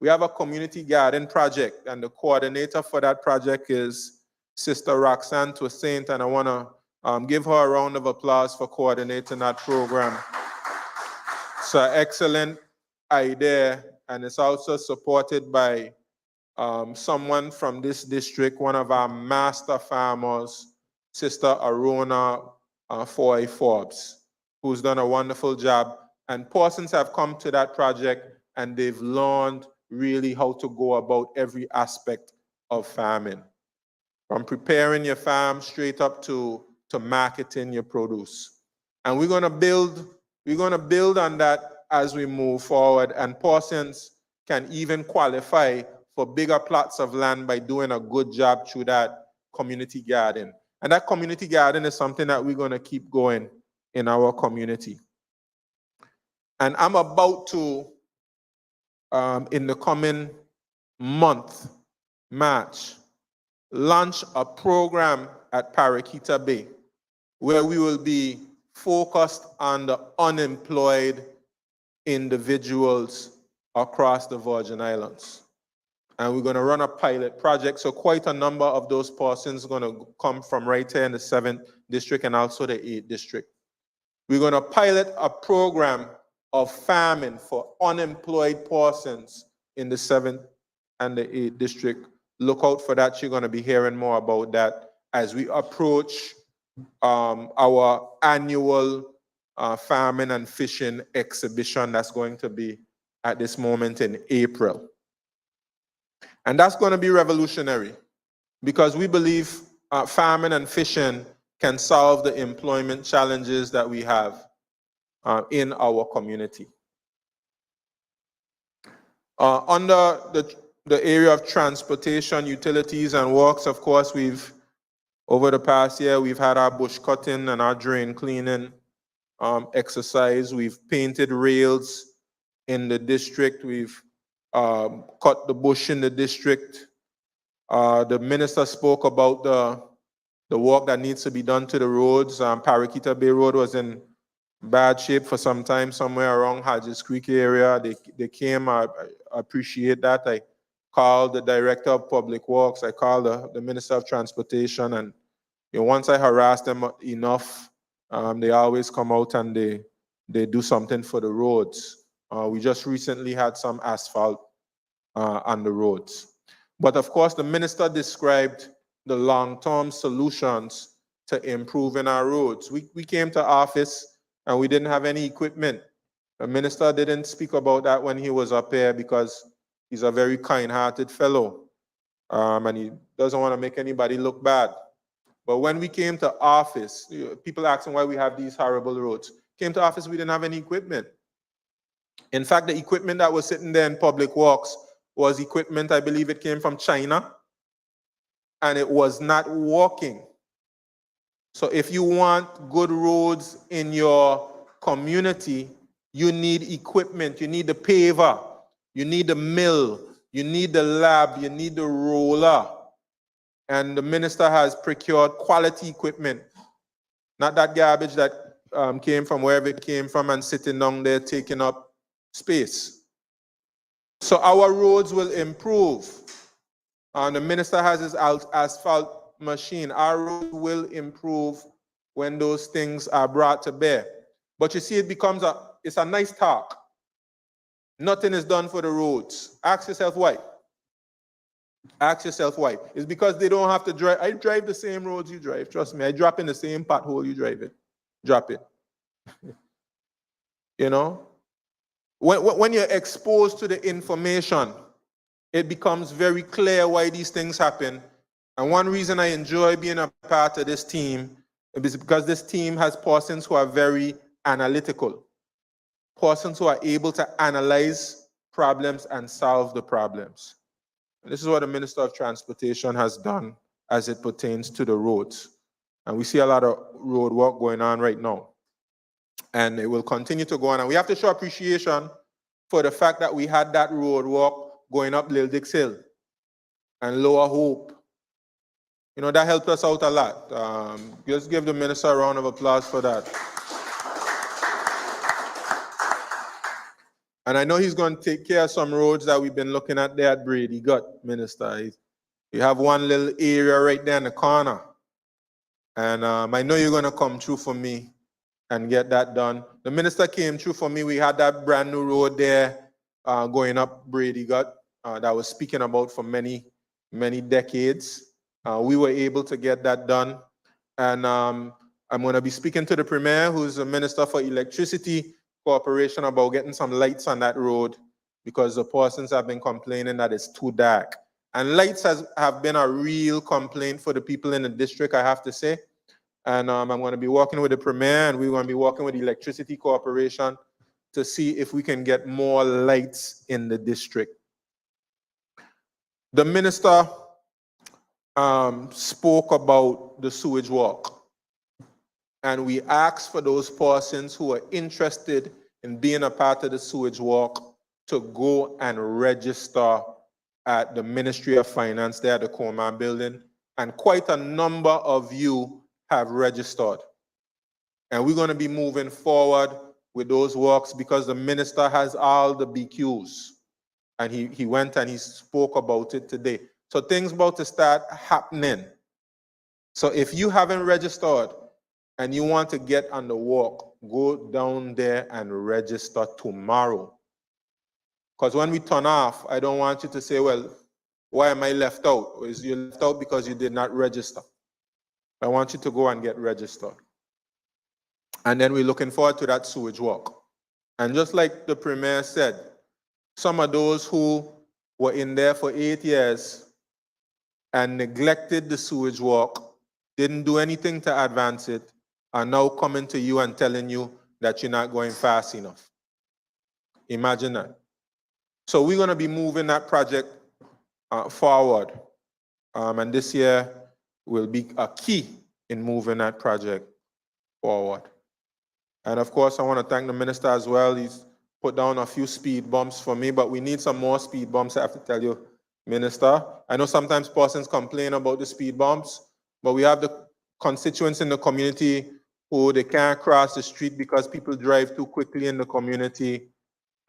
I: We have a community garden project, and the coordinator for that project is Sister Roxanne Toussaint, and I want to give her a round of applause for coordinating that program. It's an excellent idea, and it's also supported by someone from this district, one of our master farmers, Sister Arona Foy Forbes, who's done a wonderful job. And persons have come to that project and they've learned really how to go about every aspect of farming, from preparing your farm straight up to marketing your produce. And we're gonna build on that as we move forward, and persons can even qualify for bigger plots of land by doing a good job through that community garden. And that community garden is something that we're going to keep going in our community. And I'm about to, in the coming month, March, launch a program at Paraquita Bay where we will be focused on the unemployed individuals across the Virgin Islands. And we're going to run a pilot project. So quite a number of those persons are going to come from right here in the 7th district and also the 8th district. We're going to pilot a program of farming for unemployed persons in the 7th and the 8th district. Look out for that. You're going to be hearing more about that as we approach our annual farming and fishing exhibition that's going to be at this moment in April. And that's going to be revolutionary because we believe farming and fishing can solve the employment challenges that we have in our community. Under the area of transportation, utilities, and works, of course, over the past year, we've had our bush cutting and our drain cleaning exercise. We've painted rails in the district. We've cut the bush in the district. The minister spoke about the work that needs to be done to the roads. Paraquita Bay Road was in bad shape for some time, somewhere around Hodges Creek area. They came, I appreciate that. I called the director of public works, I called the minister of transportation, and once I harass them enough, they always come out and they do something for the roads. We just recently had some asphalt on the roads. But of course, the minister described the long-term solutions to improving our roads. We came to office and we didn't have any equipment. The minister didn't speak about that when he was up here because he's a very kind-hearted fellow, and he doesn't want to make anybody look bad. But when we came to office, people asking why we have these horrible roads. Came to office, we didn't have any equipment. In fact, the equipment that was sitting there in public works was equipment, I believe it came from China, and it was not working. So if you want good roads in your community, you need equipment. You need the paver, you need the mill, you need the lab, you need the roller. And the minister has procured quality equipment, not that garbage that came from wherever it came from and sitting down there taking up space. So our roads will improve. The minister has his asphalt machine. Our roads will improve when those things are brought to bear. But you see, it's a nice talk. Nothing is done for the roads. Ask yourself why. Ask yourself why. It's because they don't have to drive. I drive the same roads you drive. Trust me, I drop in the same pothole you drive in. Drop it. You know? When you're exposed to the information, it becomes very clear why these things happen. And one reason I enjoy being a part of this team is because this team has persons who are very analytical, persons who are able to analyze problems and solve the problems. And this is what the Minister of Transportation has done as it pertains to the roads. And we see a lot of road work going on right now. And it will continue to go on. And we have to show appreciation for the fact that we had that road work going up Lil Dix Hill and Lower Hope. You know, that helped us out a lot. Just give the minister a round of applause for that. And I know he's going to take care of some roads that we've been looking at there at Brady Gut, Minister. You have one little area right there in the corner. And I know you're going to come through for me and get that done. The minister came through for me. We had that brand new road there going up Brady Gut that I was speaking about for many, many decades. We were able to get that done. And I'm going to be speaking to the Premier, who's the Minister for Electricity Corporation, about getting some lights on that road because the persons have been complaining that it's too dark. And lights have been a real complaint for the people in the district, I have to say. And I'm going to be working with the Premier, and we're going to be working with the Electricity Corporation to see if we can get more lights in the district. The minister spoke about the Sewage Walk. And we asked for those persons who are interested in being a part of the Sewage Walk to go and register at the Ministry of Finance there at the Coleman Building and quite a number of you have registered. And we're going to be moving forward with those works because the minister has all the BQs. And he went and he spoke about it today. So things about to start happening. So if you haven't registered and you want to get on the walk, go down there and register tomorrow. Because when we turn off, I don't want you to say, well, why am I left out? Or is you left out because you did not register? I want you to go and get registered. And then we're looking forward to that sewage walk. And just like the Premier said, some of those who were in there for 8 years and neglected the sewage walk, didn't do anything to advance it, are now coming to you and telling you that you're not going fast enough. Imagine that. So we're going to be moving that project forward. And this year will be a key in moving that project forward. And of course, I want to thank the minister as well. He's put down a few speed bumps for me, but we need some more speed bumps, I have to tell you, Minister. I know sometimes persons complain about the speed bumps, but we have the constituents in the community who they can't cross the street because people drive too quickly in the community,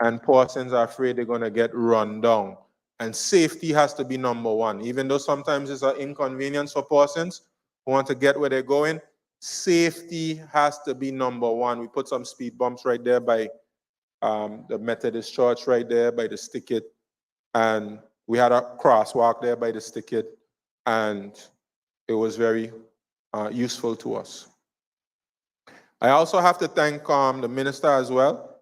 I: and persons are afraid they're going to get run down. And safety has to be number one. Even though sometimes it's an inconvenience for persons who want to get where they're going, safety has to be number one. We put some speed bumps right there by the Methodist Church, right there by the Stickit, and we had a crosswalk there by the Stickit, and it was very useful to us. I also have to thank the minister as well,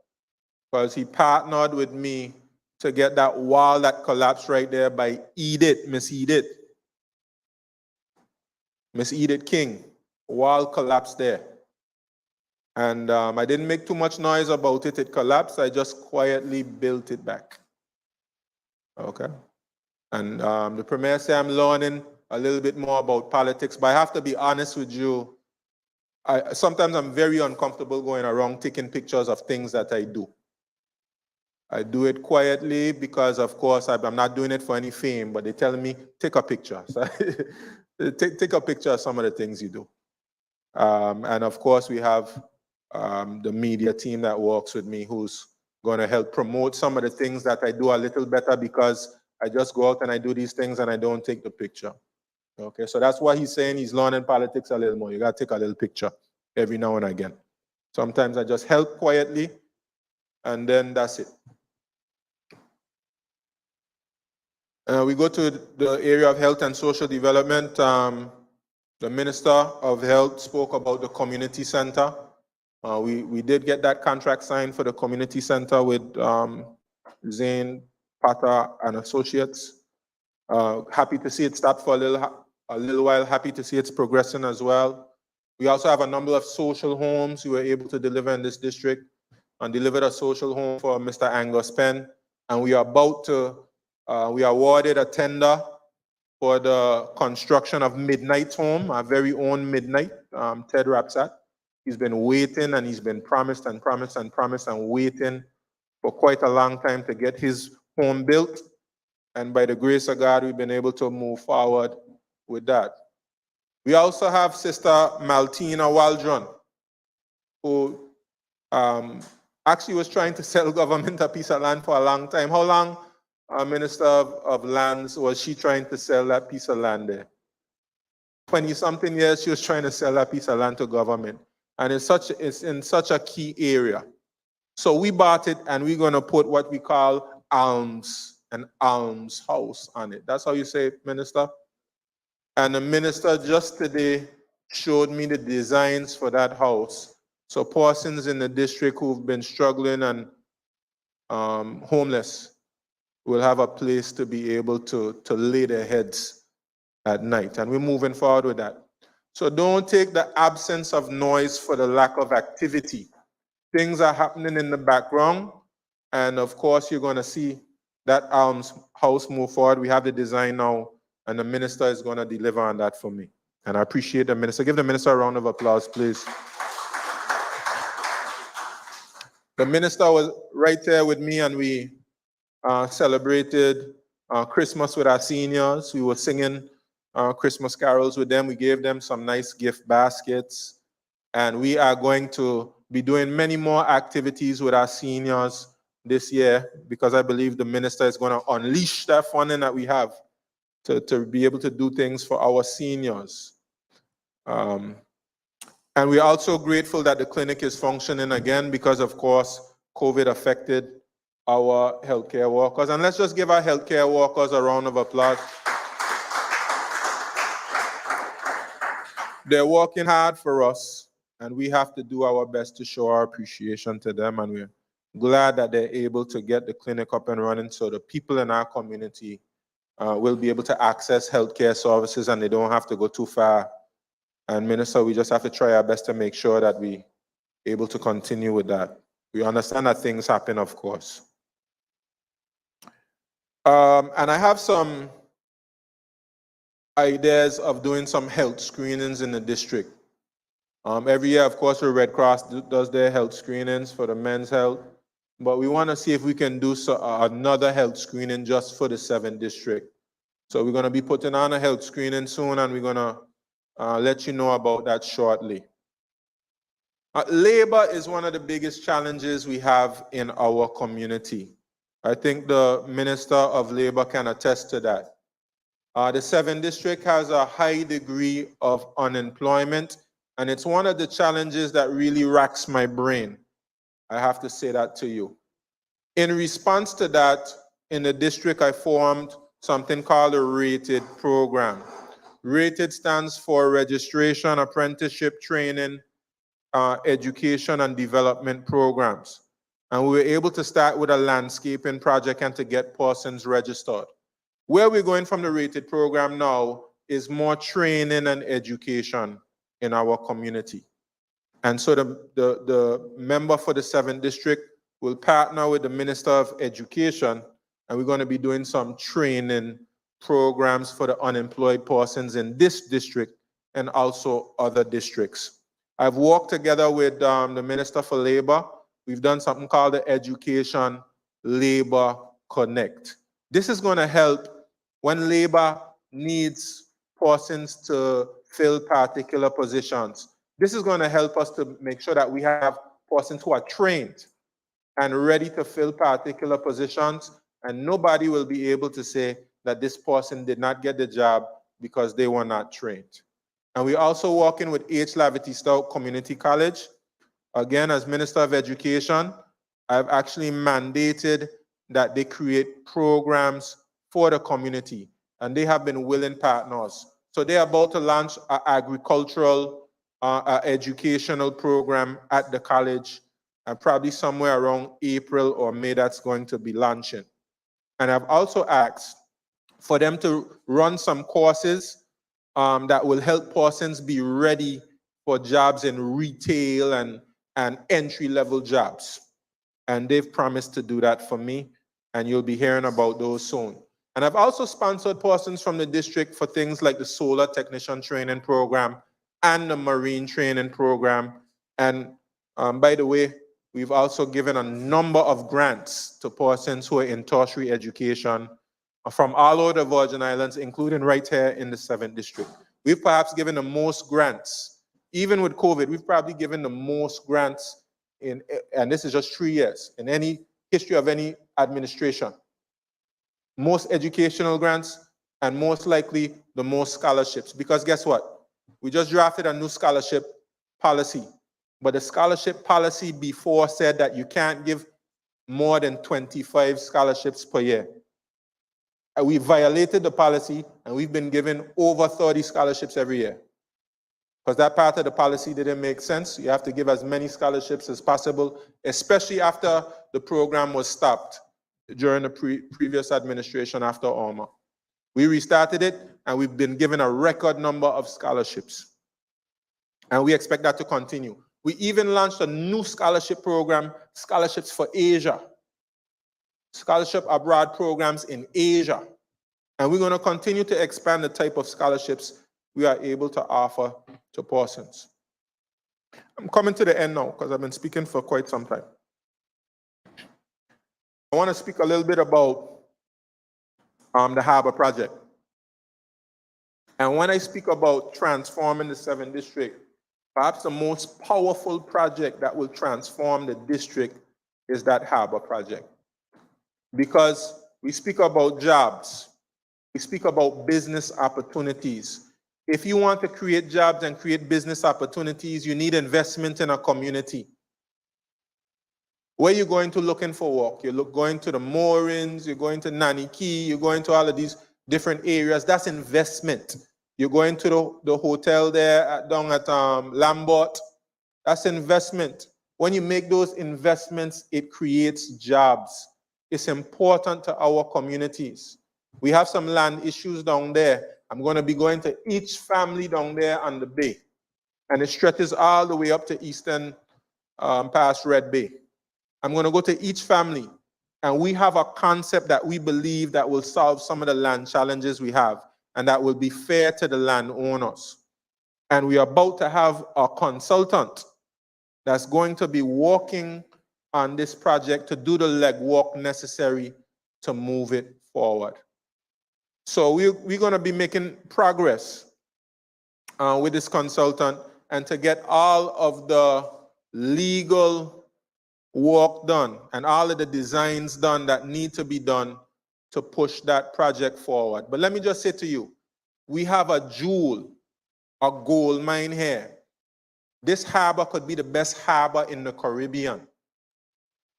I: because he partnered with me to get that wall that collapsed right there by Miss Edith King. Wall collapsed there. And I didn't make too much noise about it. It collapsed. I just quietly built it back. Okay. And the Premier said I'm learning a little bit more about politics, but I have to be honest with you. Sometimes I'm very uncomfortable going around taking pictures of things that I do. I do it quietly because, of course, I'm not doing it for any fame, but they tell me, take a picture. So take a picture of some of the things you do. And of course, we have the media team that works with me who's going to help promote some of the things that I do a little better because I just go out and I do these things and I don't take the picture. Okay, so that's why he's saying he's learning politics a little more. You got to take a little picture every now and again. Sometimes I just help quietly and then that's it. We go to the area of health and social development. The Minister of Health spoke about the community center. We did get that contract signed for the community center with Zane, Pata, and Associates. Happy to see it start for a little while. Happy to see it's progressing as well. We also have a number of social homes we were able to deliver in this district, and delivered a social home for Mr. Angus Penn. And we are about to, we awarded a tender for the construction of Midnight's home, our very own Midnight, Ted Rapsat. He's been waiting and he's been promised and promised and promised and waiting for quite a long time to get his home built. And by the grace of God, we've been able to move forward with that. We also have Sister Maltina Waldron, who actually was trying to sell government a piece of land for a long time. How long, Minister of Lands, was she trying to sell that piece of land there? 20-something years she was trying to sell that piece of land to government. And it's in such a key area. So we bought it and we're going to put what we call an alms house on it. That's how you say it, Minister? And the minister just today showed me the designs for that house. So persons in the district who've been struggling and homeless will have a place to be able to lay their heads at night. And we're moving forward with that. So don't take the absence of noise for the lack of activity. Things are happening in the background. And of course, you're going to see that house move forward. We have the design now, and the minister is going to deliver on that for me. And I appreciate the minister. Give the minister a round of applause, please. The minister was right there with me, and we celebrated Christmas with our seniors. We were singing Christmas carols with them. We gave them some nice gift baskets. And we are going to be doing many more activities with our seniors this year, because I believe the minister is going to unleash that funding that we have to be able to do things for our seniors. And we're also grateful that the clinic is functioning again, because of course, COVID affected our healthcare workers. And let's just give our healthcare workers a round of applause. They're working hard for us, and we have to do our best to show our appreciation to them. And we're glad that they're able to get the clinic up and running so the people in our community will be able to access healthcare services and they don't have to go too far. And Minister, we just have to try our best to make sure that we're able to continue with that. We understand that things happen, of course. And I have some ideas of doing some health screenings in the district. Every year, of course, the Red Cross does their health screenings for the men's health, but we want to see if we can do another health screening just for the 7th district. So we're going to be putting on a health screening soon, and we're going to let you know about that shortly. Labor is one of the biggest challenges we have in our community. I think the Minister of Labor can attest to that. The 7th district has a high degree of unemployment, and it's one of the challenges that really racks my brain. I have to say that to you. In response to that, in the district, I formed something called a RATED program. RATED stands for Registration, Apprenticeship, Training, Education, and Development Programs. And we were able to start with a landscaping project and to get persons registered. Where we're going from the RATED program now is more training and education in our community. And so the member for the 7th district will partner with the Minister of Education, and we're going to be doing some training programs for the unemployed persons in this district and also other districts. I've worked together with the Minister for Labor. We've done something called the Education Labor Connect. This is going to help when labor needs persons to fill particular positions. This is going to help us to make sure that we have persons who are trained and ready to fill particular positions, and nobody will be able to say that this person did not get the job because they were not trained. And we're also working with H. Lavity Stout Community College. Again, as Minister of Education, I've actually mandated that they create programs for the community, and they have been willing partners. So they're about to launch an agricultural educational program at the college, and probably somewhere around April or May that's going to be launching. And I've also asked for them to run some courses that will help persons be ready for jobs in retail and entry-level jobs. And they've promised to do that for me, and you'll be hearing about those soon. And I've also sponsored persons from the district for things like the solar technician training program and the marine training program. And by the way, we've also given a number of grants to persons who are in tertiary education from all over the Virgin Islands, including right here in the 7th district. We've perhaps given the most grants. Even with COVID, we've probably given the most grants in, and this is just 3 years, in any history of any administration. Most educational grants, and most likely the most scholarships. Because guess what? We just drafted a new scholarship policy. But the scholarship policy before said that you can't give more than 25 scholarships per year. And we violated the policy, and we've been given over 30 scholarships every year. Because that part of the policy didn't make sense. You have to give as many scholarships as possible, especially after the program was stopped during the previous administration after Irma. We restarted it, and we've been given a record number of scholarships. And we expect that to continue. We even launched a new scholarship program, Scholarships for Asia. Scholarship abroad programs in Asia. And we're going to continue to expand the type of scholarships we are able to offer to persons. I'm coming to the end now because I've been speaking for quite some time. I want to speak a little bit about the Haber Project. And when I speak about transforming the 7th district, perhaps the most powerful project that will transform the district is that Haber Project. Because we speak about jobs, we speak about business opportunities. If you want to create jobs and create business opportunities, you need investment in a community. Where you're going to looking for work, you're going to the moorings, you're going to Nanny Key, you're going to all of these different areas, that's investment. You're going to the hotel there down at Lambert, that's investment. When you make those investments, it creates jobs. It's important to our communities. We have some land issues down there. I'm going to be going to each family down there on the bay. And it stretches all the way up to eastern past Red Bay. I'm going to go to each family. And we have a concept that we believe that will solve some of the land challenges we have and that will be fair to the landowners. And we are about to have a consultant that's going to be working on this project to do the legwork necessary to move it forward. So we're going to be making progress with this consultant and to get all of the legal work done and all of the designs done that need to be done to push that project forward. But let me just say to you, we have a jewel, a gold mine here. This harbor could be the best harbor in the Caribbean.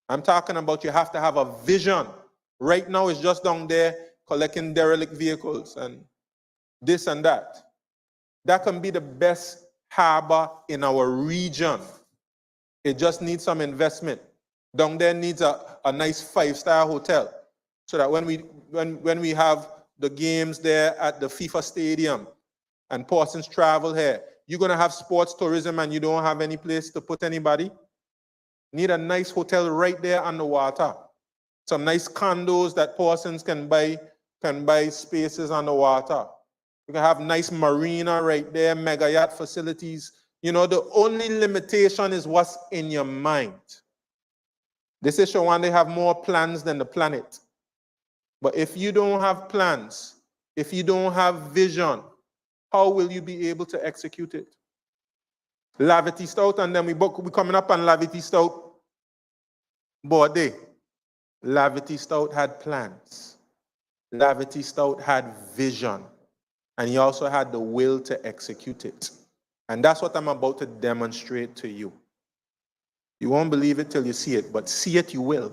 I: I'm talking about you have to have a vision. Right now it's just down there collecting derelict vehicles and this and that. That can be the best harbor in our region. It just needs some investment. Down there needs a nice 5-star hotel so that when we have the games there at the FIFA stadium and persons travel here, you're going to have sports tourism and you don't have any place to put anybody. Need a nice hotel right there on the water. Some nice condos that persons can buy spaces on the water. You can have nice marina right there, mega yacht facilities. You know, the only limitation is what's in your mind. They say Shawande have more plans than the planet. But if you don't have plans, if you don't have vision, how will you be able to execute it? Lavity Stout, and then we coming up on Lavity Stout board day. Lavity Stout had plans. Lavity Stout had vision. And he also had the will to execute it. And that's what I'm about to demonstrate to you. You won't believe it till you see it, but see it you will.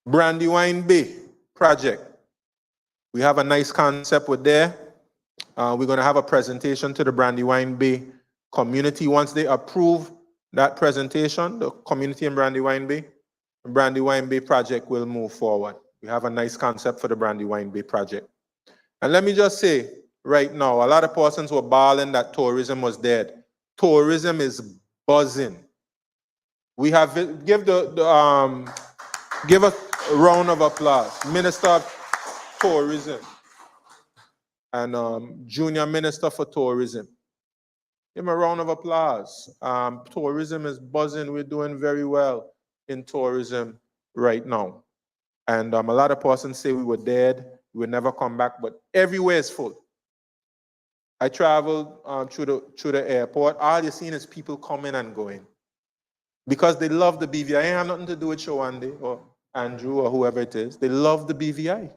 I: Brandywine Bay project. We have a nice concept with there. We're going to have a presentation to the Brandywine Bay community. Once they approve that presentation, the community in Brandywine Bay, the Brandywine Bay project will move forward. We have a nice concept for the Brandywine Bay project. And let me just say right now, a lot of persons were bawling that tourism was dead. Tourism is buzzing. We have give a round of applause. Minister of Tourism and Junior Minister for Tourism. Give him a round of applause. Tourism is buzzing. We're doing very well in tourism right now. And a lot of persons say we were dead, we would never come back, but everywhere is full. I traveled through the airport. All you're seeing is people coming and going because they love the BVI. It ain't have nothing to do with Shawande or Andrew or whoever it is. They love the BVI.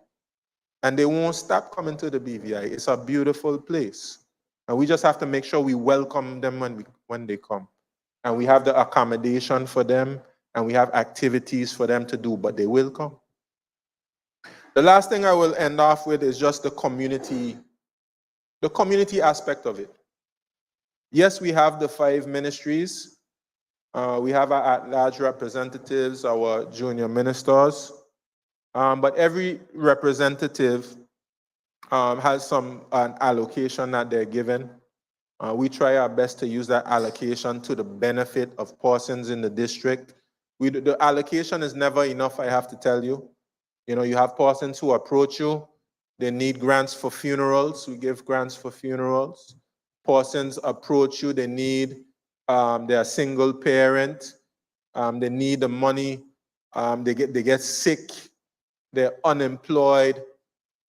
I: And they won't stop coming to the BVI. It's a beautiful place. And we just have to make sure we welcome them when they come. And we have the accommodation for them, and we have activities for them to do, but they will come. The last thing I will end off with is just the community aspect of it. Yes, we have the 5 ministries. We have our at-large representatives, our junior ministers. But every representative has an allocation that they're given. We try our best to use that allocation to the benefit of persons in the district. The allocation is never enough, I have to tell you. You know, you have persons who approach you. They need grants for funerals. We give grants for funerals. Persons approach you. They need, they're a single parent. They need the money. They get sick. They're unemployed.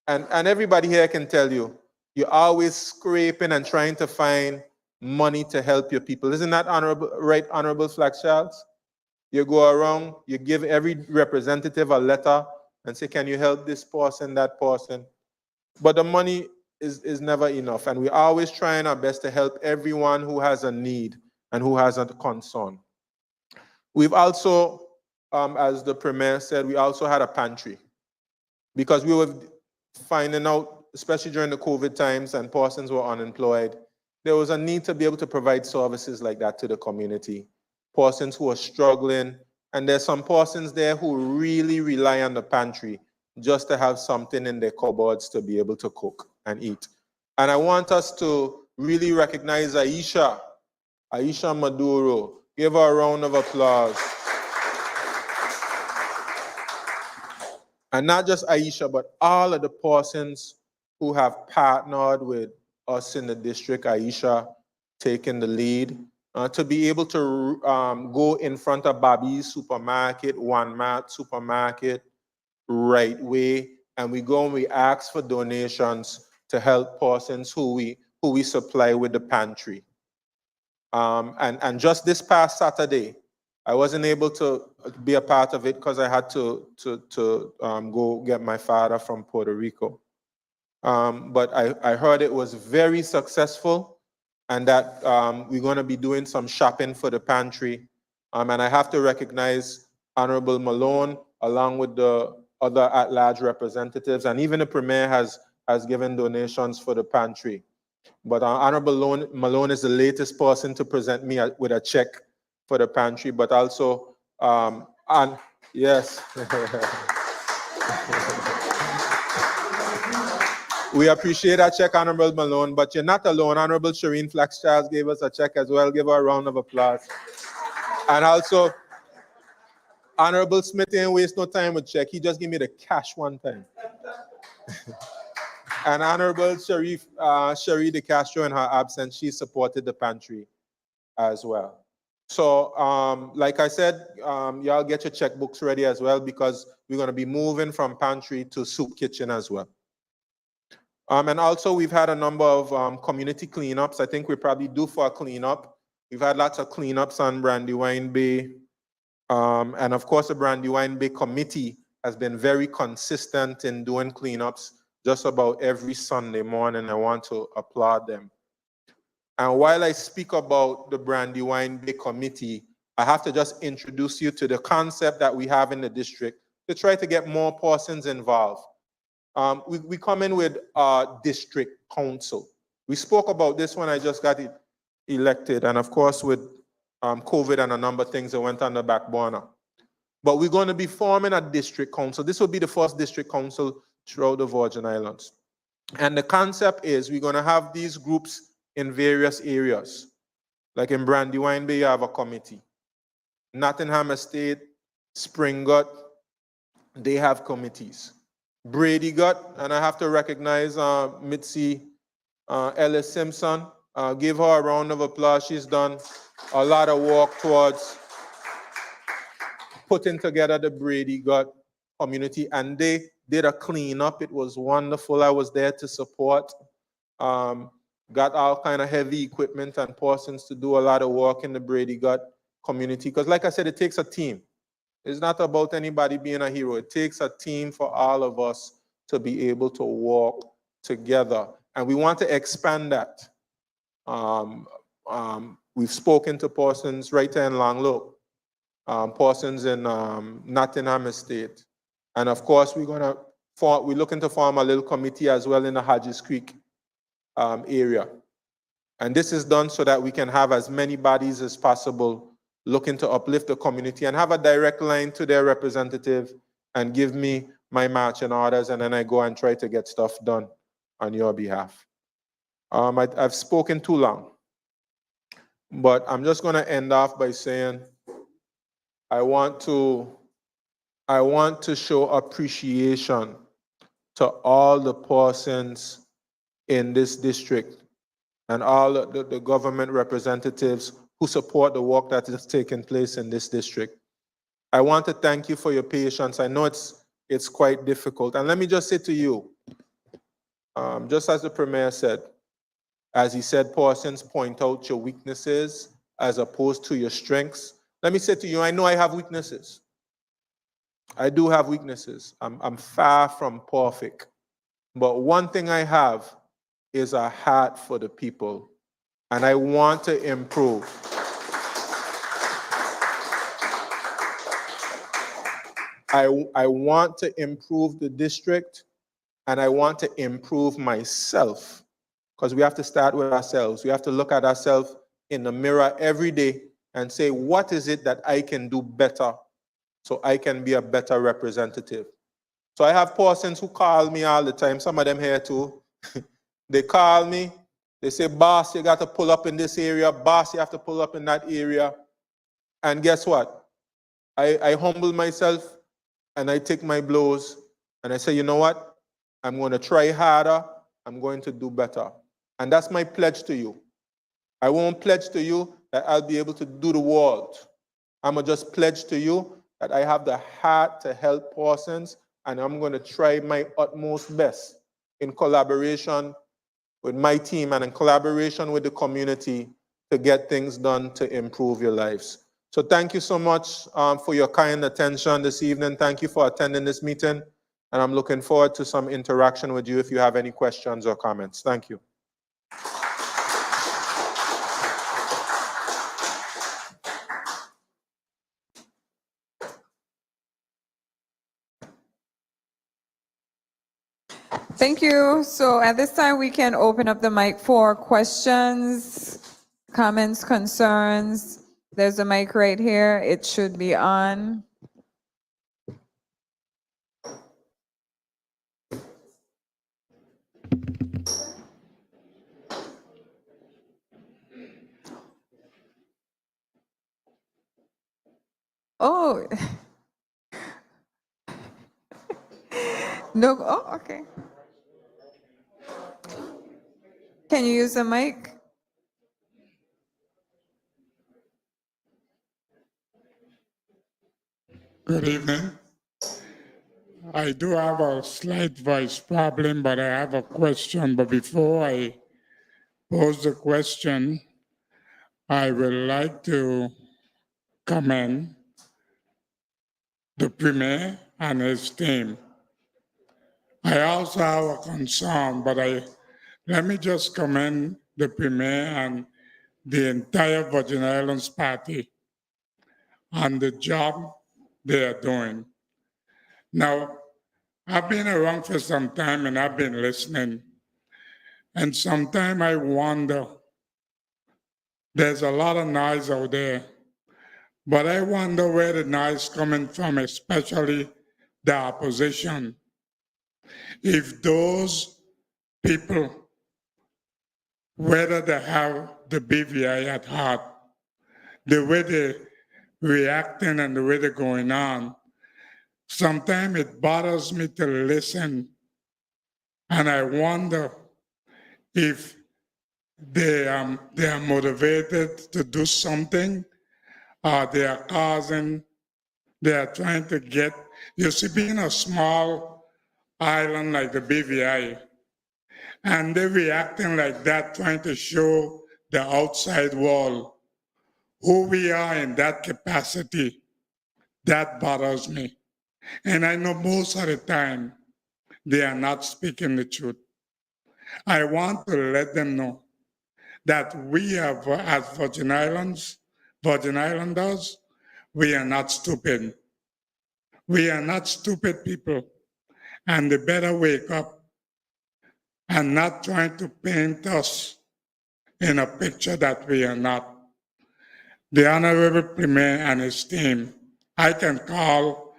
I: And everybody here can tell you, You're always scraping and trying to find money to help your people. Isn't that right, Honorable Flagshards? You go around, you give every representative a letter and say, can you help this person, that person? But the money is never enough. And we're always trying our best to help everyone who has a need and who has a concern. We've also, as the Premier said, we also had a pantry because we were finding out, especially during the COVID times and persons were unemployed, there was a need to be able to provide services like that to the community. Persons who are struggling, and there's some persons there who really rely on the pantry just to have something in their cupboards to be able to cook and eat. And I want us to really recognize Aisha Maduro. Give her a round of applause. And not just Aisha, but all of the persons who have partnered with us in the district, Aisha taking the lead, to be able to go in front of Bobby's supermarket, One Mart supermarket, Right Way, and we go and we ask for donations to help persons who we supply with the pantry. And just this past Saturday, I wasn't able to be a part of it because I had to go get my father from Puerto Rico. But I heard it was very successful and that we're going to be doing some shopping for the pantry. And I have to recognize Honorable Malone along with the other at-large representatives, and even the Premier has given donations for the pantry. But Honorable Malone is the latest person to present me with a check for the pantry, but also, and yes. We appreciate that check, Honorable Malone, but you're not alone. Honorable Shireen Flaxcharles gave us a check as well. Give her a round of applause. And also, Honorable Smith didn't waste no time with check. He just gave me the cash one time. And Honorable Cherie De Castro, in her absence, she supported the pantry as well. So, like I said, y'all get your checkbooks ready as well because we're going to be moving from pantry to soup kitchen as well. And also, we've had a number of community cleanups. I think we're probably due for a cleanup. We've had lots of cleanups on Brandywine Bay. And of course, the Brandywine Bay Committee has been very consistent in doing cleanups just about every Sunday morning. I want to applaud them. And while I speak about the Brandywine Bay Committee, I have to just introduce you to the concept that we have in the district to try to get more persons involved. We come in with our district council. We spoke about this when I just got elected, and of course with COVID and a number of things that went on the back burner. But we're going to be forming a district council. This will be the first district council throughout the Virgin Islands. And the concept is we're going to have these groups in various areas. Like in Brandywine Bay, you have a committee. Nottingham Estate, Springgut, they have committees. Brady Gut, and I have to recognize Mitzi Ellis Simpson. Give her a round of applause. She's done a lot of work towards putting together the Brady Gut community, and they did a cleanup. It was wonderful. I was there to support. Got all kind of heavy equipment and persons to do a lot of work in the Brady Gut community. Because like I said, it takes a team. It's not about anybody being a hero. It takes a team for all of us to be able to work together. And we want to expand that. We've spoken to persons right there in Long Low, persons in Nottingham Estate. And of course, we're looking to form a little committee as well in the Hodges Creek area. And this is done so that we can have as many bodies as possible looking to uplift the community and have a direct line to their representative and give me my marching orders, and then I go and try to get stuff done on your behalf. I've spoken too long, but I'm just going to end off by saying I want to show appreciation to all the persons in this district and all the government representatives who support the work that is taking place in this district. I want to thank you for your patience. I know it's quite difficult. And let me just say to you, Just as the Premier said, as he said, persons point out your weaknesses as opposed to your strengths. Let me say to you, I know I have weaknesses. I do have weaknesses. I'm far from perfect. But one thing I have is a heart for the people, and I want to improve. I want to improve the district, and I want to improve myself, because we have to start with ourselves. We have to look at ourselves in the mirror every day and say, what is it that I can do better so I can be a better representative? So I have persons who call me all the time, some of them here too. They call me, they say, boss, you got to pull up in this area, boss, you have to pull up in that area. And guess what? I humble myself and I take my blows and I say, you know what? I'm going to try harder. I'm going to do better. And that's my pledge to you. I won't pledge to you that I'll be able to do the world. I'm going to just pledge to you that I have the heart to help persons, and I'm going to try my utmost best in collaboration with my team and in collaboration with the community to get things done to improve your lives. So thank you so much for your kind attention this evening. Thank you for attending this meeting, and I'm looking forward to some interaction with you if you have any questions or comments. Thank you.
A: Thank you. So at this time, we can open up the mic for questions, comments, concerns. There's a mic right here. It should be on. Oh. No, oh, okay. Can you use the mic?
J: Good evening. I do have a slight voice problem, but I have a question. But before I pose the question, I would like to commend the Premier and his team. I also have a concern, but let me just commend the Premier and the entire Virgin Islands Party on the job they are doing. Now, I've been around for some time and I've been listening. And sometimes I wonder, there's a lot of noise out there, but I wonder where the noise coming from, especially the opposition. If those people, whether they have the BVI at heart, the way they're reacting and the way they're going on, sometimes it bothers me to listen. And I wonder if they are motivated to do something, they are trying to get, you see, being a small island like the BVI, and they're reacting like that, trying to show the outside world who we are in that capacity. That bothers me. And I know most of the time they are not speaking the truth. I want to let them know that we are, as Virgin Islanders, we are not stupid. We are not stupid people. And they better wake up and not trying to paint us in a picture that we are not. The Honorable Premier and his team, I can call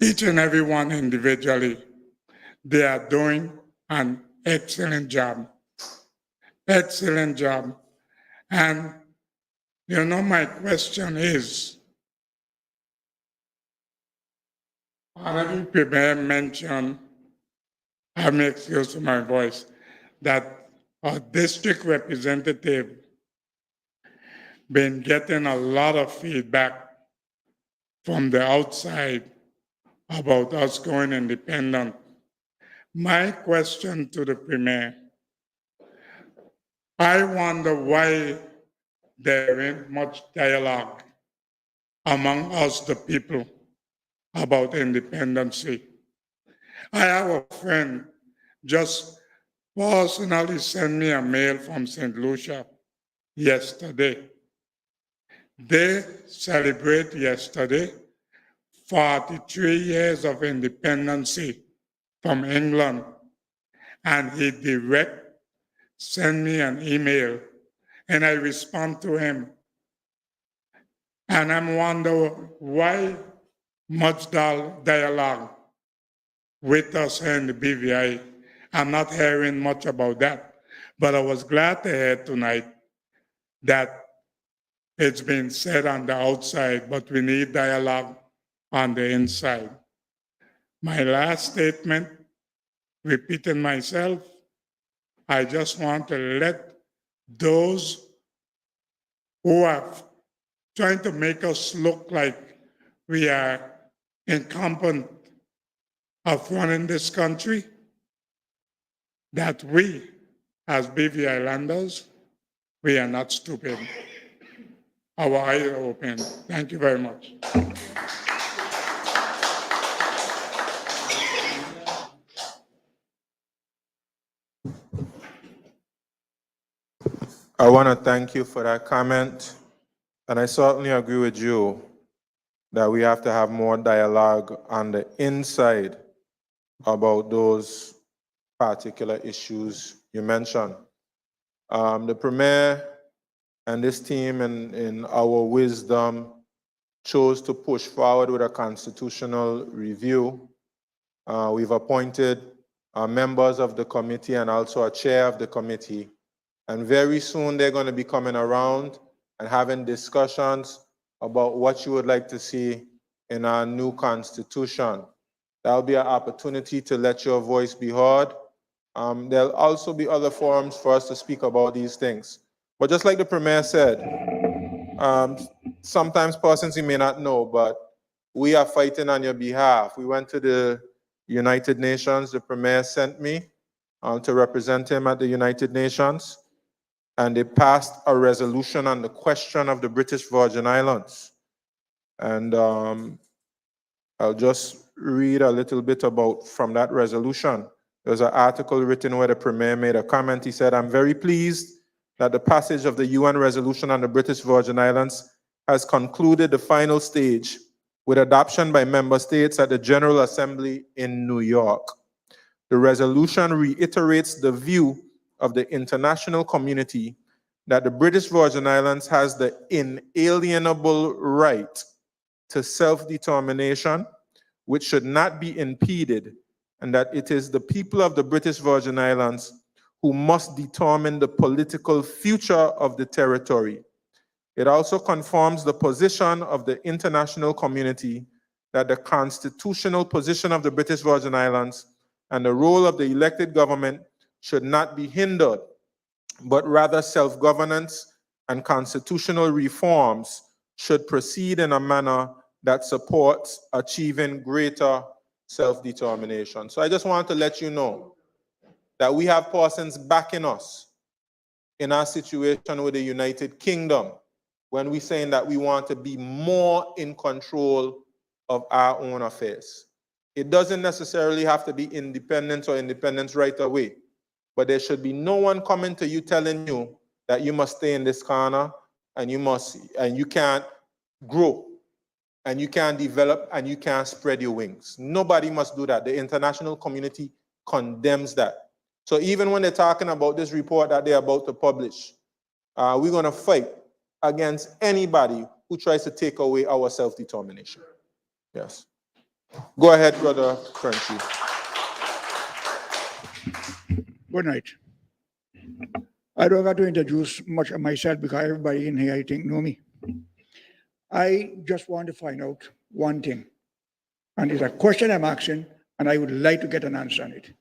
J: each and every one individually. They are doing an excellent job. Excellent job. And you know, my question is, Honorable Premier mentioned, I make excuse for my voice, that our district representative been getting a lot of feedback from the outside about us going independent. My question to the Premier, I wonder why there ain't much dialogue among us, the people, about independency. I have a friend just personally sent me a mail from St. Lucia yesterday. They celebrate yesterday 43 years of independency from England, and he direct sent me an email, and I respond to him. And I'm wondering why much dialogue with us here in the BVI. I'm not hearing much about that, but I was glad to hear tonight that it's been said on the outside, but we need dialogue on the inside. My last statement, repeating myself, I just want to let those who are trying to make us look like we are incompetent of running this country, that we, as BV Islanders, we are not stupid. Our eyes are open. Thank you very much.
I: I want to thank you for that comment, and I certainly agree with you that we have to have more dialogue on the inside about those particular issues you mentioned. The Premier and this team, in our wisdom, chose to push forward with a constitutional review. We've appointed members of the committee and also a chair of the committee. And very soon they're going to be coming around and having discussions about what you would like to see in our new constitution. That'll be an opportunity to let your voice be heard. There'll also be other forums for us to speak about these things. But just like the Premier said, sometimes persons you may not know, but we are fighting on your behalf. We went to the United Nations. The Premier sent me to represent him at the United Nations. And they passed a resolution on the question of the British Virgin Islands. And I'll just read a little bit about from that resolution. There's an article written where the Premier made a comment. He said, "I'm very pleased that the passage of the UN resolution on the British Virgin Islands has concluded the final stage with adoption by member states at the General Assembly in New York. The resolution reiterates the view of the international community that the British Virgin Islands has the inalienable right to self-determination, which should not be impeded, and that it is the people of the British Virgin Islands who must determine the political future of the territory. It also confirms the position of the international community that the constitutional position of the British Virgin Islands and the role of the elected government should not be hindered, but rather self-governance and constitutional reforms should proceed in a manner that supports achieving greater self-determination." So I just want to let you know that we have persons backing us in our situation with the United Kingdom when we're saying that we want to be more in control of our own affairs. It doesn't necessarily have to be independence or independence right away. But there should be no one coming to you telling you that you must stay in this corner and you can't grow and you can't develop and you can't spread your wings. Nobody must do that. The international community condemns that. So even when they're talking about this report that they're about to publish, we're going to fight against anybody who tries to take away our self-determination. Yes. Go ahead, Brother Frenchy.
K: Good night. I don't got to introduce much of myself because everybody in here, I think, know me. I just want to find out one thing. And it's a question I'm asking, and I would like to get an answer on it.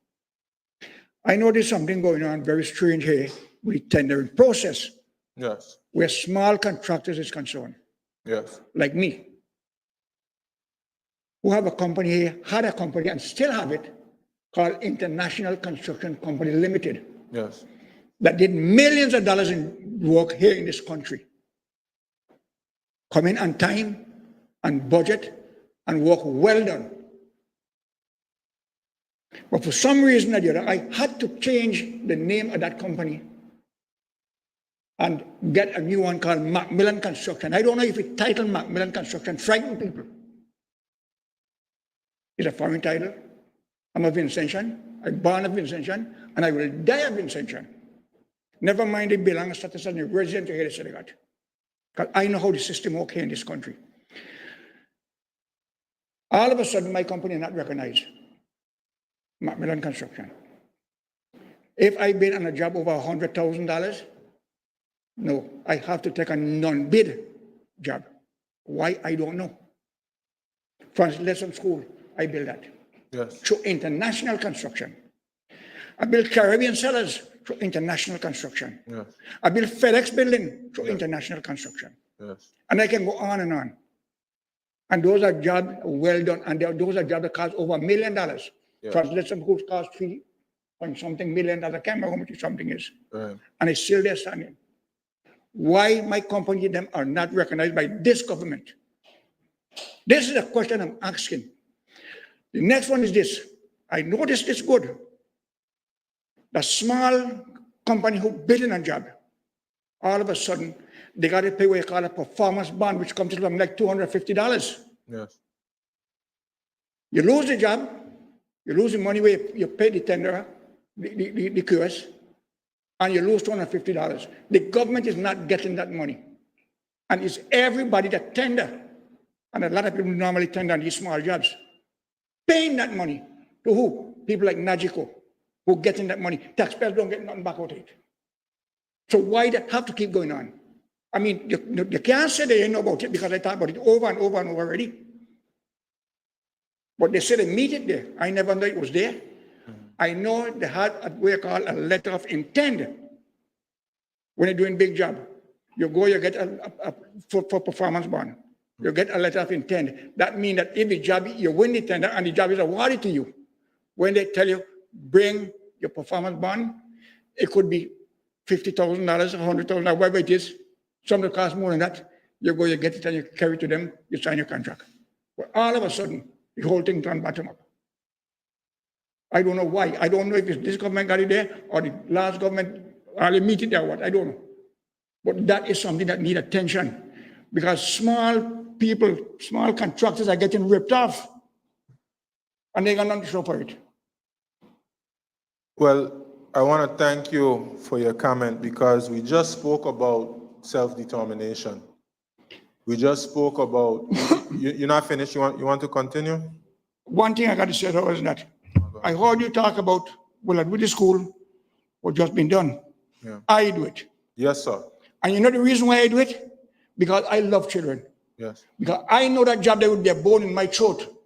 K: I know there's something going on very strange here with the tendering process.
I: Yes.
K: Where small contractors is concerned.
I: Yes.
K: Like me, who have a company here, had a company and still have it, called International Construction Company Limited
I: Yes.
K: that did millions of dollars in work here in this country. Come in on time and budget and work well done. But for some reason or the other, I had to change the name of that company and get a new one called Macmillan Construction. I don't know if it titled Macmillan Construction frightened people. It's a foreign title. I'm a Vincentian. I'm born a Vincentian, and I will die a Vincentian. Never mind the belong status as a resident here in Senegal. Because I know how the system works here in this country. All of a sudden, my company is not recognized. Macmillan Construction. If I've been on a job over $100,000, no, I have to take a non-bid job. Why? I don't know. From lesson school, I build that.
I: Yes.
K: Through international construction. I build Caribbean cellars through international construction.
I: Yes.
K: I build FedEx building through international construction.
I: Yes.
K: And I can go on and on. And those are jobs well done. And those are jobs that cost over $1 million.
I: Yeah.
K: Translation schools cost $3 point something million. I can't remember how much something is.
I: Right.
K: And it's still there standing. Why my company them are not recognized by this government? This is a question I'm asking. The next one is this. I noticed this good. The small company who built a job, all of a sudden, they got to pay what you call a performance bond, which comes to them like $250.
I: Yes.
K: You lose the job, you lose the money where you pay the tender, the QS, and you lose $250. The government is not getting that money. And it's everybody that tender, and a lot of people normally tender on these small jobs, paying that money to who? People like Nagico, who getting that money. Taxpayers don't get nothing back out of it. So why that have to keep going on? I mean, you can't say they ain't know about it because I talked about it over and over and over already. But they said they meet it there. I never knew it was there. I know they had what you call a letter of intent when you're doing big job. You go, you get for performance bond. You get a letter of intent. That means that if the job, you win the tender and the job is awarded to you, when they tell you, bring your performance bond, it could be $50,000, $100,000, whatever it is. Some that cost more than that. You go, you get it and you carry it to them, you sign your contract. But all of a sudden, the whole thing turned bottom up. I don't know why. I don't know if it's this government got it there or the last government, or they meet it there or what. I don't know. But that is something that needs attention because small people, small contractors are getting ripped off and they got nothing to show for it.
I: Well, I want to thank you for your comment because we just spoke about self-determination. We just spoke about, you're not finished, you want to continue?
K: One thing I got to say though is that I heard you talk about, well, with the school, what just been done.
I: Yeah.
K: I do it.
I: Yes, sir.
K: And you know the reason why I do it? Because I love children.
I: Yes.
K: Because I know that job, they would be a bone in my throat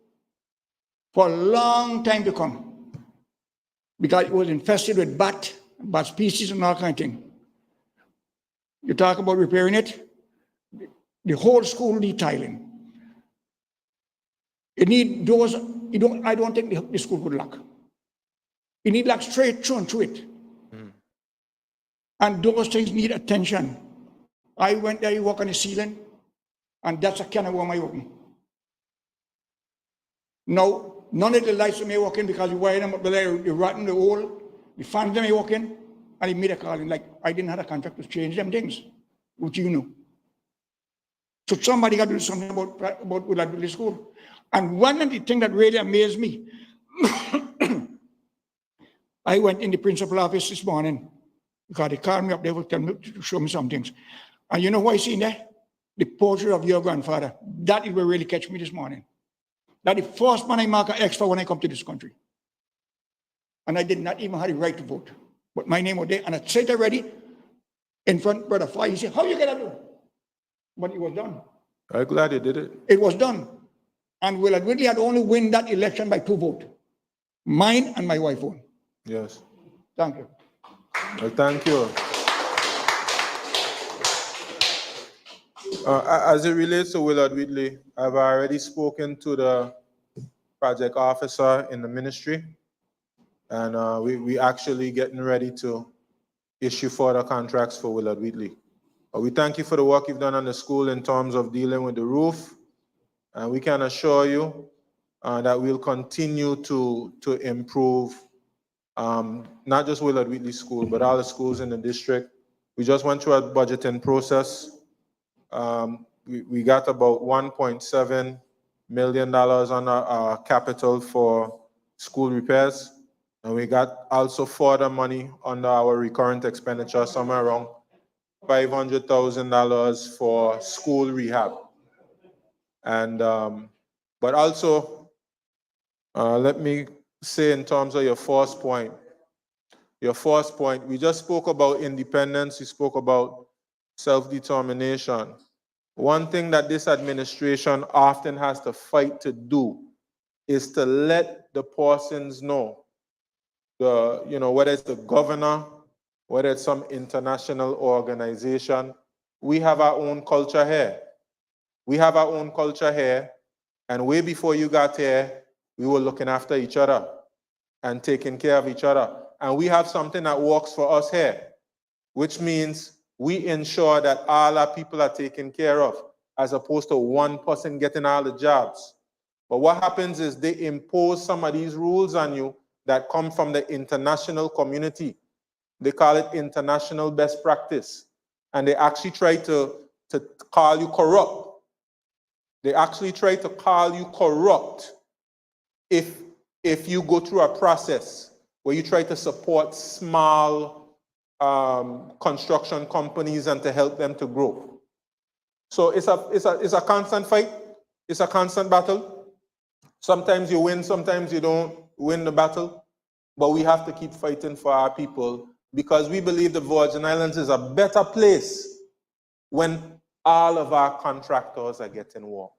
K: for a long time to come. Because it was infested with bat species and all kind of thing. You talk about repairing it, the whole school need tiling. You need doors, I don't think the school could lock. You need lock straight through and through it. And those things need attention. I went there, you walk on the ceiling, and that's a can of worm I open. Now, none of the lights may walk in because you wire them up there, you rotten the hole, you find them, you walk in, and he made a call in, like, I didn't have a contract to change them things, which you know. So somebody got to do something about the school. And one of the things that really amazed me, I went in the principal office this morning because they called me up there to show me some things. And you know what I seen there? The portrait of your grandfather. That is what really catch me this morning. That the first man I mark an X for when I come to this country. And I did not even have the right to vote. But my name was there, and I said already in front of Brother Fly. He said, how you gonna do? But it was done.
I: I'm glad you did it.
K: It was done. And Willard Whitley had only won that election by 2 votes. Mine and my wife won.
I: Yes.
K: Thank you.
I: Well, thank you. As it relates to Willard Whitley, I've already spoken to the project officer in the ministry. And we actually getting ready to issue further contracts for Willard Wheatley. We thank you for the work you've done on the school in terms of dealing with the roof. And we can assure you that we'll continue to improve not just Willard Wheatley School, but all the schools in the district. We just went through a budgeting process. We got about $1.7 million on our capital for school repairs. And we got also further money under our recurrent expenditure, somewhere around $500,000 for school rehab. And, but also, let me say in terms of your first point, we just spoke about independence, we spoke about self-determination. One thing that this administration often has to fight to do is to let the persons know, whether it's the governor, whether it's some international organization, we have our own culture here. We have our own culture here, and way before you got here, we were looking after each other and taking care of each other. And we have something that works for us here, which means we ensure that all our people are taken care of, as opposed to one person getting all the jobs. But what happens is they impose some of these rules on you that come from the international community. They call it international best practice. And they actually try to call you corrupt. They actually try to call you corrupt if you go through a process where you try to support small construction companies and to help them to grow. So it's a constant fight. It's a constant battle. Sometimes you win, sometimes you don't win the battle. But we have to keep fighting for our people because we believe the Virgin Islands is a better place when all of our contractors are getting work.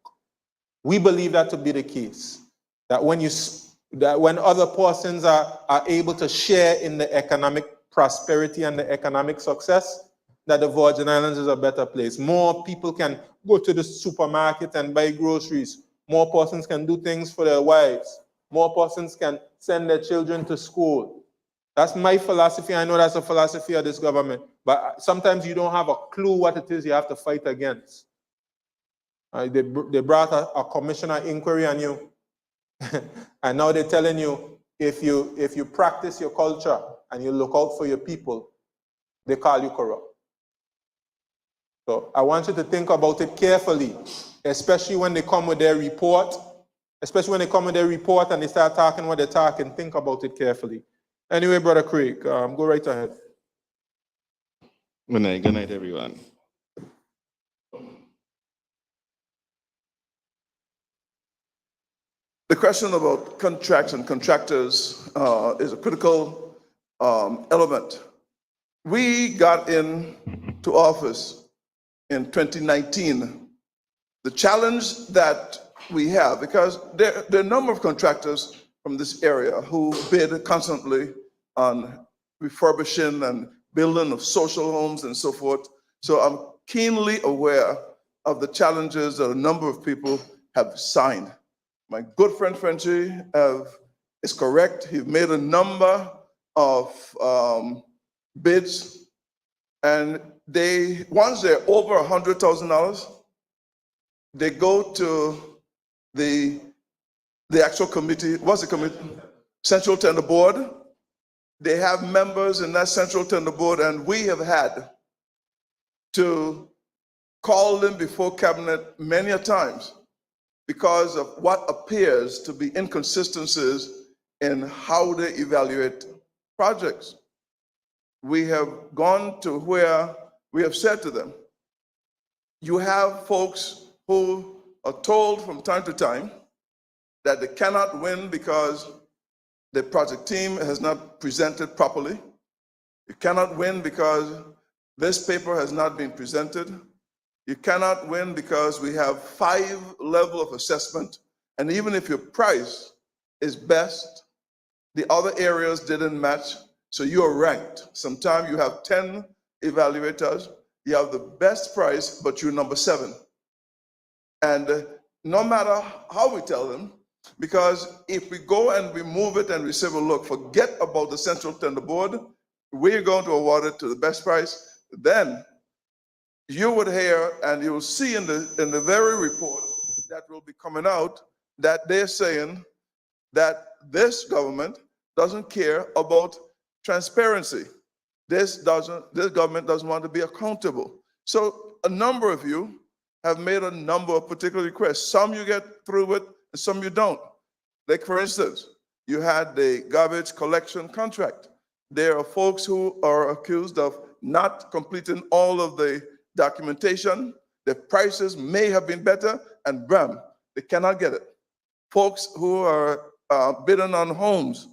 I: We believe that to be the case. That when other persons are able to share in the economic prosperity and the economic success, that the Virgin Islands is a better place. More people can go to the supermarket and buy groceries. More persons can do things for their wives. More persons can send their children to school. That's my philosophy. I know that's the philosophy of this government. But sometimes you don't have a clue what it is you have to fight against. They brought a commissioner inquiry on you. And now they're telling you, if you practice your culture and you look out for your people, they call you corrupt. So I want you to think about it carefully, especially when they come with their report. Especially when they come with their report and they start talking what they're talking, think about it carefully. Anyway, Brother Craig, go right ahead.
L: Good night, everyone.
E: The question about contracts and contractors is a critical element. We got into office in 2019. The challenge that we have, because there are a number of contractors from this area who bid constantly on refurbishing and building of social homes and so forth. So I'm keenly aware of the challenges that a number of people have signed. My good friend Frenchy is correct. He made a number of bids, and once they're over $100,000, they go to the actual committee. What's the committee? Central Tender Board. They have members in that Central Tender Board, and we have had to call them before cabinet many a times because of what appears to be inconsistencies in how they evaluate projects. We have gone to where we have said to them, you have folks who are told from time to time that they cannot win because the project team has not presented properly. You cannot win because this paper has not been presented. You cannot win because we have 5 levels of assessment. And even if your price is best, the other areas didn't match, so you are ranked. Sometimes you have 10 evaluators, you have the best price, but you're number 7. And no matter how we tell them, Because if we go and we move it and we say, well, look, forget about the central tender board, we're going to award it to the best price, then you would hear and you will see in the very report that will be coming out that they're saying that this government doesn't care about transparency. This government doesn't want to be accountable. So a number of you have made a number of particular requests. Some you get through with, and some you don't. Like for instance, you had the garbage collection contract. There are folks who are accused of not completing all of the documentation. The prices may have been better, and bam, they cannot get it. Folks who are bidding on homes,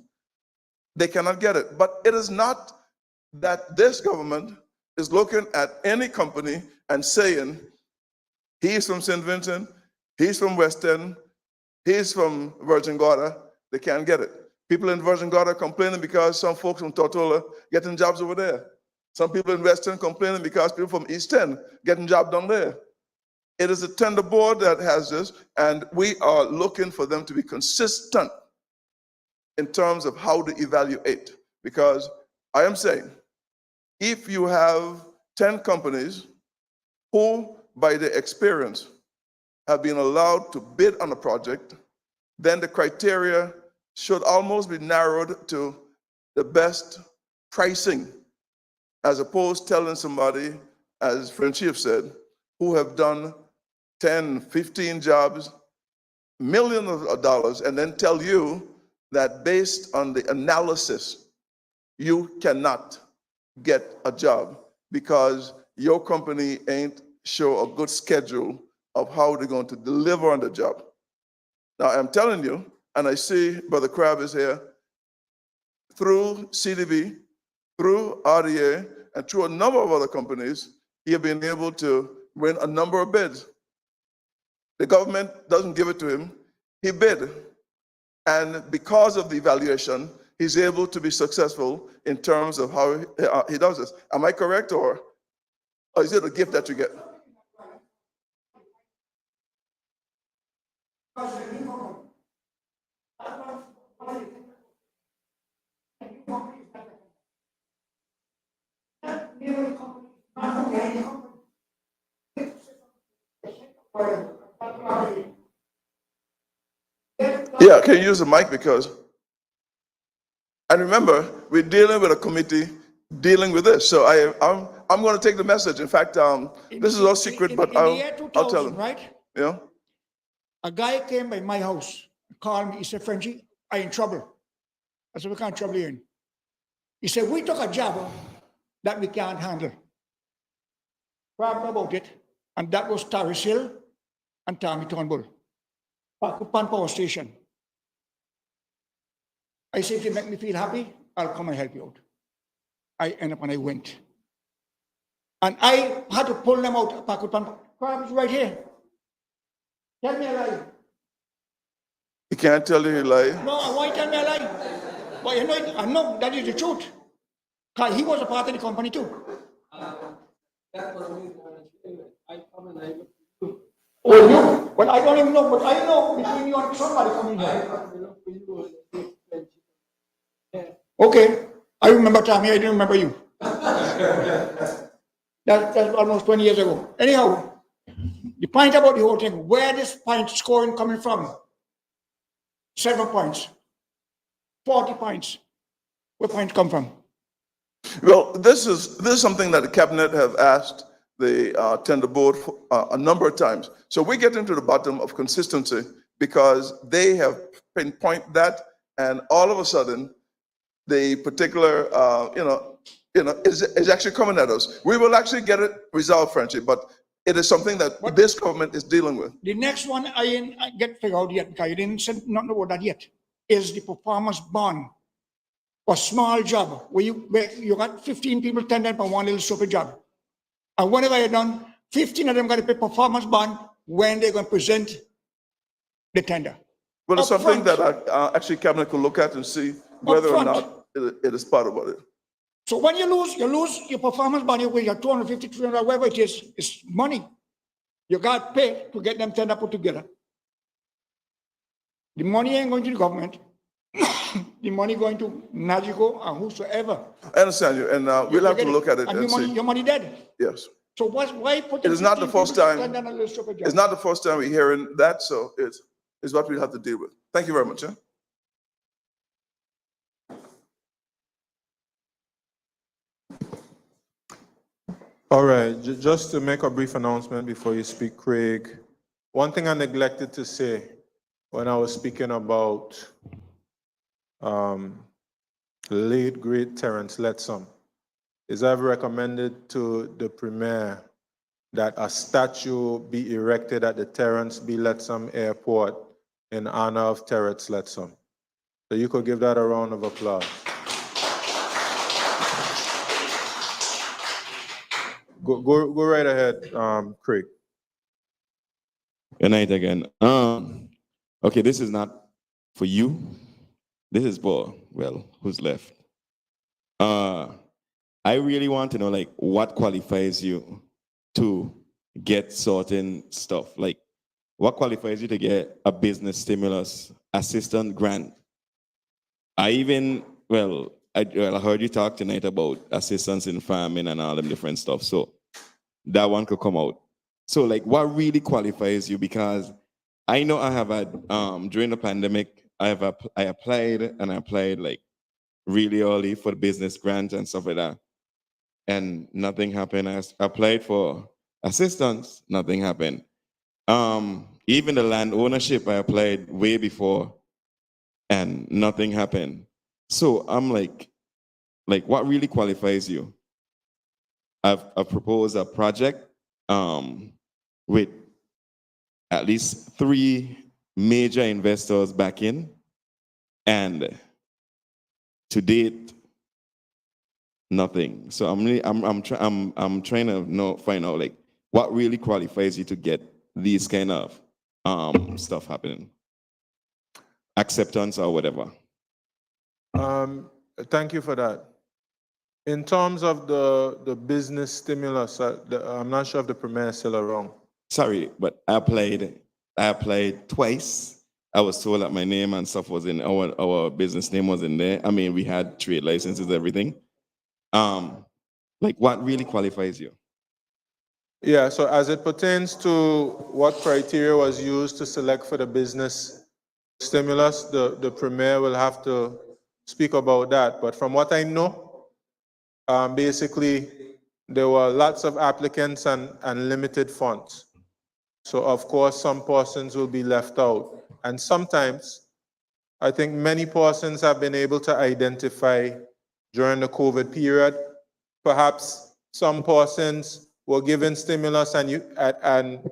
E: they cannot get it. But it is not that this government is looking at any company and saying, he's from St. Vincent, he's from West End, he's from Virgin Gorda, they can't get it. People in Virgin Gorda complaining because some folks from Tortola getting jobs over there. Some people in West End complaining because people from East End getting jobs down there. It is a tender board that has this, and we are looking for them to be consistent in terms of how to evaluate. Because I am saying, if you have 10 companies who, by their experience, have been allowed to bid on a project, then the criteria should almost be narrowed to the best pricing, as opposed to telling somebody, as Friend Chief said, who have done 10, 15 jobs, millions of dollars, and then tell you that based on the analysis, you cannot get a job because your company ain't show a good schedule of how they're going to deliver on the job. Now, I'm telling you, and I see Brother Crab is here, through CDB, through RDA, and through a number of other companies, he has been able to win a number of bids. The government doesn't give it to him, he bid. And because of the evaluation, he's able to be successful in terms of how he does this. Am I correct, or is it a gift that you get? Yeah, can you use the mic? Because, and remember, we're dealing with a committee dealing with this. So I'm going to take the message. In fact, this is all secret, but
K: in the year
E: I'll
K: 2000,
E: tell them.
K: right?
E: Yeah.
K: A guy came by my house, called me, he said, Frenchie, I'm in trouble. I said, what kind of trouble you in? He said, we took a job that we can't handle. Problem about it, and that was Terrace Hill and Tommy Turnbull, Pakupan Power Station. I said, if you make me feel happy, I'll come and help you out. I ended up and I went. And I had to pull them out of Pakupan. Crab's right here. Tell me a lie.
E: He can't tell you a lie.
K: No, why tell me a lie? But you know, I know that is the truth. Because he was a part of the company too. Oh, you? But I don't even know, but I know between you and somebody coming here. Okay, I remember Tommy, I didn't remember you. That's almost 20 years ago. Anyhow, the point about the whole thing, where this point scoring coming from? 7 points, 40 points. Where points come from?
E: Well, this is something that the cabinet have asked the tender board for, a number of times. So we get into the bottom of consistency because they have pinpointed that, and all of a sudden, the particular, is actually coming at us. We will actually get it resolved, Frenchie, but it is something that this government is dealing with.
K: The next one I ain't get figured out yet, because I didn't say nothing about that yet, is the performance bond for small job, where you got 15 people tendering for one little stupid job. And whenever you're done, 15 of them got to pay performance bond when they're going to present the tender.
E: Well, it's something that actually cabinet could look at and see whether or not it is part of it.
K: So when you lose your performance bond, you your 250, 300, whatever it is, it's money. You got to pay to get them tender put together. The money ain't going to the government. The money going to Nagico and whosoever.
E: I understand you, and we'll have to look at it
K: and
E: and see.
K: your money dead.
E: Yes.
K: So why put
E: It is not the
K: 15
E: first
K: people to
E: time.
K: stand down and let's stop a job?
E: It's not the first time we're hearing that, so it's what we'll have to deal with. Thank you very much. Yeah?
I: All right, just to make a brief announcement before you speak, Craig. One thing I neglected to say when I was speaking about the late great Terence Letsom is I've recommended to the Premier that a statue be erected at the Terence B. Letsom Airport in honor of Terence Letsom. So you could give that a round of applause. Go right ahead, Craig.
L: Good night again. Okay, this is not for you. This is for, well, who's left? I really want to know, like, what qualifies you to get certain stuff? Like, what qualifies you to get a business stimulus assistance grant? I heard you talk tonight about assistance in farming and all them different stuff. So that one could come out. So like what really qualifies you? Because I know I have had, during the pandemic, I applied like really early for the business grant and stuff like that. And nothing happened. I applied for assistance, nothing happened. Even the land ownership, I applied way before and nothing happened. So I'm like what really qualifies you? I've proposed a project with at least 3 major investors back in, and to date, nothing. So I'm trying to find out like what really qualifies you to get these kind of stuff happening, acceptance or whatever.
I: Thank you for that. In terms of the business stimulus, I'm not sure if the Premier is still around.
L: Sorry, but I applied twice. I was told that my name and stuff was in our business name was in there. I mean, we had trade licenses, everything. Like what really qualifies you?
I: Yeah, so as it pertains to what criteria was used to select for the business stimulus, the Premier will have to speak about that. But from what I know, basically, there were lots of applicants and limited funds. So of course, some persons will be left out. And sometimes, I think many persons have been able to identify during the COVID period. Perhaps some persons were given stimulus and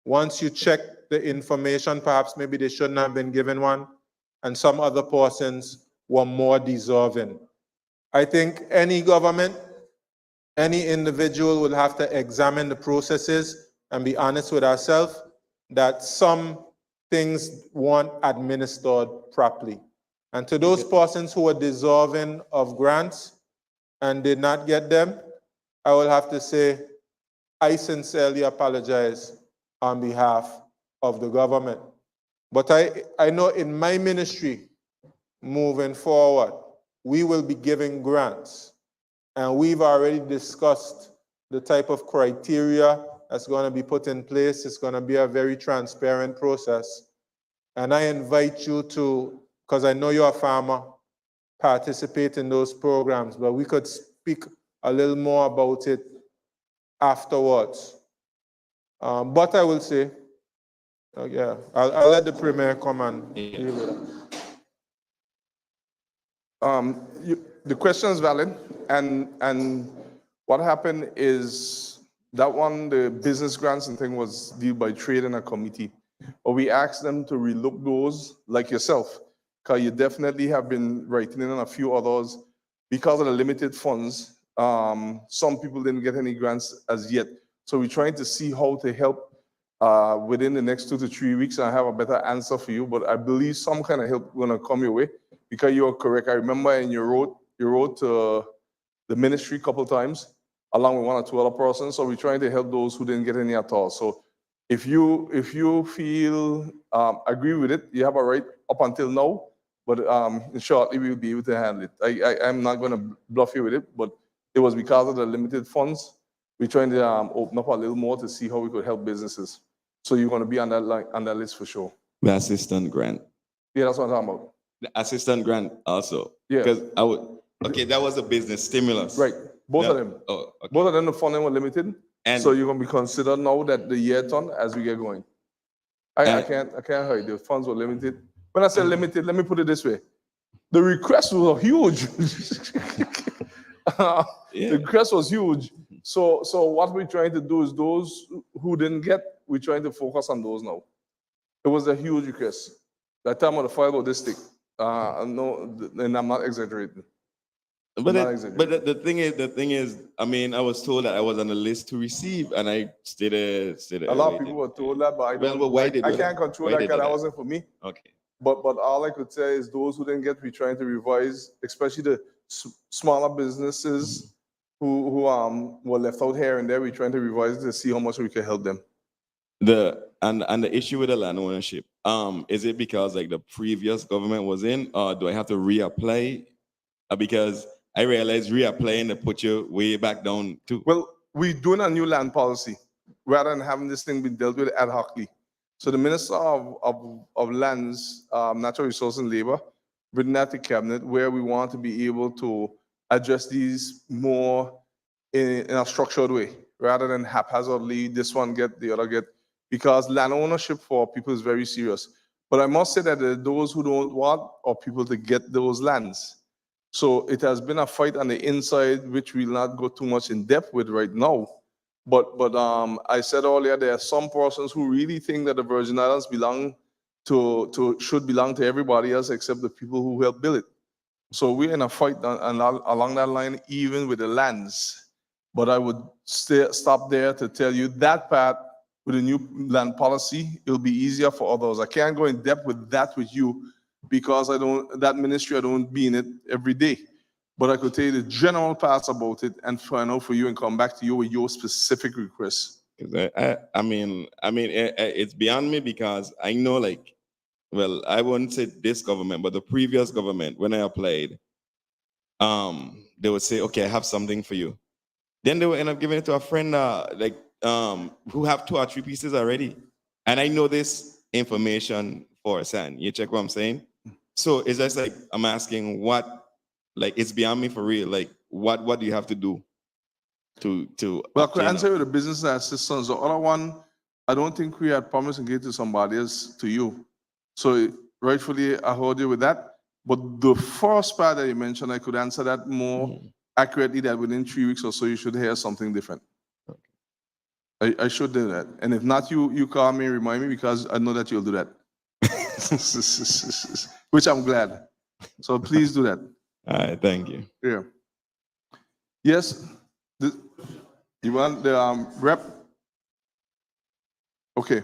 I: once you check the information, perhaps maybe they shouldn't have been given one, and some other persons were more deserving. I think any government, any individual will have to examine the processes and be honest with ourselves that some things weren't administered properly. And to those persons who were deserving of grants and did not get them, I will have to say, I sincerely apologize on behalf of the government. But I know in my ministry, moving forward, we will be giving grants. And we've already discussed the type of criteria that's going to be put in place. It's going to be a very transparent process. And I invite you to, because I know you're a farmer, participate in those programs, but we could speak a little more about it afterwards. But I will say, yeah, I'll let the Premier come and deal with that.
G: The question is valid, and what happened is that one, the business grants and thing was dealt by trade in a committee, but we asked them to relook those, like yourself, because you definitely have been writing in on a few others because of the limited funds. Some people didn't get any grants as yet, so we're trying to see how to help within the next 2 to 3 weeks, and I have a better answer for you. But I believe some kind of help going to come your way, because you are correct. I remember in you wrote to the ministry a couple of times, along with 1 or 2 other persons. So we're trying to help those who didn't get any at all. So If you feel agree with it, you have a right up until now. But shortly we'll be able to handle it. I'm not going to bluff you with it, but it was because of the limited funds. We're trying to open up a little more to see how we could help businesses. So you're going to be on that list for sure.
L: The assistant grant.
G: Yeah, that's what I'm talking about.
L: The assistant grant also.
G: Yeah.
L: Because okay, that was a business stimulus.
G: Right, both of
L: That-
G: them.
L: Oh, okay.
G: Both of them, the funding were limited.
L: And-
G: So you're going to be considered now that the year turn as we get going. I
L: And-
G: can't hide. The funds were limited. When I say limited, let me put it this way. The request was huge.
L: Yeah.
G: The request was huge. So what we're trying to do is those who didn't get, we're trying to focus on those now. It was a huge request. That time of the file this thick. No, and I'm not exaggerating.
L: But
G: not
L: it-
G: exaggerating.
L: but the thing is, I mean, I was told that I was on the list to receive, and I stayed.
G: A lot of people were told that, but I
L: Well,
G: don't.
L: but why did
G: I
L: you-
G: can't control
L: why
G: that
L: did
G: because
L: you
G: that
L: that?
G: wasn't for me.
L: Okay.
G: But all I could say is those who didn't get, we're trying to revise, especially the smaller businesses who were left out here and there. We're trying to revise to see how much we can help them.
L: And the issue with the land ownership, is it because like the previous government was in, or do I have to reapply? Because I realized reapplying to put you way back down too.
G: Well, we're doing a new land policy rather than having this thing be dealt with ad hocly. So the Minister of Lands, Natural Resources and Labor, written at the cabinet where we want to be able to address these more in a structured way rather than haphazardly, this one get, the other get, because land ownership for people is very serious. But I must say that there are those who don't want or people to get those lands. So it has been a fight on the inside, which we'll not go too much in depth with right now. But I said earlier, there are some persons who really think that the Virgin Islands should belong to everybody else except the people who helped build it. So we're in a fight along that line, even with the lands. But I would stop there to tell you that part with the new land policy, it'll be easier for others. I can't go in depth with that with you because I don't be in it every day. But I could tell you the general parts about it and find out for you and come back to you with your specific requests.
L: 'Cause it's beyond me because I know, like, well, I wouldn't say this government, but the previous government, when I applied, they would say, okay, I have something for you. Then they would end up giving it to a friend, who have 2 or 3 pieces already. And I know this information for San. You check what I'm saying? So it's just like, I'm asking what, like, it's beyond me for real. Like, what do you have to do to
G: Well, I could
L: obtain
G: answer
L: a-
G: with the business assistance. The other one, I don't think we had promised and gave to somebody else, to you. So rightfully, I heard you with that. But the first part that you mentioned, I could answer that more accurately, that within 3 weeks or so, you should hear something different. I should do that. And if not, you call me and remind me because I know that you'll do that. Which I'm glad. So please do that.
L: All right, thank you.
G: Yeah. Yes. You want the rep? Okay.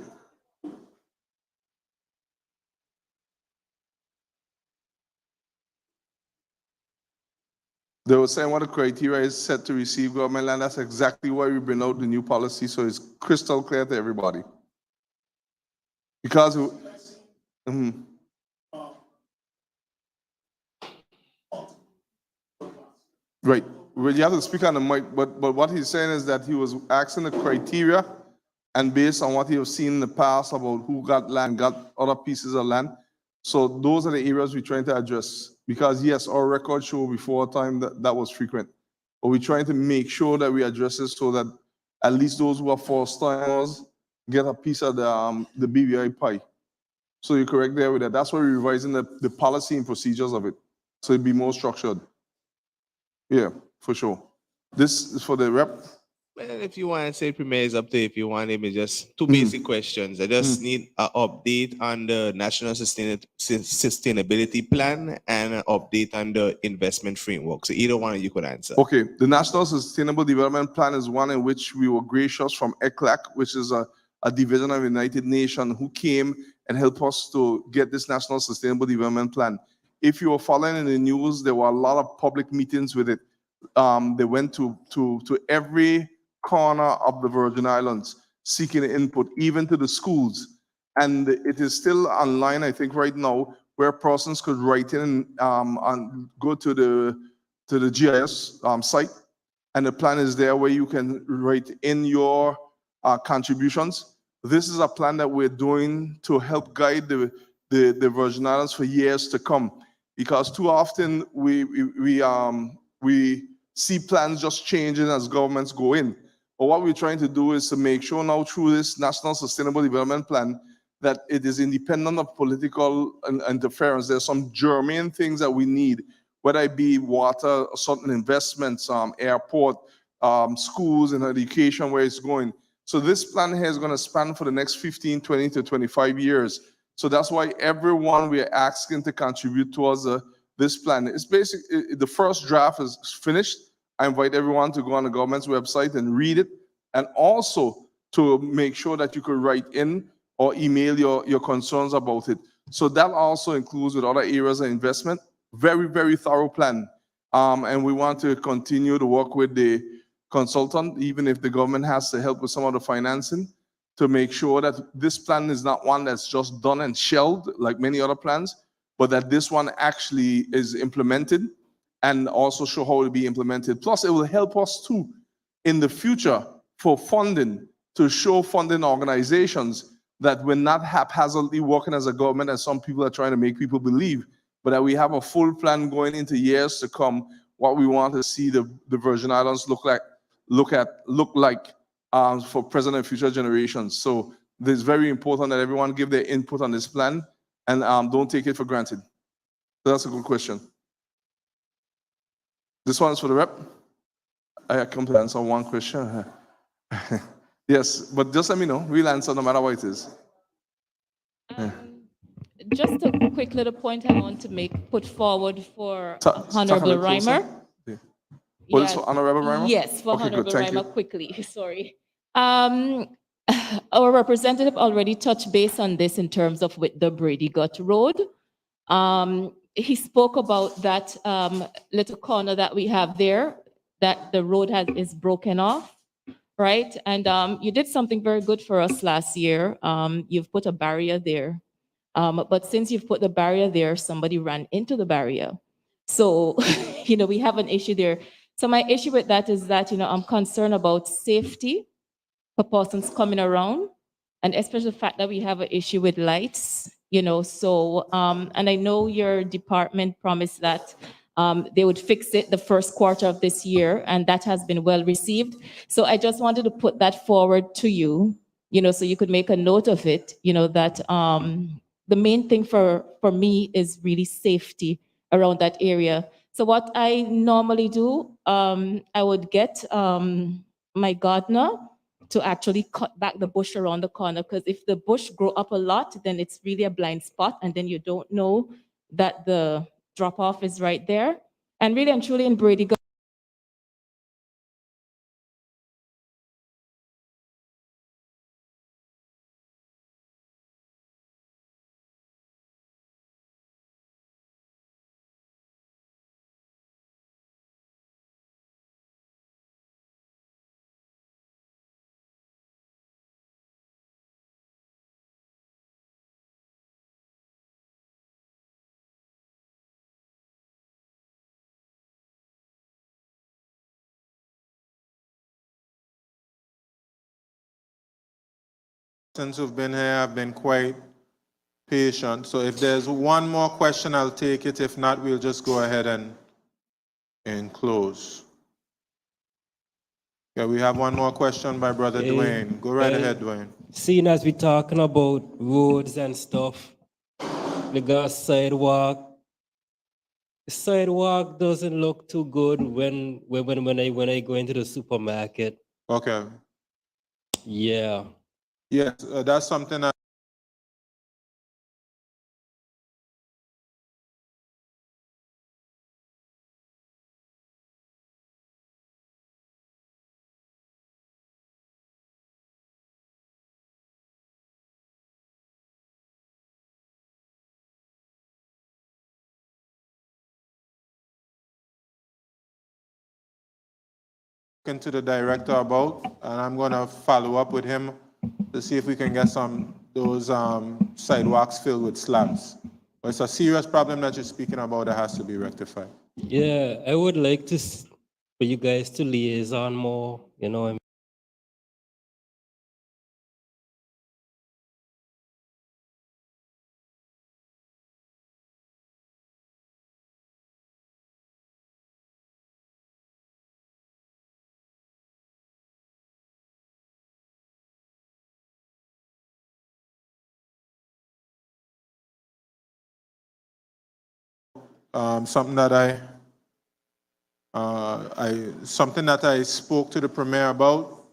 G: They were saying what the criteria is set to receive government land. That's exactly why we bring out the new policy, so it's crystal clear to everybody. Because right, well, you have to speak on the mic. But what he's saying is that he was asking the criteria, and based on what he has seen in the past about who got land, got other pieces of land. So those are the areas we're trying to address. Because yes, our records show before a time that was frequent. But we're trying to make sure that we address it so that at least those who are first timers get a piece of the BVI pie. So you're correct there with that. That's why we're revising the policy and procedures of it. So it'd be more structured. Yeah, for sure. This is for the rep.
M: Well, if you want to say Premier is up to you. If you want him, it's just 2 basic questions. I just need an update on the National Sustainability Plan and an update on the investment framework. So either one of you could answer.
G: Okay, the National Sustainable Development Plan is one in which we were gracious from ECLAC, which is a division of the United Nations, who came and helped us to get this National Sustainable Development Plan. If you were following in the news, there were a lot of public meetings with it. They went to every corner of the Virgin Islands.
E: seeking input, even to the schools. And it is still online, I think, right now, where persons could write in and go to the GIS site, and the plan is there where you can write in your contributions. This is a plan that we're doing to help guide the Virgin Islands for years to come, because too often we see plans just changing as governments go in. But what we're trying to do is to make sure now through this National Sustainable Development Plan that it is independent of political interference. There's some germane things that we need, whether it be water, certain investments, airport, schools and education, where it's going. So this plan here is going to span for the next 15, 20 to 25 years. So that's why everyone we are asking to contribute towards this plan. It's basically, the first draft is finished. I invite everyone to go on the government's website and read it, and also to make sure that you could write in or email your concerns about it. So that also includes with other areas of investment. Very, very thorough plan. And we want to continue to work with the consultant, even if the government has to help with some of the financing, to make sure that this plan is not one that's just done and shelved like many other plans, but that this one actually is implemented and also show how it will be implemented. Plus, it will help us too in the future for funding, to show funding organizations that we're not haphazardly working as a government, as some people are trying to make people believe, but that we have a full plan going into years to come, what we want to see the Virgin Islands look like for present and future generations. So it's very important that everyone give their input on this plan, and don't take it for granted. So that's a good question. This one is for the rep. I come to answer one question. Yes, but just let me know. We'll answer no matter what it is.
N: Just a quick little point I want to put forward for
E: Talk
N: Honorable
E: a bit closer.
N: Reimer.
E: Yeah. Oh, this for Honorable Reimer?
N: Yes, for
E: Okay, good.
N: Honorable
E: Thank
N: Reimer,
E: you.
N: quickly, sorry. Our representative already touched base on this in terms of with the Brady Gut Road. He spoke about that little corner that we have there, that the road is broken off, right? And you did something very good for us last year. You've put a barrier there. But since you've put the barrier there, somebody ran into the barrier. So, we have an issue there. So my issue with that is that, I'm concerned about safety for persons coming around, and especially the fact that we have an issue with lights, so, and I know your department promised that they would fix it the first quarter of this year, and that has been well received. So I just wanted to put that forward to you, so you could make a note of it, that the main thing for me is really safety around that area. So what I normally do, I would get my gardener to actually cut back the bush around the corner, because if the bush grow up a lot, then it's really a blind spot, and then you don't know that the drop off is right there. And really and truly in Brady,
I: Since who've been here have been quite patient. So if there's one more question, I'll take it. If not, we'll just go ahead and close. Yeah, we have one more question by Brother Dwayne. Go right ahead, Dwayne.
O: Seeing as we're talking about roads and stuff, the sidewalk doesn't look too good when I go into the supermarket.
I: Okay.
O: Yeah.
I: Yes, that's something that to the director about, and I'm going to follow up with him to see if we can get those sidewalks filled with slabs. But it's a serious problem that you're speaking about that has to be rectified.
O: Yeah, I would like to for you guys to liaison more, you know.
I: Something that something that I spoke to the premier about.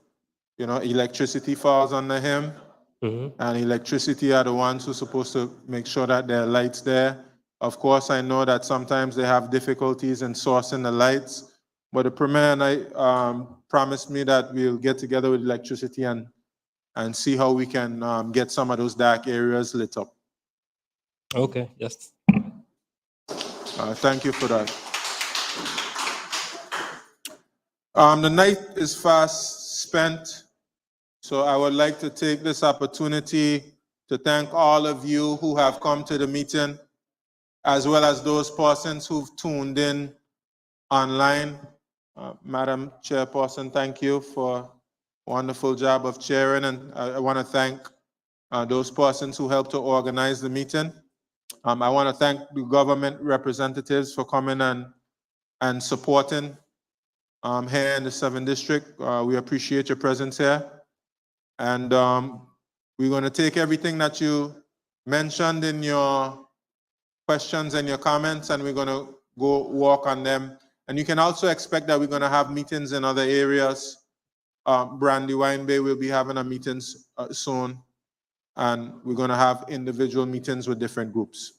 I: You know, electricity falls under him, and electricity are the ones who are supposed to make sure that there are lights there. Of course, I know that sometimes they have difficulties in sourcing the lights, but the premier and I promised me that we'll get together with electricity and see how we can get some of those dark areas lit up.
O: Okay, yes.
I: Thank you for that. The night is fast spent, so I would like to take this opportunity to thank all of you who have come to the meeting, as well as those persons who've tuned in online. Madam Chairperson, thank you for a wonderful job of chairing, and I want to thank those persons who helped to organize the meeting. I want to thank the government representatives for coming and supporting here in the 7th District. We appreciate your presence here. And we're going to take everything that you mentioned in your questions and your comments, and we're going to go walk on them. And you can also expect that we're going to have meetings in other areas. Brandywine Bay will be having a meetings soon, and we're going to have individual meetings with different groups.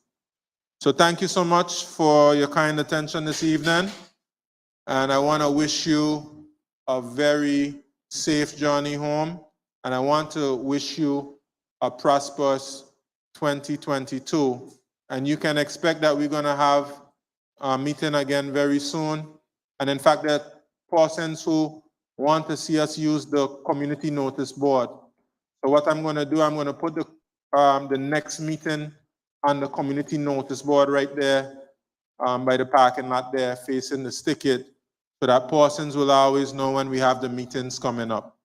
I: So thank you so much for your kind attention this evening. And I want to wish you a very safe journey home. And I want to wish you a prosperous 2022. And you can expect that we're going to have a meeting again very soon. And in fact, there are persons who want to see us use the community notice board. So what I'm going to do, I'm going to put the next meeting on the community notice board right there by the parking lot there facing the sticket, so that persons will always know when we have the meetings coming up.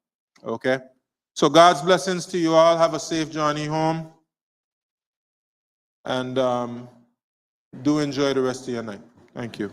I: Okay? So God's blessings to you all. Have a safe journey home. And do enjoy the rest of your night. Thank you.